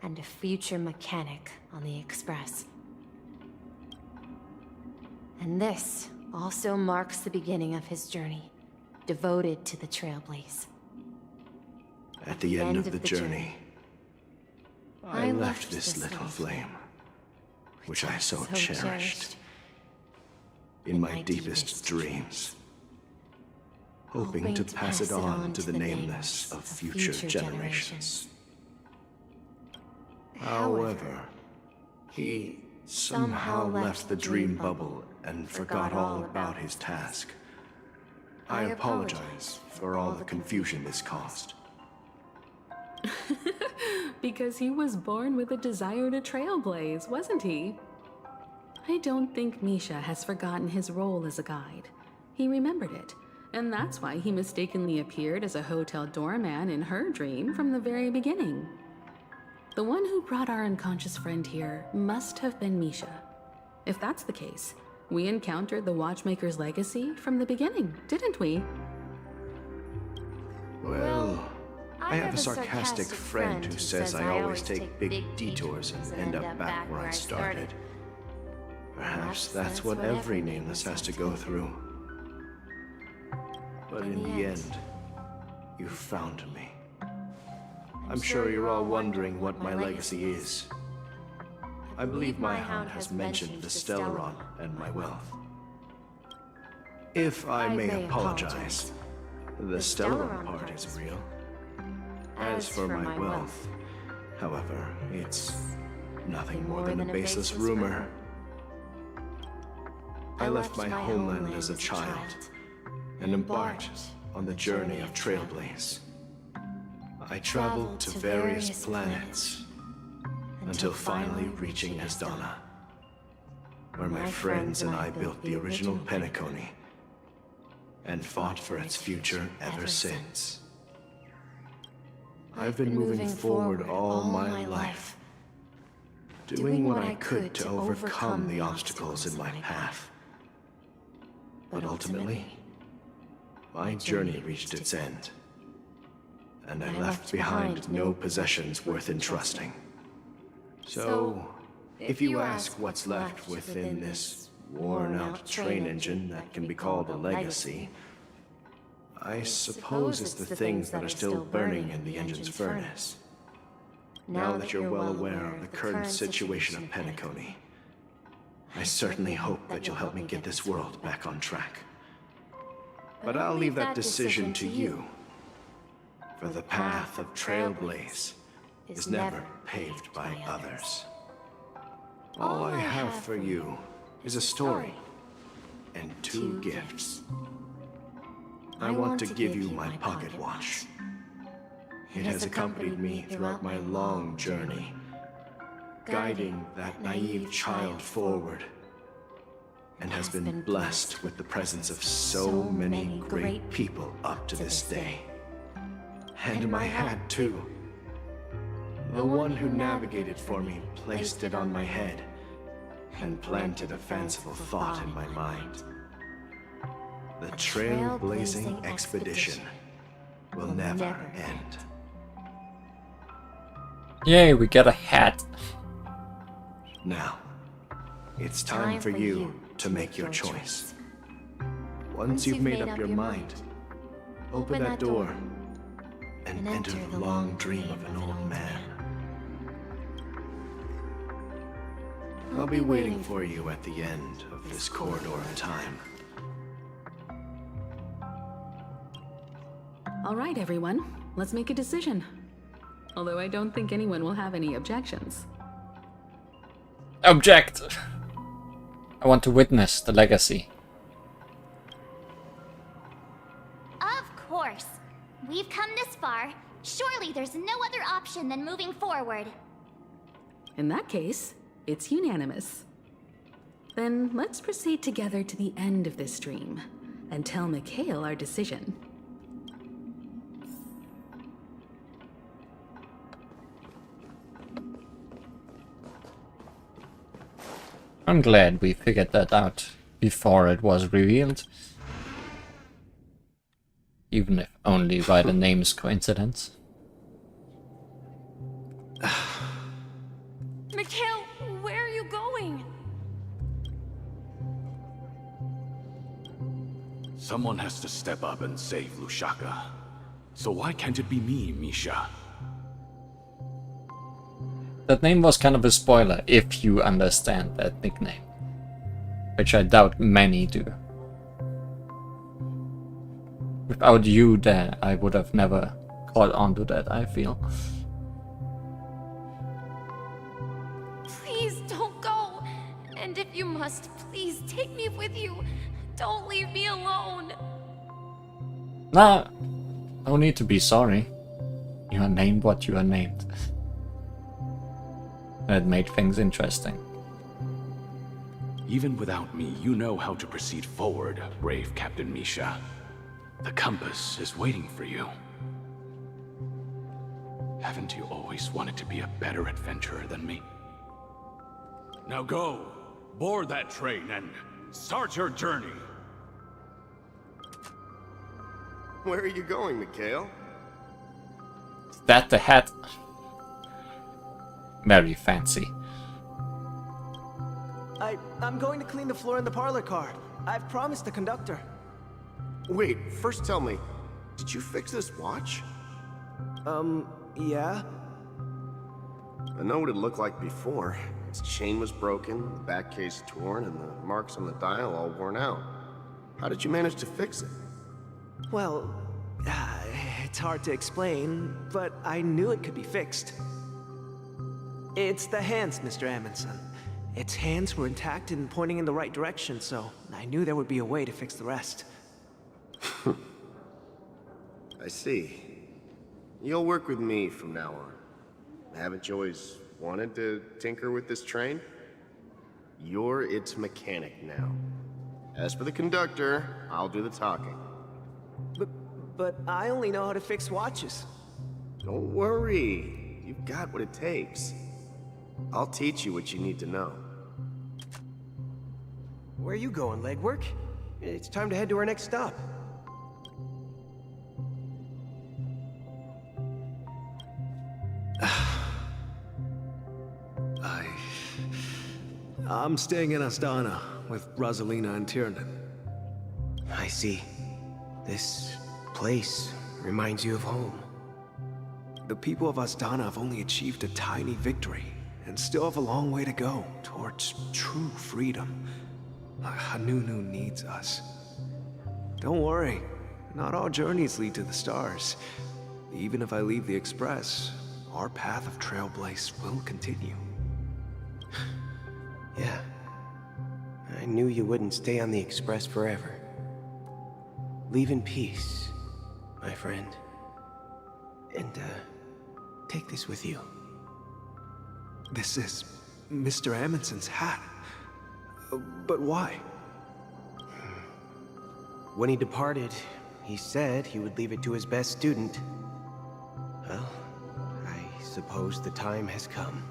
And a future mechanic on the Express. And this also marks the beginning of his journey, devoted to the Trailblaze. At the end of the journey, I left this little flame. which I so cherished. In my deepest dreams, hoping to pass it on to the nameless of future generations. However, he somehow left the dream bubble and forgot all about his task. I apologize for all the confusion this caused. Because he was born with a desire to trailblaze, wasn't he? I don't think Misha has forgotten his role as a guide. He remembered it, and that's why he mistakenly appeared as a hotel doorman in her dream from the very beginning. The one who brought our unconscious friend here must have been Misha. If that's the case, we encountered the Watchmaker's legacy from the beginning, didn't we? Well, I have a sarcastic friend who says I always take big detours and end up back where I started. Perhaps that's what every nameless has to go through. But in the end, you found me. I'm sure you're all wondering what my legacy is. I believe my hound has mentioned the Stellaron and my wealth. If I may apologize, the Stellaron part is real. As for my wealth, however, it's nothing more than a baseless rumor. I left my homeland as a child and embarked on the journey of Trailblaze. I traveled to various planets until finally reaching Asdana, where my friends and I built the original Penacony and fought for its future ever since. I've been moving forward all my life, doing what I could to overcome the obstacles in my path. But ultimately, my journey reached its end, and I left behind no possessions worth entrusting. So, if you ask what's left within this worn-out train engine that can be called a legacy, I suppose it's the things that are still burning in the engine's furnace. Now that you're well aware of the current situation of Penacony, I certainly hope that you'll help me get this world back on track. But I'll leave that decision to you, for the path of Trailblaze is never paved by others. All I have for you is a story and 2 gifts. I want to give you my pocket watch. It has accompanied me throughout my long journey, guiding that naive child forward, and has been blessed with the presence of so many great people up to this day. And my hat, too. The one who navigated for me placed it on my head and planted a fanciful thought in my mind. The trailblazing expedition will never end. Yay, we got a hat. Now, it's time for you to make your choice. Once you've made up your mind, open that door and enter the long dream of an old man. I'll be waiting for you at the end of this corridor of time. All right, everyone, let's make a decision. Although I don't think anyone will have any objections. Object! I want to witness the legacy. Of course. We've come this far. Surely there's no other option than moving forward. In that case, it's unanimous. Then let's proceed together to the end of this dream and tell Mikhail our decision. I'm glad we figured that out before it was revealed. Even if only by the name's coincidence. Mikhail, where are you going? Someone has to step up and save Lushaka. So why can't it be me, Misha? That name was kind of a spoiler if you understand that nickname, which I doubt many do. Without you there, I would have never caught on to that, I feel. Please don't go. And if you must, please take me with you. Don't leave me alone. Nah, no need to be sorry. You are named what you are named. That made things interesting. Even without me, you know how to proceed forward, brave Captain Misha. The compass is waiting for you. Haven't you always wanted to be a better adventurer than me? Now go, board that train and start your journey. Where are you going, Mikhail? Is that the hat? Very fancy. I'm going to clean the floor in the parlor car. I've promised the conductor. Wait, first tell me, did you fix this watch? Yeah? I know what it looked like before. Its chain was broken, the back case torn, and the marks on the dial all worn out. How did you manage to fix it? Well, it's hard to explain, but I knew it could be fixed. It's the hands, Mr. Amundsen. Its hands were intact and pointing in the right direction, so I knew there would be a way to fix the rest. I see. You'll work with me from now on. Haven't you always wanted to tinker with this train? You're its mechanic now. As for the conductor, I'll do the talking. But I only know how to fix watches. Don't worry. You've got what it takes. I'll teach you what you need to know. Where are you going, legwork? It's time to head to our next stop. I'm staying in Astana with Rosalina and Tiernan. I see. This place reminds you of home. The people of Astana have only achieved a tiny victory and still have a long way to go towards true freedom. Hanunu needs us. Don't worry, not all journeys lead to the stars. Even if I leave the Express, our path of Trailblaze will continue. Yeah. I knew you wouldn't stay on the Express forever. Leave in peace, my friend. And, take this with you. This is Mr. Amundsen's hat. But why? When he departed, he said he would leave it to his best student. Well, I suppose the time has come.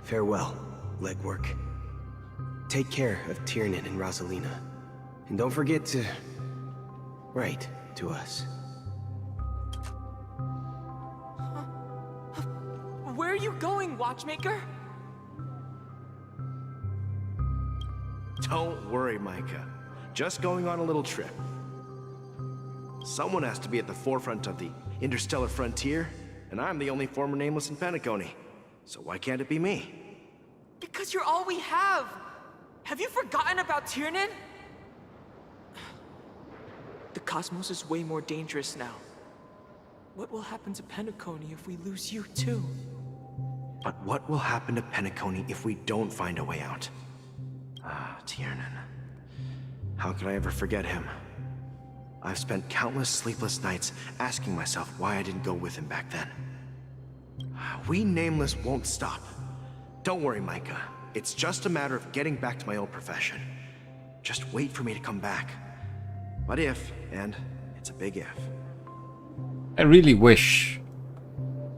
Farewell, legwork. Take care of Tiernan and Rosalina. And don't forget to write to us. Where are you going, watchmaker? Don't worry, Micah. Just going on a little trip. Someone has to be at the forefront of the interstellar frontier, and I'm the only former Nameless in Penacony. So why can't it be me? Because you're all we have! Have you forgotten about Tiernan? The cosmos is way more dangerous now. What will happen to Penacony if we lose you too? But what will happen to Penacony if we don't find a way out? Ah, Tiernan. How could I ever forget him? I've spent countless sleepless nights asking myself why I didn't go with him back then. We Nameless won't stop. Don't worry, Micah. It's just a matter of getting back to my old profession. Just wait for me to come back. But if, and it's a big if. I really wish,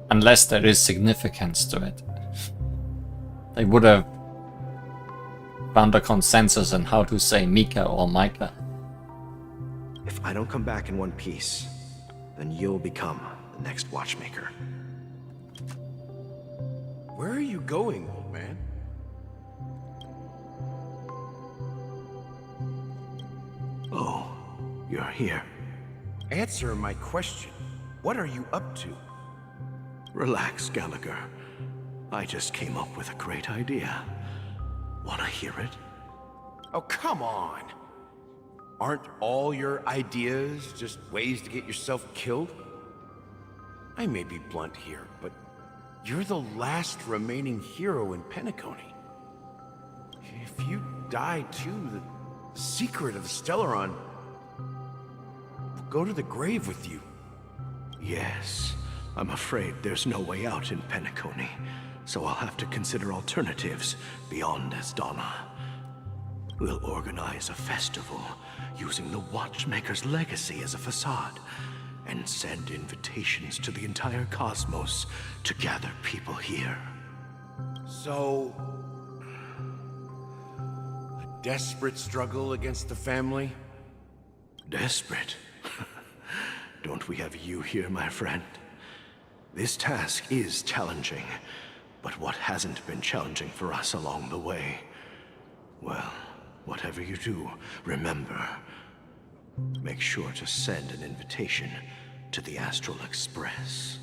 unless there is significance to it, they would have found a consensus on how to say Mika or Micah. If I don't come back in one piece, then you'll become the next watchmaker. Where are you going, old man? Oh, you're here. Answer my question. What are you up to? Relax, Gallagher. I just came up with a great idea. Wanna hear it? Oh, come on! Aren't all your ideas just ways to get yourself killed? I may be blunt here, but you're the last remaining hero in Penacony. If you die too, the secret of the Stellaron will go to the grave with you. Yes, I'm afraid there's no way out in Penacony, so I'll have to consider alternatives beyond Asdana. We'll organize a festival using the Watchmaker's legacy as a facade, and send invitations to the entire cosmos to gather people here. So, a desperate struggle against the family? Desperate? Don't we have you here, my friend? This task is challenging, but what hasn't been challenging for us along the way? Well, whatever you do, remember, make sure to send an invitation to the Astral Express.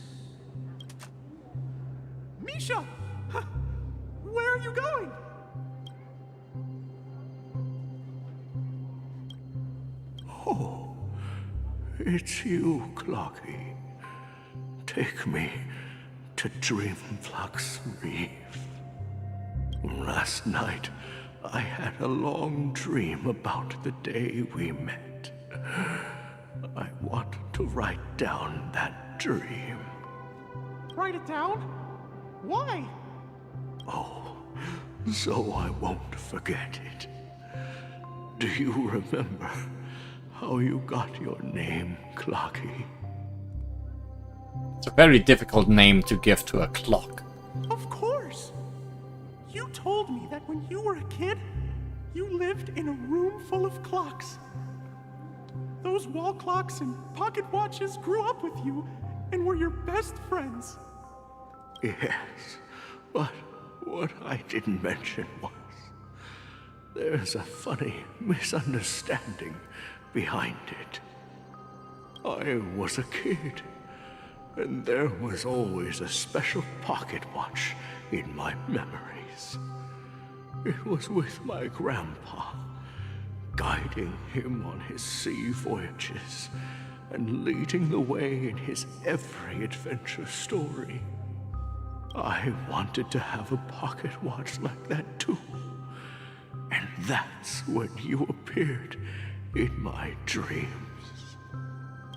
Misha! Where are you going? Oh, it's you, Clocky. Take me to Dreamflux Reef. Last night, I had a long dream about the day we met. I want to write down that dream. Write it down? Why? Oh, so I won't forget it. Do you remember how you got your name, Clocky? It's a very difficult name to give to a clock. Of course! You told me that when you were a kid, you lived in a room full of clocks. Those wall clocks and pocket watches grew up with you and were your best friends. Yes, but what I didn't mention was there's a funny misunderstanding behind it. I was a kid, and there was always a special pocket watch in my memories. It was with my grandpa, guiding him on his sea voyages and leading the way in his every adventure story. I wanted to have a pocket watch like that too. And that's when you appeared in my dreams.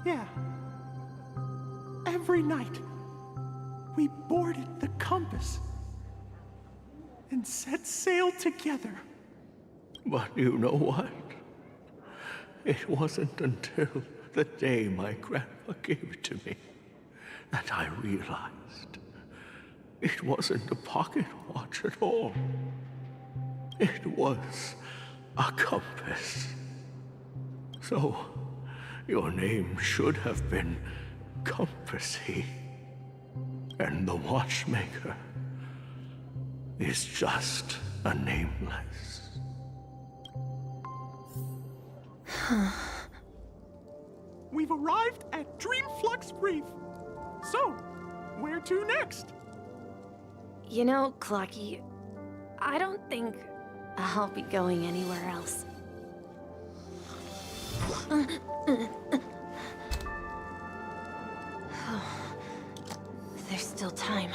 Yeah. Every night, we boarded the compass and set sail together. But you know what? It wasn't until the day my grandpa gave it to me that I realized it wasn't a pocket watch at all. It was a compass. So, your name should have been Compassy. And the Watchmaker is just a nameless. We've arrived at Dreamflux Reef. So, where to next? You know, Clocky, I don't think I'll be going anywhere else. There's still time.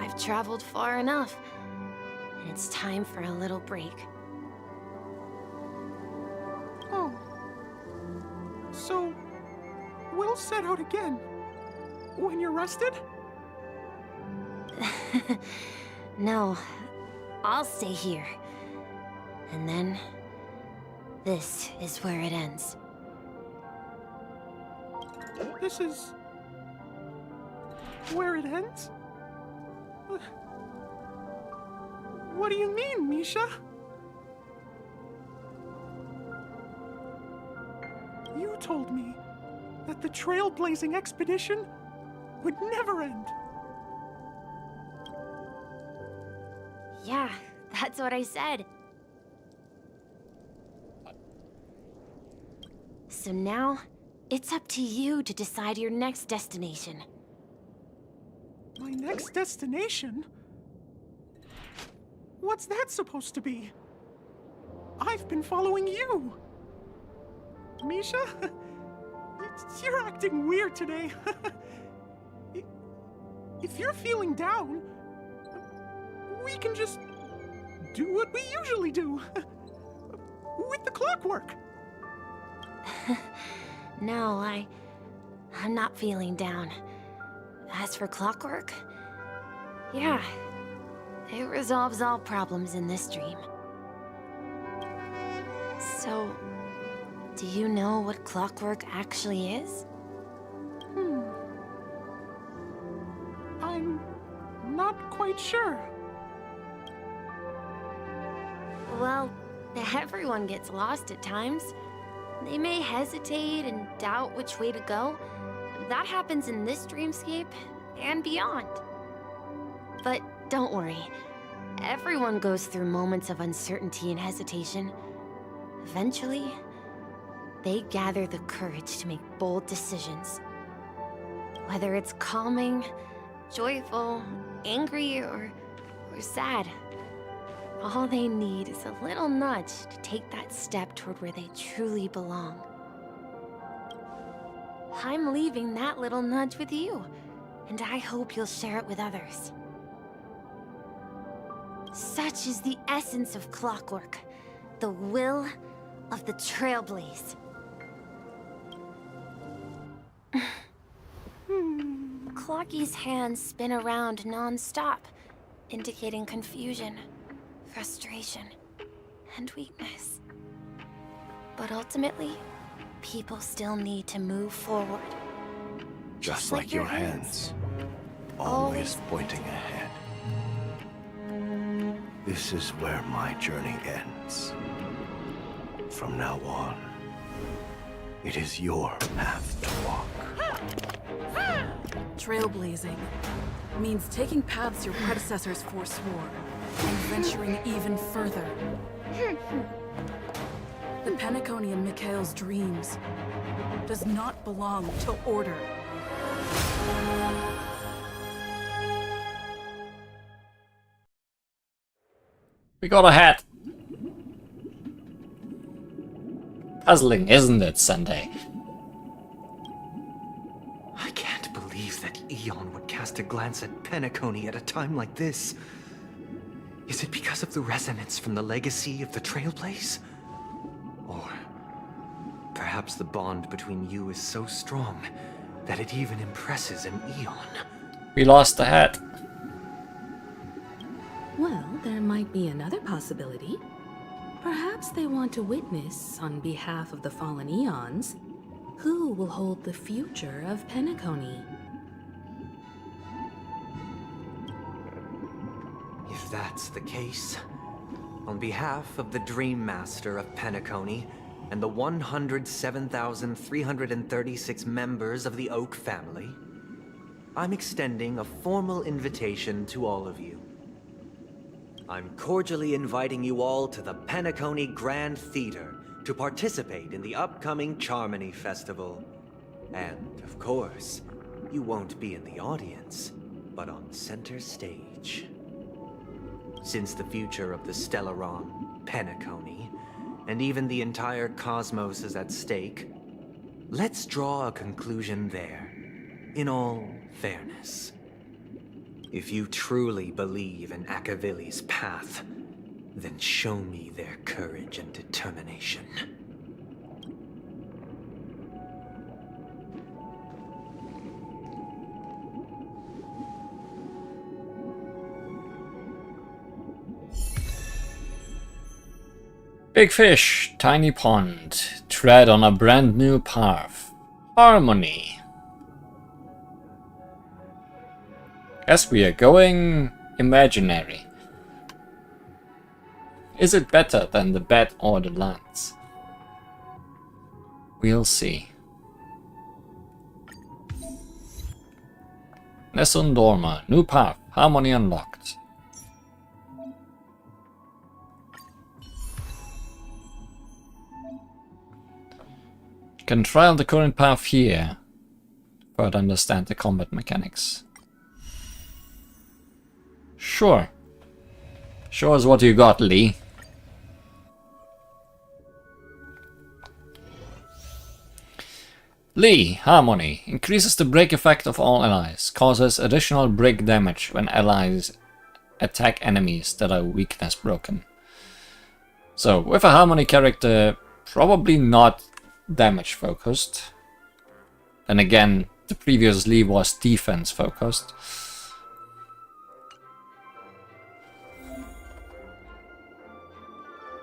I've traveled far enough. It's time for a little break. Oh. So, we'll set out again. When you're rested? No, I'll stay here. And then, this is where it ends. This is Where it ends? What do you mean, Misha? You told me that the trailblazing expedition would never end. Yeah, that's what I said. So now, it's up to you to decide your next destination. My next destination? What's that supposed to be? I've been following you. Misha? You're acting weird today. If you're feeling down, we can just do what we usually do. With the clockwork. No, I'm not feeling down. As for clockwork, yeah, it resolves all problems in this dream. So, do you know what clockwork actually is? I'm not quite sure. Well, everyone gets lost at times. They may hesitate and doubt which way to go. That happens in this dreamscape and beyond. But don't worry. Everyone goes through moments of uncertainty and hesitation. Eventually, they gather the courage to make bold decisions. Whether it's calming, joyful, angry, or sad. All they need is a little nudge to take that step toward where they truly belong. I'm leaving that little nudge with you, and I hope you'll share it with others. Such is the essence of clockwork, the will of the Trailblaze. Clocky's hands spin around non-stop, indicating confusion, frustration, and weakness. But ultimately, people still need to move forward. Just like your hands, always pointing ahead. This is where my journey ends. From now on, it is your path to walk. Trailblazing means taking paths your predecessors forswore and venturing even further. The Penacony in Mikhail's dreams does not belong to Order. We got a hat. Puzzling, isn't it, Sunday? I can't believe that Eon would cast a glance at Penacony at a time like this. Is it because of the resonance from the legacy of the Trailblaze? Or perhaps the bond between you is so strong that it even impresses an Eon? We lost the hat. Well, there might be another possibility. Perhaps they want to witness, on behalf of the fallen Eons, who will hold the future of Penacony. If that's the case, on behalf of the Dream Master of Penacony and the 107,336 members of the Oak family, I'm extending a formal invitation to all of you. I'm cordially inviting you all to the Penacony Grand Theater to participate in the upcoming Charmony Festival. And, of course, you won't be in the audience, but on center stage. Since the future of the Stellaron, Penacony, and even the entire cosmos is at stake, let's draw a conclusion there, in all fairness. If you truly believe in Akavili's path, then show me their courage and determination. Big fish, tiny pond, tread on a brand new path. Harmony. As we are going imaginary. Is it better than the bed or the lance? We'll see. Nessun Dorma, new path, harmony unlocked. Can trial the current path here. Further understand the combat mechanics. Sure. Show us what you got, Lee. Lee, Harmony. Increases the break effect of all allies. Causes additional break damage when allies attack enemies that are weakness broken. So, with a Harmony character, probably not damage focused. And again, the previous Lee was defense focused.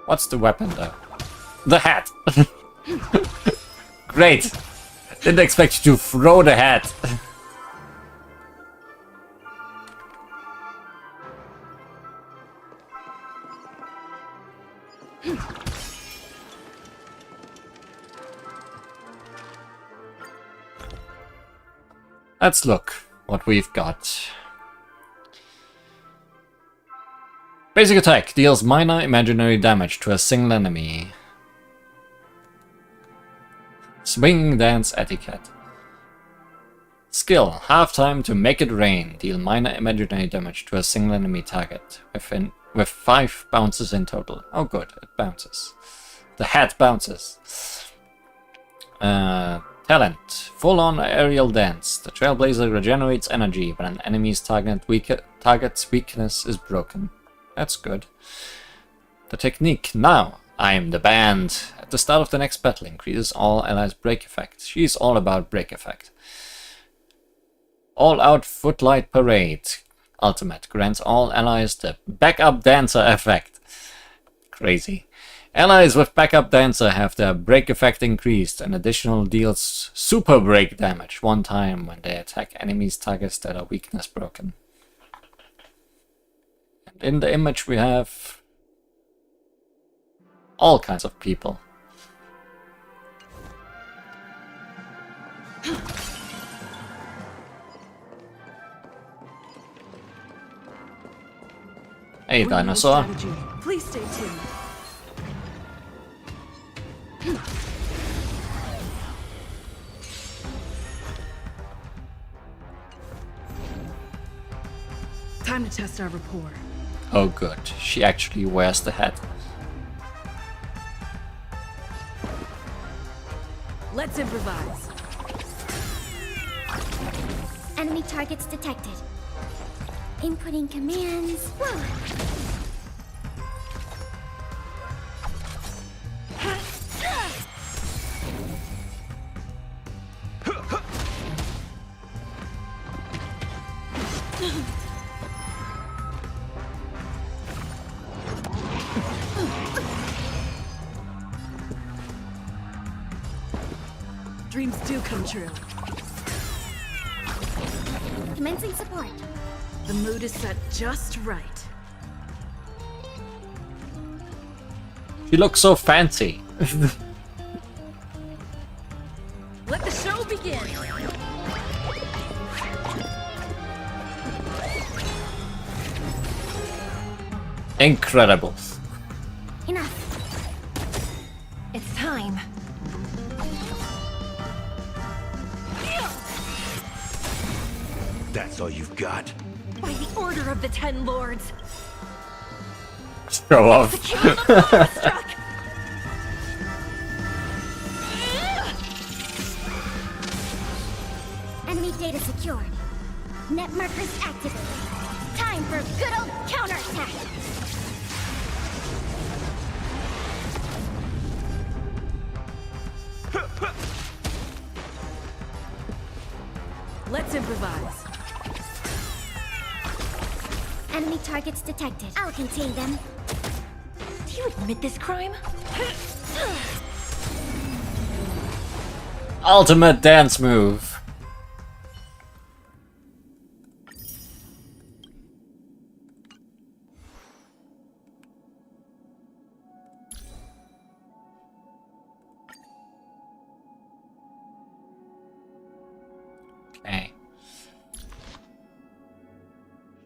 What's the weapon though? The hat! Great! Didn't expect you to throw the hat. Let's look what we've got. Basic attack deals minor imaginary damage to a single enemy. Swinging dance etiquette. Skill, half time to make it rain. Deal minor imaginary damage to a single enemy target with 5 bounces in total. Oh good, it bounces. The hat bounces. Talent, full-on aerial dance. The Trailblazer regenerates energy when an enemy's target's weakness is broken. That's good. The technique, now, I am the band. At the start of the next battle, increases all allies' break effect. She's all about break effect. All-out Footlight Parade. Ultimate, grants all allies the backup dancer effect. Crazy. Allies with backup dancer have their break effect increased and additional deals super break damage 1 time when they attack enemies' targets that are weakness broken. And in the image we have all kinds of people. Hey, dinosaur. Please stay tuned. Time to test our rapport. Oh good, she actually wears the hat. Let's improvise. Enemy targets detected. Inputting commands. Whoa. Dreams do come true. Commencing support. The mood is set just right. She looks so fancy. Let the show begin. Incredible. Enough. It's time. That's all you've got? By the order of the 10 lords. Show off. The king of the Power struck. Enemy data secured. Net markers activated. Time for a good old counterattack. Let's improvise. Enemy targets detected. I'll contain them. Do you admit this crime? Ultimate dance move.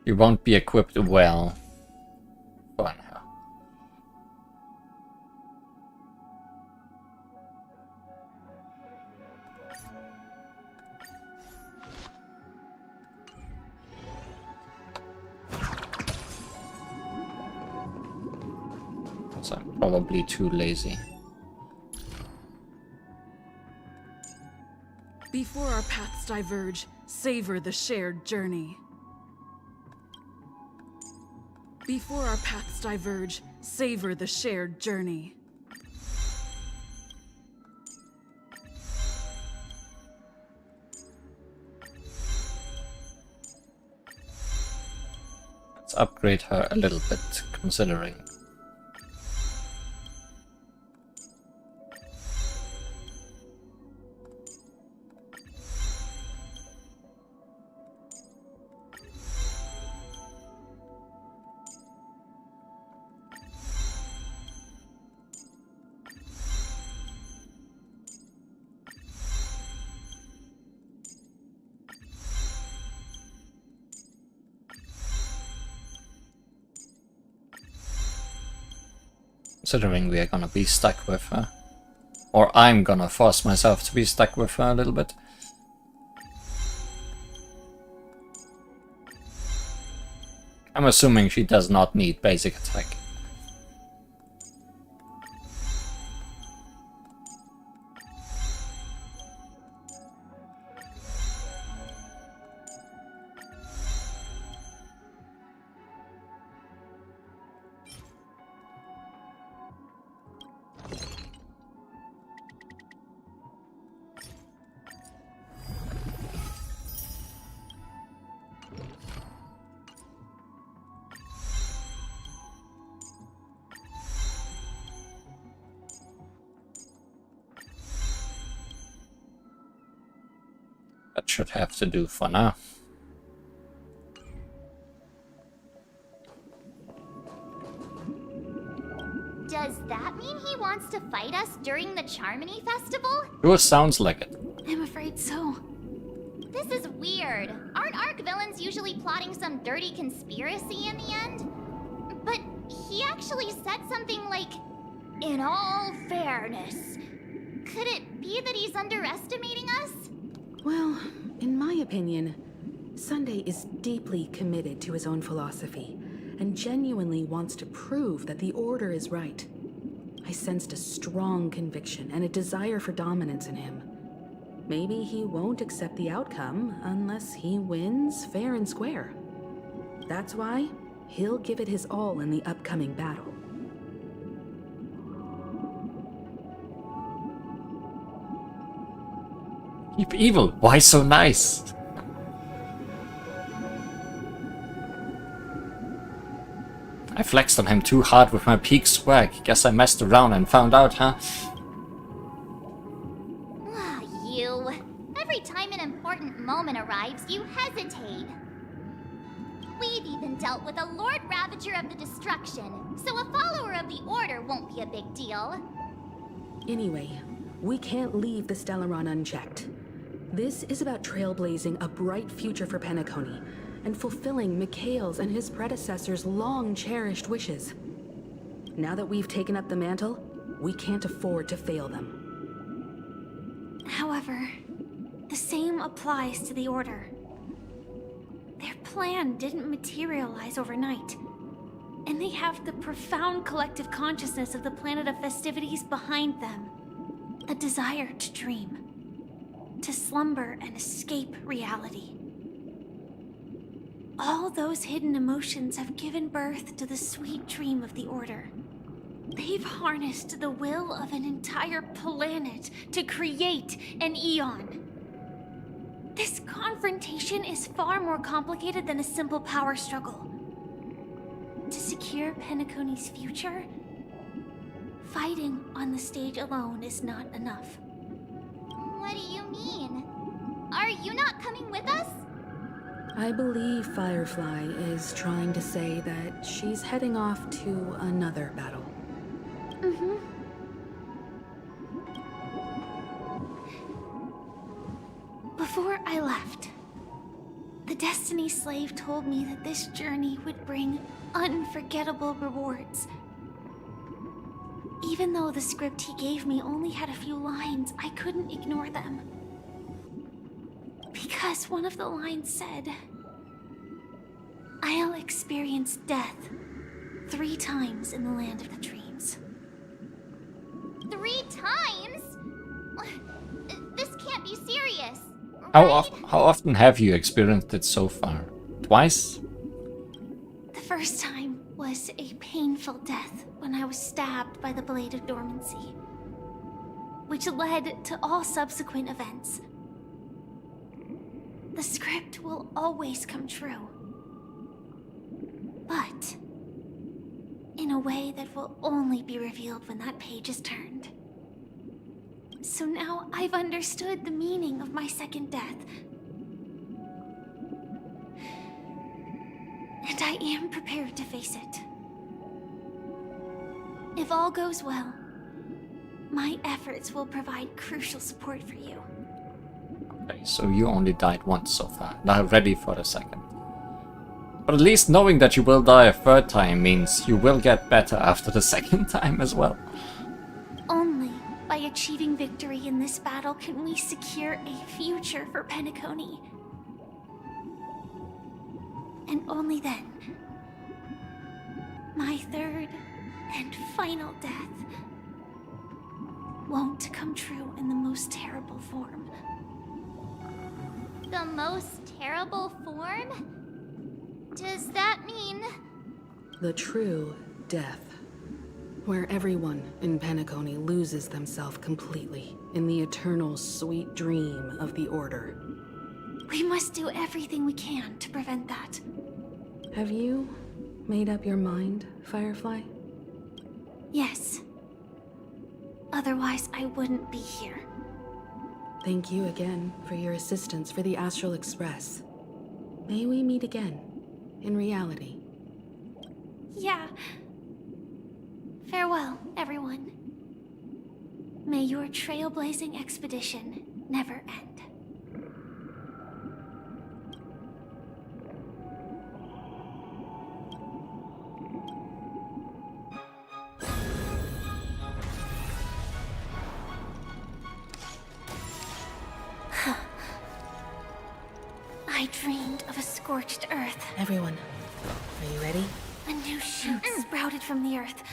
You won't be equipped well for now. So I'm probably too lazy. Before our paths diverge, savor the shared journey. Before our paths diverge, savor the shared journey. Let's upgrade her a little bit, considering. Considering we are gonna be stuck with her. Or I'm gonna force myself to be stuck with her a little bit. I'm assuming she does not need basic attack. That should have to do for now. Does that mean he wants to fight us during the Charmony Festival? Sure sounds like it. I'm afraid so. This is weird. Aren't Arc villains usually plotting some dirty conspiracy in the end? But he actually said something like, "In all fairness." Could it be that he's underestimating us? Well, in my opinion, Sunday is deeply committed to his own philosophy and genuinely wants to prove that the Order is right. I sensed a strong conviction and a desire for dominance in him. Maybe he won't accept the outcome unless he wins fair and square. That's why he'll give it his all in the upcoming battle. Keep evil, why so nice? I flexed on him too hard with my peak swag. Guess I messed around and found out, huh? You. Every time an important moment arrives, you hesitate. We've even dealt with a Lord Ravager of the Destruction, so a follower of the Order won't be a big deal. Anyway, we can't leave the Stellaron unchecked. This is about trailblazing a bright future for Penacony and fulfilling Mikhail's and his predecessors' long-cherished wishes. Now that we've taken up the mantle, we can't afford to fail them. However, the same applies to the Order. Their plan didn't materialize overnight, and they have the profound collective consciousness of the planet of festivities behind them. A desire to dream, to slumber and escape reality. All those hidden emotions have given birth to the sweet dream of the Order. They've harnessed the will of an entire planet to create an Eon. This confrontation is far more complicated than a simple power struggle. To secure Penacony's future, fighting on the stage alone is not enough. What do you mean? Are you not coming with us? I believe Firefly is trying to say that she's heading off to another battle. Mm-hmm. Before I left, the Destiny slave told me that this journey would bring unforgettable rewards. Even though the script he gave me only had a few lines, I couldn't ignore them. Because one of the lines said, "I'll experience death 3 times in the land of the dreams." 3 times? This can't be serious. How often have you experienced it so far? Twice? The first time was a painful death when I was stabbed by the Blade of Dormancy, which led to all subsequent events. The script will always come true, but in a way that will only be revealed when that page is turned. So now I've understood the meaning of my second death. And I am prepared to face it. If all goes well, my efforts will provide crucial support for you. Okay, so you only died once so far. Now ready for the second. But at least knowing that you will die a third time means you will get better after the second time as well. Only by achieving victory in this battle can we secure a future for Penacony. And only then, my third and final death won't come true in the most terrible form. The most terrible form? Does that mean... The true death. Where everyone in Penacony loses themselves completely in the eternal sweet dream of the Order. We must do everything we can to prevent that. Have you made up your mind, Firefly? Yes. Otherwise, I wouldn't be here. Thank you again for your assistance for the Astral Express. May we meet again, in reality. Yeah. Farewell, everyone. May your trailblazing expedition never end. I dreamed of a scorched earth. Everyone, are you ready? A new shoot sprouted from the earth.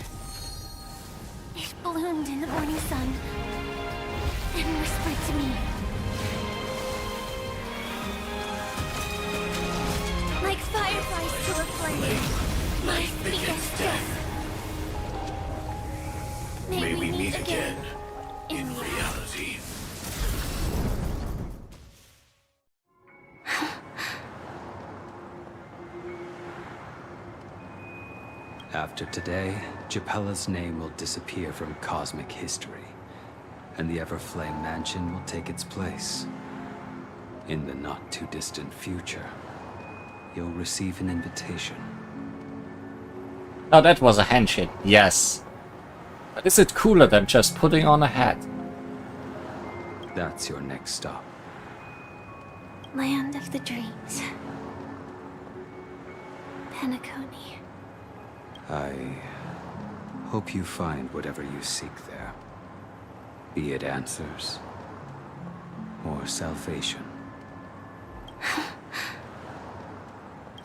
It bloomed in the morning sun and whispered to me. Like fireflies to a flame, my biggest death. May we meet again in reality. After today, Japella's name will disappear from cosmic history, and the Everflame Mansion will take its place. In the not-too-distant future, you'll receive an invitation. Now that was a handshake, yes. But is it cooler than just putting on a hat? That's your next stop. Land of the dreams. Penacony. I hope you find whatever you seek there. Be it answers or salvation.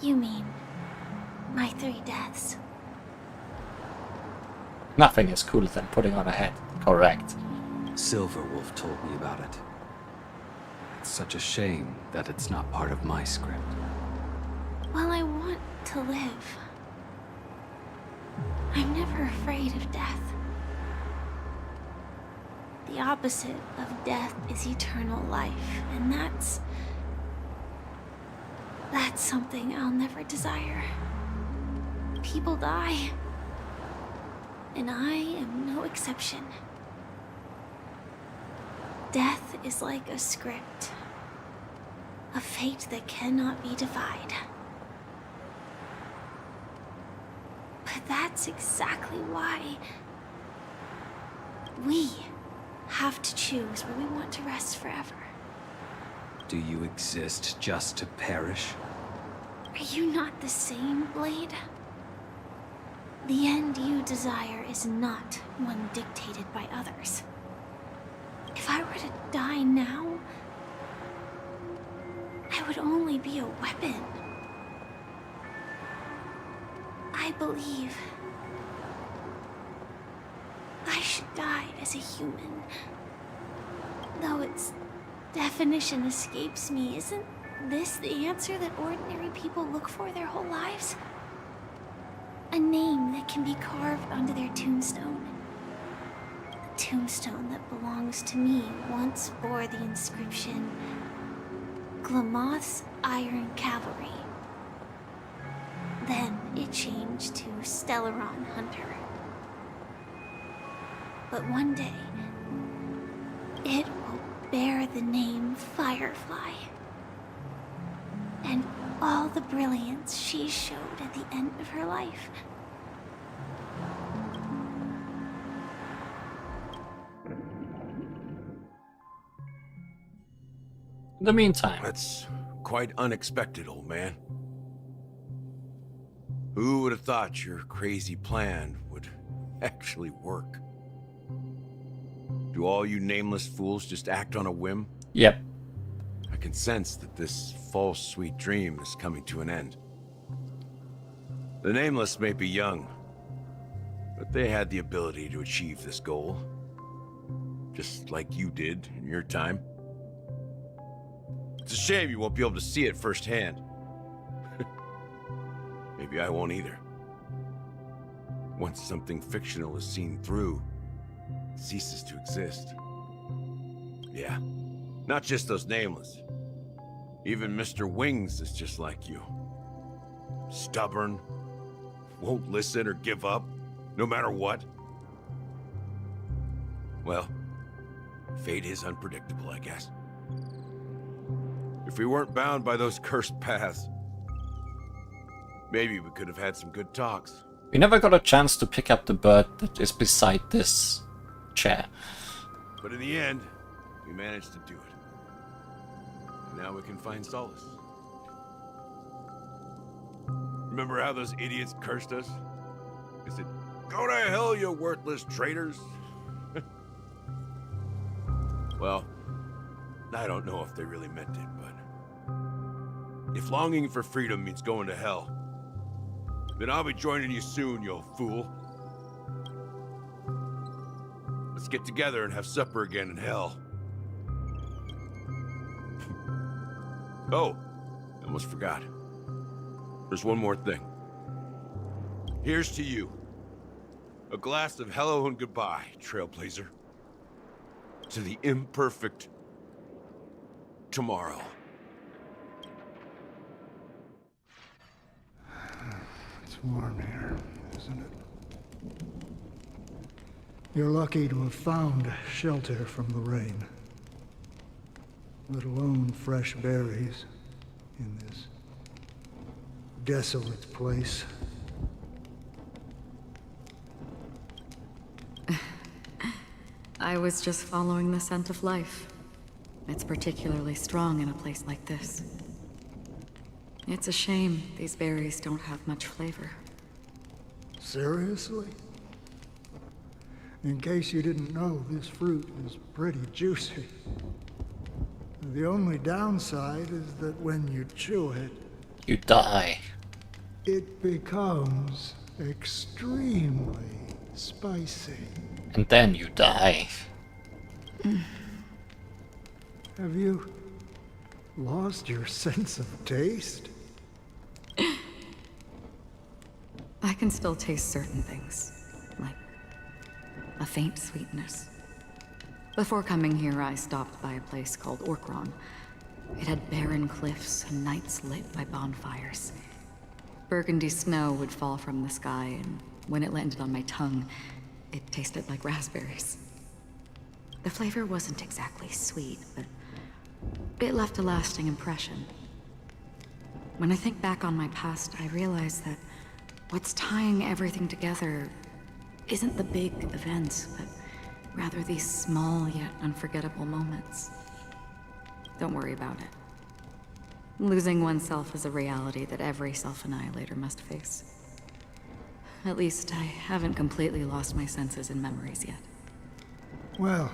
You mean my 3 deaths? Nothing is cooler than putting on a hat. Correct. Silverwolf told me about it. It's such a shame that it's not part of my script. Well, I want to live. I'm never afraid of death. The opposite of death is eternal life, and that's something I'll never desire. People die, and I am no exception. Death is like a script, a fate that cannot be defied. But that's exactly why we have to choose where we want to rest forever. Do you exist just to perish? Are you not the same, Blade? The end you desire is not one dictated by others. If I were to die now, I would only be a weapon. I believe I should die as a human. Though its definition escapes me, isn't this the answer that ordinary people look for their whole lives? A name that can be carved onto their tombstone. A tombstone that belongs to me once bore the inscription, Glamoth's Iron Cavalry. Then it changed to Stellaron Hunter. But one day, it will bear the name Firefly. And all the brilliance she showed at the end of her life. In the meantime... That's quite unexpected, old man. Who would have thought your crazy plan would actually work? Do all you nameless fools just act on a whim? Yep. I can sense that this false sweet dream is coming to an end. The nameless may be young, but they had the ability to achieve this goal. Just like you did in your time. It's a shame you won't be able to see it firsthand. Maybe I won't either. Once something fictional is seen through, it ceases to exist. Yeah, not just those nameless. Even Mr. Wings is just like you. Stubborn, won't listen or give up, no matter what. Well, fate is unpredictable, I guess. If we weren't bound by those cursed paths, maybe we could have had some good talks. We never got a chance to pick up the bird that is beside this chair. But in the end, we managed to do it. And now we can find solace. Remember how those idiots cursed us? They said, "Go to hell, you worthless traitors." Well, I don't know if they really meant it, but if longing for freedom means going to hell, then I'll be joining you soon, you fool. Let's get together and have supper again in hell. Oh, I almost forgot. There's one more thing. Here's to you. A glass of hello and goodbye, Trailblazer. To the imperfect tomorrow. It's warm here, isn't it? You're lucky to have found shelter from the rain. Let alone fresh berries in this desolate place. I was just following the scent of life. It's particularly strong in a place like this. It's a shame these berries don't have much flavor. Seriously? In case you didn't know, this fruit is pretty juicy. The only downside is that when you chew it, you die. It becomes extremely spicy. And then you die. Have you lost your sense of taste? I can still taste certain things, like a faint sweetness. Before coming here, I stopped by a place called Orkron. It had barren cliffs and nights lit by bonfires. Burgundy snow would fall from the sky, and when it landed on my tongue, it tasted like raspberries. The flavor wasn't exactly sweet, but it left a lasting impression. When I think back on my past, I realize that what's tying everything together isn't the big events, but rather these small yet unforgettable moments. Don't worry about it. Losing oneself is a reality that every self-annihilator must face. At least, I haven't completely lost my senses and memories yet. Well,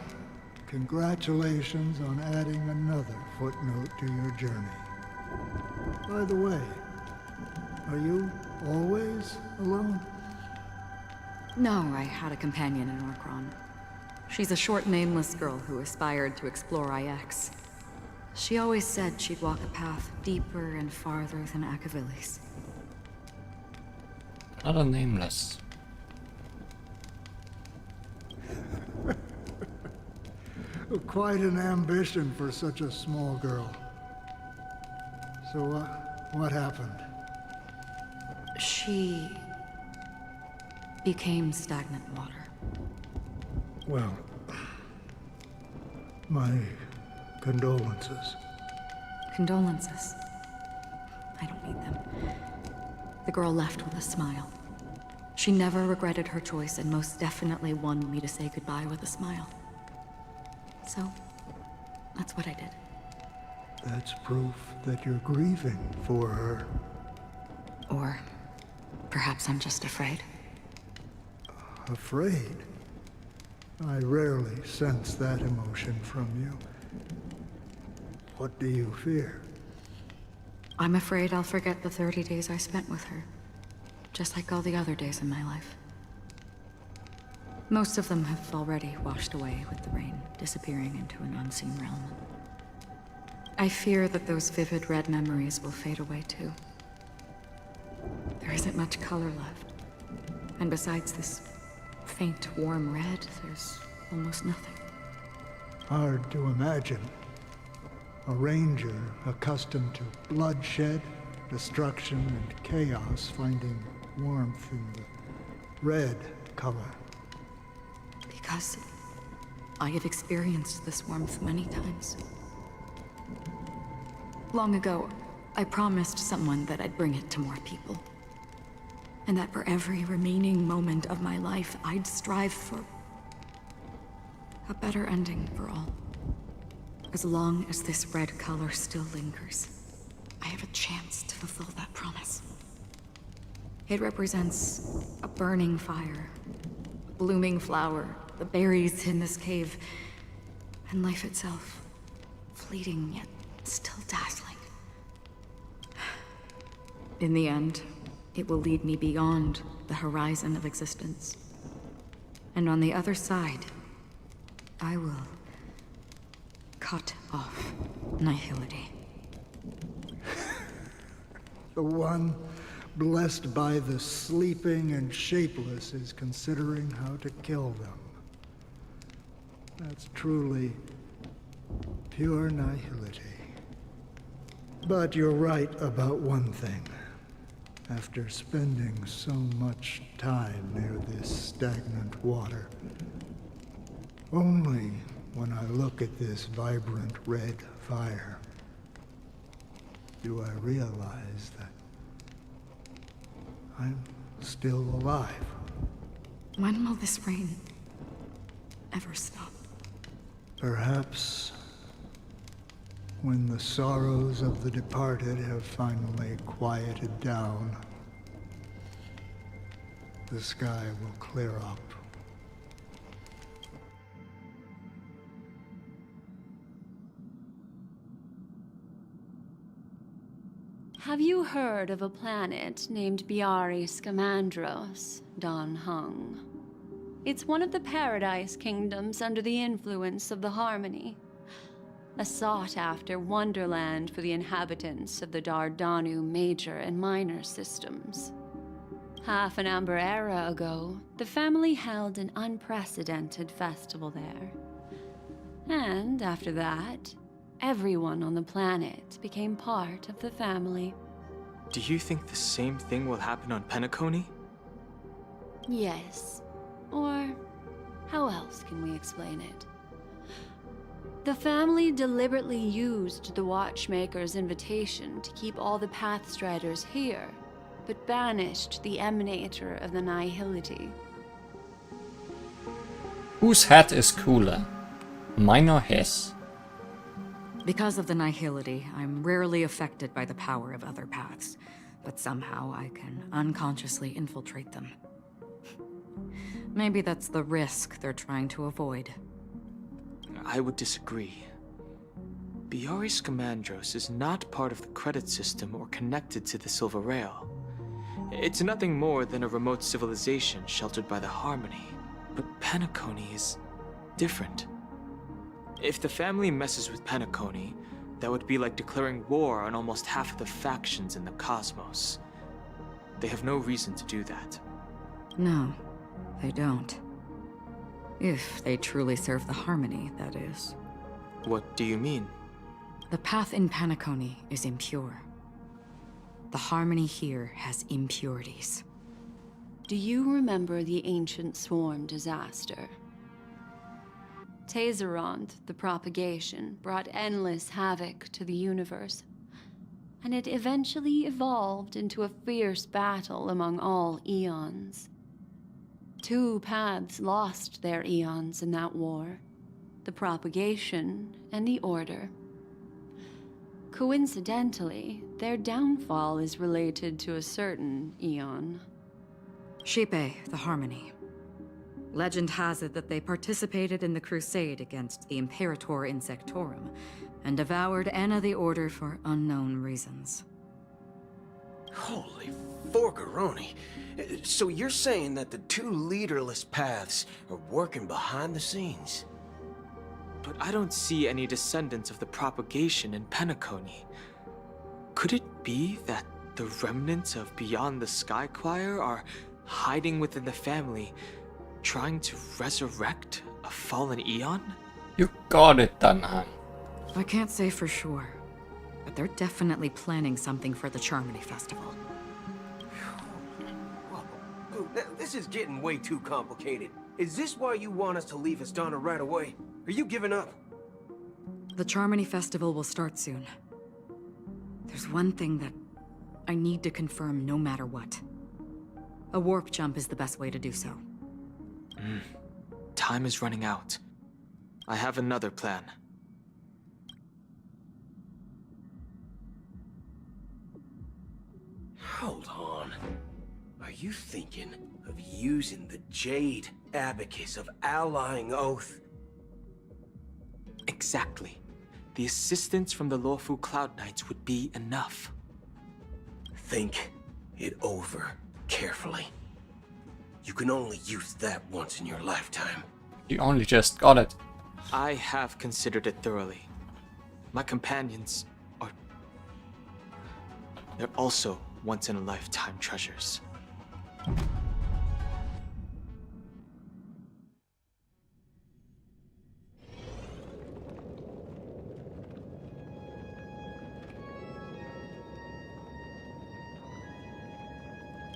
congratulations on adding another footnote to your journey. By the way, are you always alone? No, I had a companion in Orkron. She's a short, nameless girl who aspired to explore IX. She always said she'd walk a path deeper and farther than Akavilis. Not a nameless. Quite an ambition for such a small girl. So, what happened? She became stagnant water. Well, my condolences. Condolences. I don't need them. The girl left with a smile. She never regretted her choice and most definitely wanted me to say goodbye with a smile. So, that's what I did. That's proof that you're grieving for her. Or perhaps I'm just afraid. Afraid? I rarely sense that emotion from you. What do you fear? I'm afraid I'll forget the 30 days I spent with her. Just like all the other days in my life. Most of them have already washed away with the rain, disappearing into an unseen realm. I fear that those vivid red memories will fade away too. There isn't much color left. And besides this faint, warm red, there's almost nothing. Hard to imagine. A ranger accustomed to bloodshed, destruction, and chaos finding warmth in the red color. Because I have experienced this warmth many times. Long ago, I promised someone that I'd bring it to more people. And that for every remaining moment of my life, I'd strive for a better ending for all. As long as this red color still lingers, I have a chance to fulfill that promise. It represents a burning fire, a blooming flower, the berries in this cave, and life itself, fleeting yet still dazzling. In the end, it will lead me beyond the horizon of existence. And on the other side, I will cut off nihility. The one blessed by the sleeping and shapeless is considering how to kill them. That's truly pure nihility. But you're right about one thing. After spending so much time near this stagnant water, only when I look at this vibrant red fire do I realize that I'm still alive. When will this rain ever stop? Perhaps when the sorrows of the departed have finally quieted down, the sky will clear up. Have you heard of a planet named Biari Scamandros, Don Hung? It's one of the Paradise Kingdoms under the influence of the Harmony. A sought-after wonderland for the inhabitants of the Dardanu Major and Minor systems. Half an Amber Era ago, the family held an unprecedented festival there. And after that, everyone on the planet became part of the family. Do you think the same thing will happen on Penacony? Yes. Or how else can we explain it? The family deliberately used the Watchmaker's invitation to keep all the Pathstriders here, but banished the Emanator of the Nihility. Whose hat is cooler? Mine or his? Because of the nihility, I'm rarely affected by the power of other paths, but somehow I can unconsciously infiltrate them. Maybe that's the risk they're trying to avoid. I would disagree. Biari Scamandros is not part of the credit system or connected to the Silver Rail. It's nothing more than a remote civilization sheltered by the Harmony. But Penacony is different. If the family messes with Penacony, that would be like declaring war on almost half of the factions in the cosmos. They have no reason to do that. No, they don't. If they truly serve the Harmony, that is. What do you mean? The path in Penacony is impure. The Harmony here has impurities. Do you remember the ancient swarm disaster? Tazerond, the propagation, brought endless havoc to the universe, and it eventually evolved into a fierce battle among all eons. 2 paths lost their eons in that war, the propagation and the order. Coincidentally, their downfall is related to a certain eon. Shipe, the Harmony. Legend has it that they participated in the crusade against the Imperator Insectorum, and devoured Anna the Order for unknown reasons. Holy forgaroni. So you're saying that the 2 leaderless paths are working behind the scenes? But I don't see any descendants of the propagation in Penacony. Could it be that the remnants of Beyond the Sky Choir are hiding within the family, trying to resurrect a fallen eon? You got it, Danhang. I can't say for sure, but they're definitely planning something for the Charmony Festival. Dude, this is getting way too complicated. Is this why you want us to leave Astana right away? Are you giving up? The Charmony Festival will start soon. There's one thing that I need to confirm no matter what. A warp jump is the best way to do so. Time is running out. I have another plan. Hold on. Are you thinking of using the Jade Abacus of Allying Oath? Exactly. The assistance from the Lawful Cloud Knights would be enough. Think it over carefully. You can only use that once in your lifetime. You only just got it. I have considered it thoroughly. My companions are... they're also once-in-a-lifetime treasures.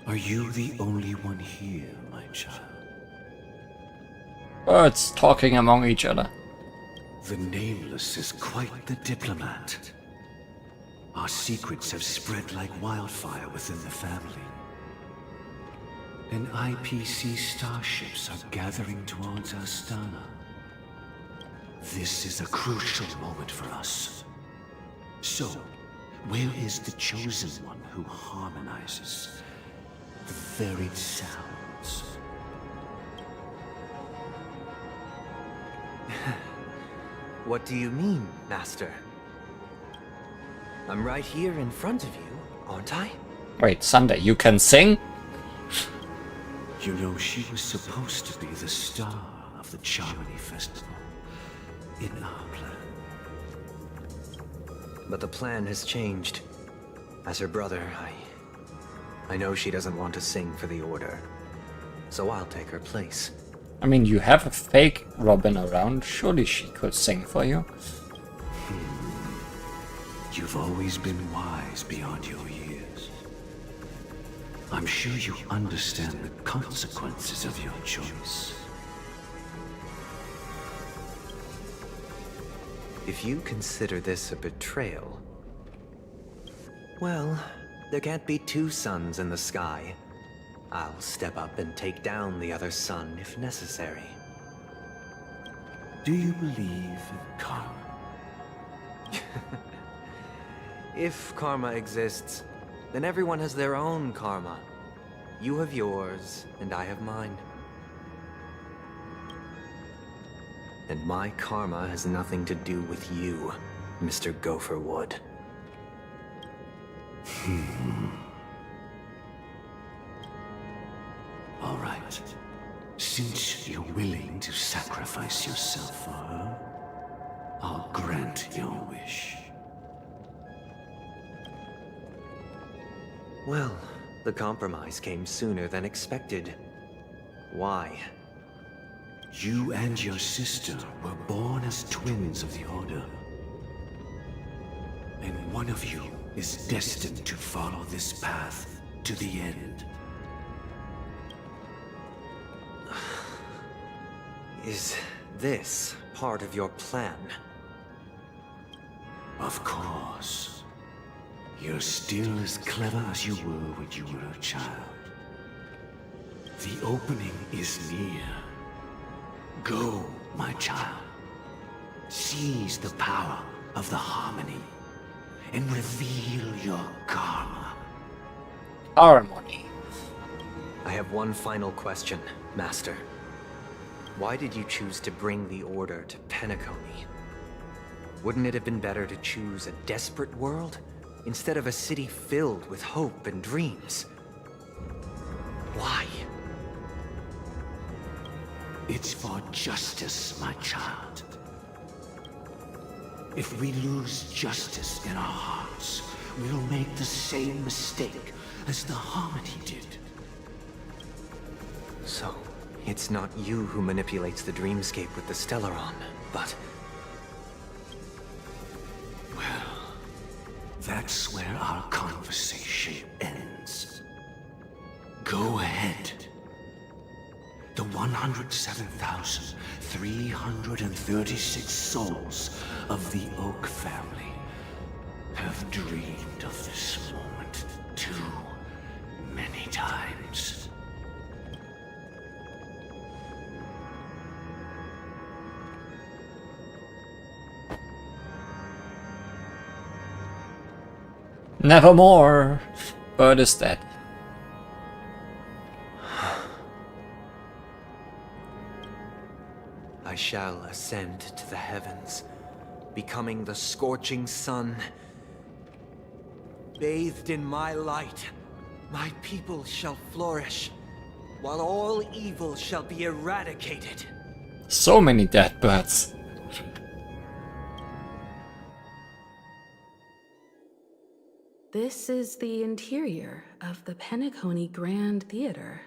Are you the only one here, my child? Birds talking among each other. The Nameless is quite the diplomat. Our secrets have spread like wildfire within the family. And IPC starships are gathering towards Astana. This is a crucial moment for us. So, where is the Chosen One who harmonizes the varied sounds? What do you mean, Master? I'm right here in front of you, aren't I? Wait, Sunday, you can sing? You know, she was supposed to be the star of the Charmony Festival in our plan. But the plan has changed. As her brother, I know she doesn't want to sing for the Order. So I'll take her place. I mean, you have a fake Robin around. Surely she could sing for you. You've always been wise beyond your years. I'm sure you understand the consequences of your choice. If you consider this a betrayal, well, there can't be 2 suns in the sky. I'll step up and take down the other sun if necessary. Do you believe in karma? If karma exists, then everyone has their own karma. You have yours, and I have mine. And my karma has nothing to do with you, Mr. Gopherwood. All right. Since you're willing to sacrifice yourself for her, I'll grant your wish. Well, the compromise came sooner than expected. Why? You and your sister were born as twins of the Order. And one of you is destined to follow this path to the end. Is this part of your plan? Of course. You're still as clever as you were when you were a child. The opening is near. Go, my child. Seize the power of the harmony and reveal your karma. Harmony. I have one final question, Master. Why did you choose to bring the Order to Penacony? Wouldn't it have been better to choose a desperate world instead of a city filled with hope and dreams? Why? It's for justice, my child. If we lose justice in our hearts, we'll make the same mistake as the Harmony did. So, it's not you who manipulates the dreamscape with the Stellaron, but... Well, that's where our conversation ends. Go ahead. The 107,336 souls of the Oak family have dreamed of this moment too many times. Nevermore. Bird is dead. I shall ascend to the heavens, becoming the scorching sun. Bathed in my light, my people shall flourish, while all evil shall be eradicated. So many dead birds. This is the interior of the Penacony Grand Theater.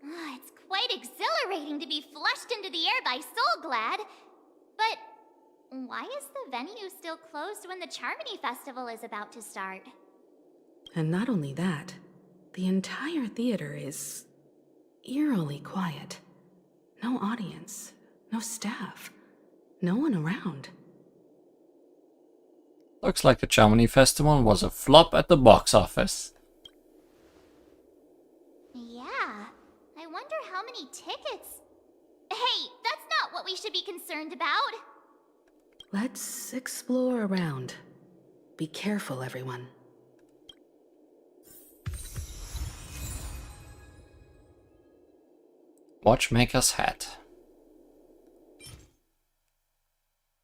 It's quite exhilarating to be flushed into the air by Soulglad. But why is the venue still closed when the Charmony Festival is about to start? And not only that, the entire theater is eerily quiet. No audience, no staff, no one around. Looks like the Chamonix Festival was a flop at the box office. Yeah, I wonder how many tickets... Hey, that's not what we should be concerned about! Let's explore around. Be careful, everyone. Watchmaker's hat.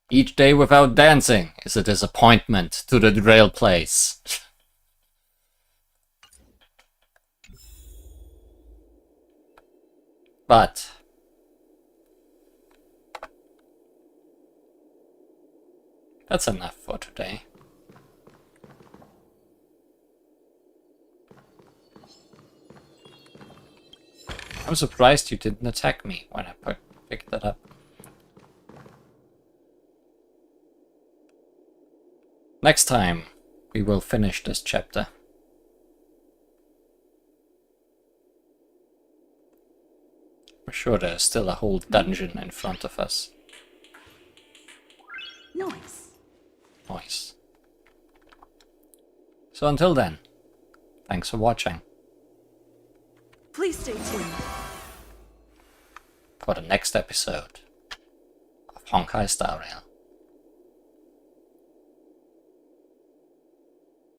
Each day without dancing is a disappointment to the Grail place. But that's enough for today. I'm surprised you didn't attack me when I picked that up. Next time, we will finish this chapter. I'm sure there's still a whole dungeon in front of us. Nice. Nice. So until then, thanks for watching. Please stay tuned For the next episode of Honkai Star Rail.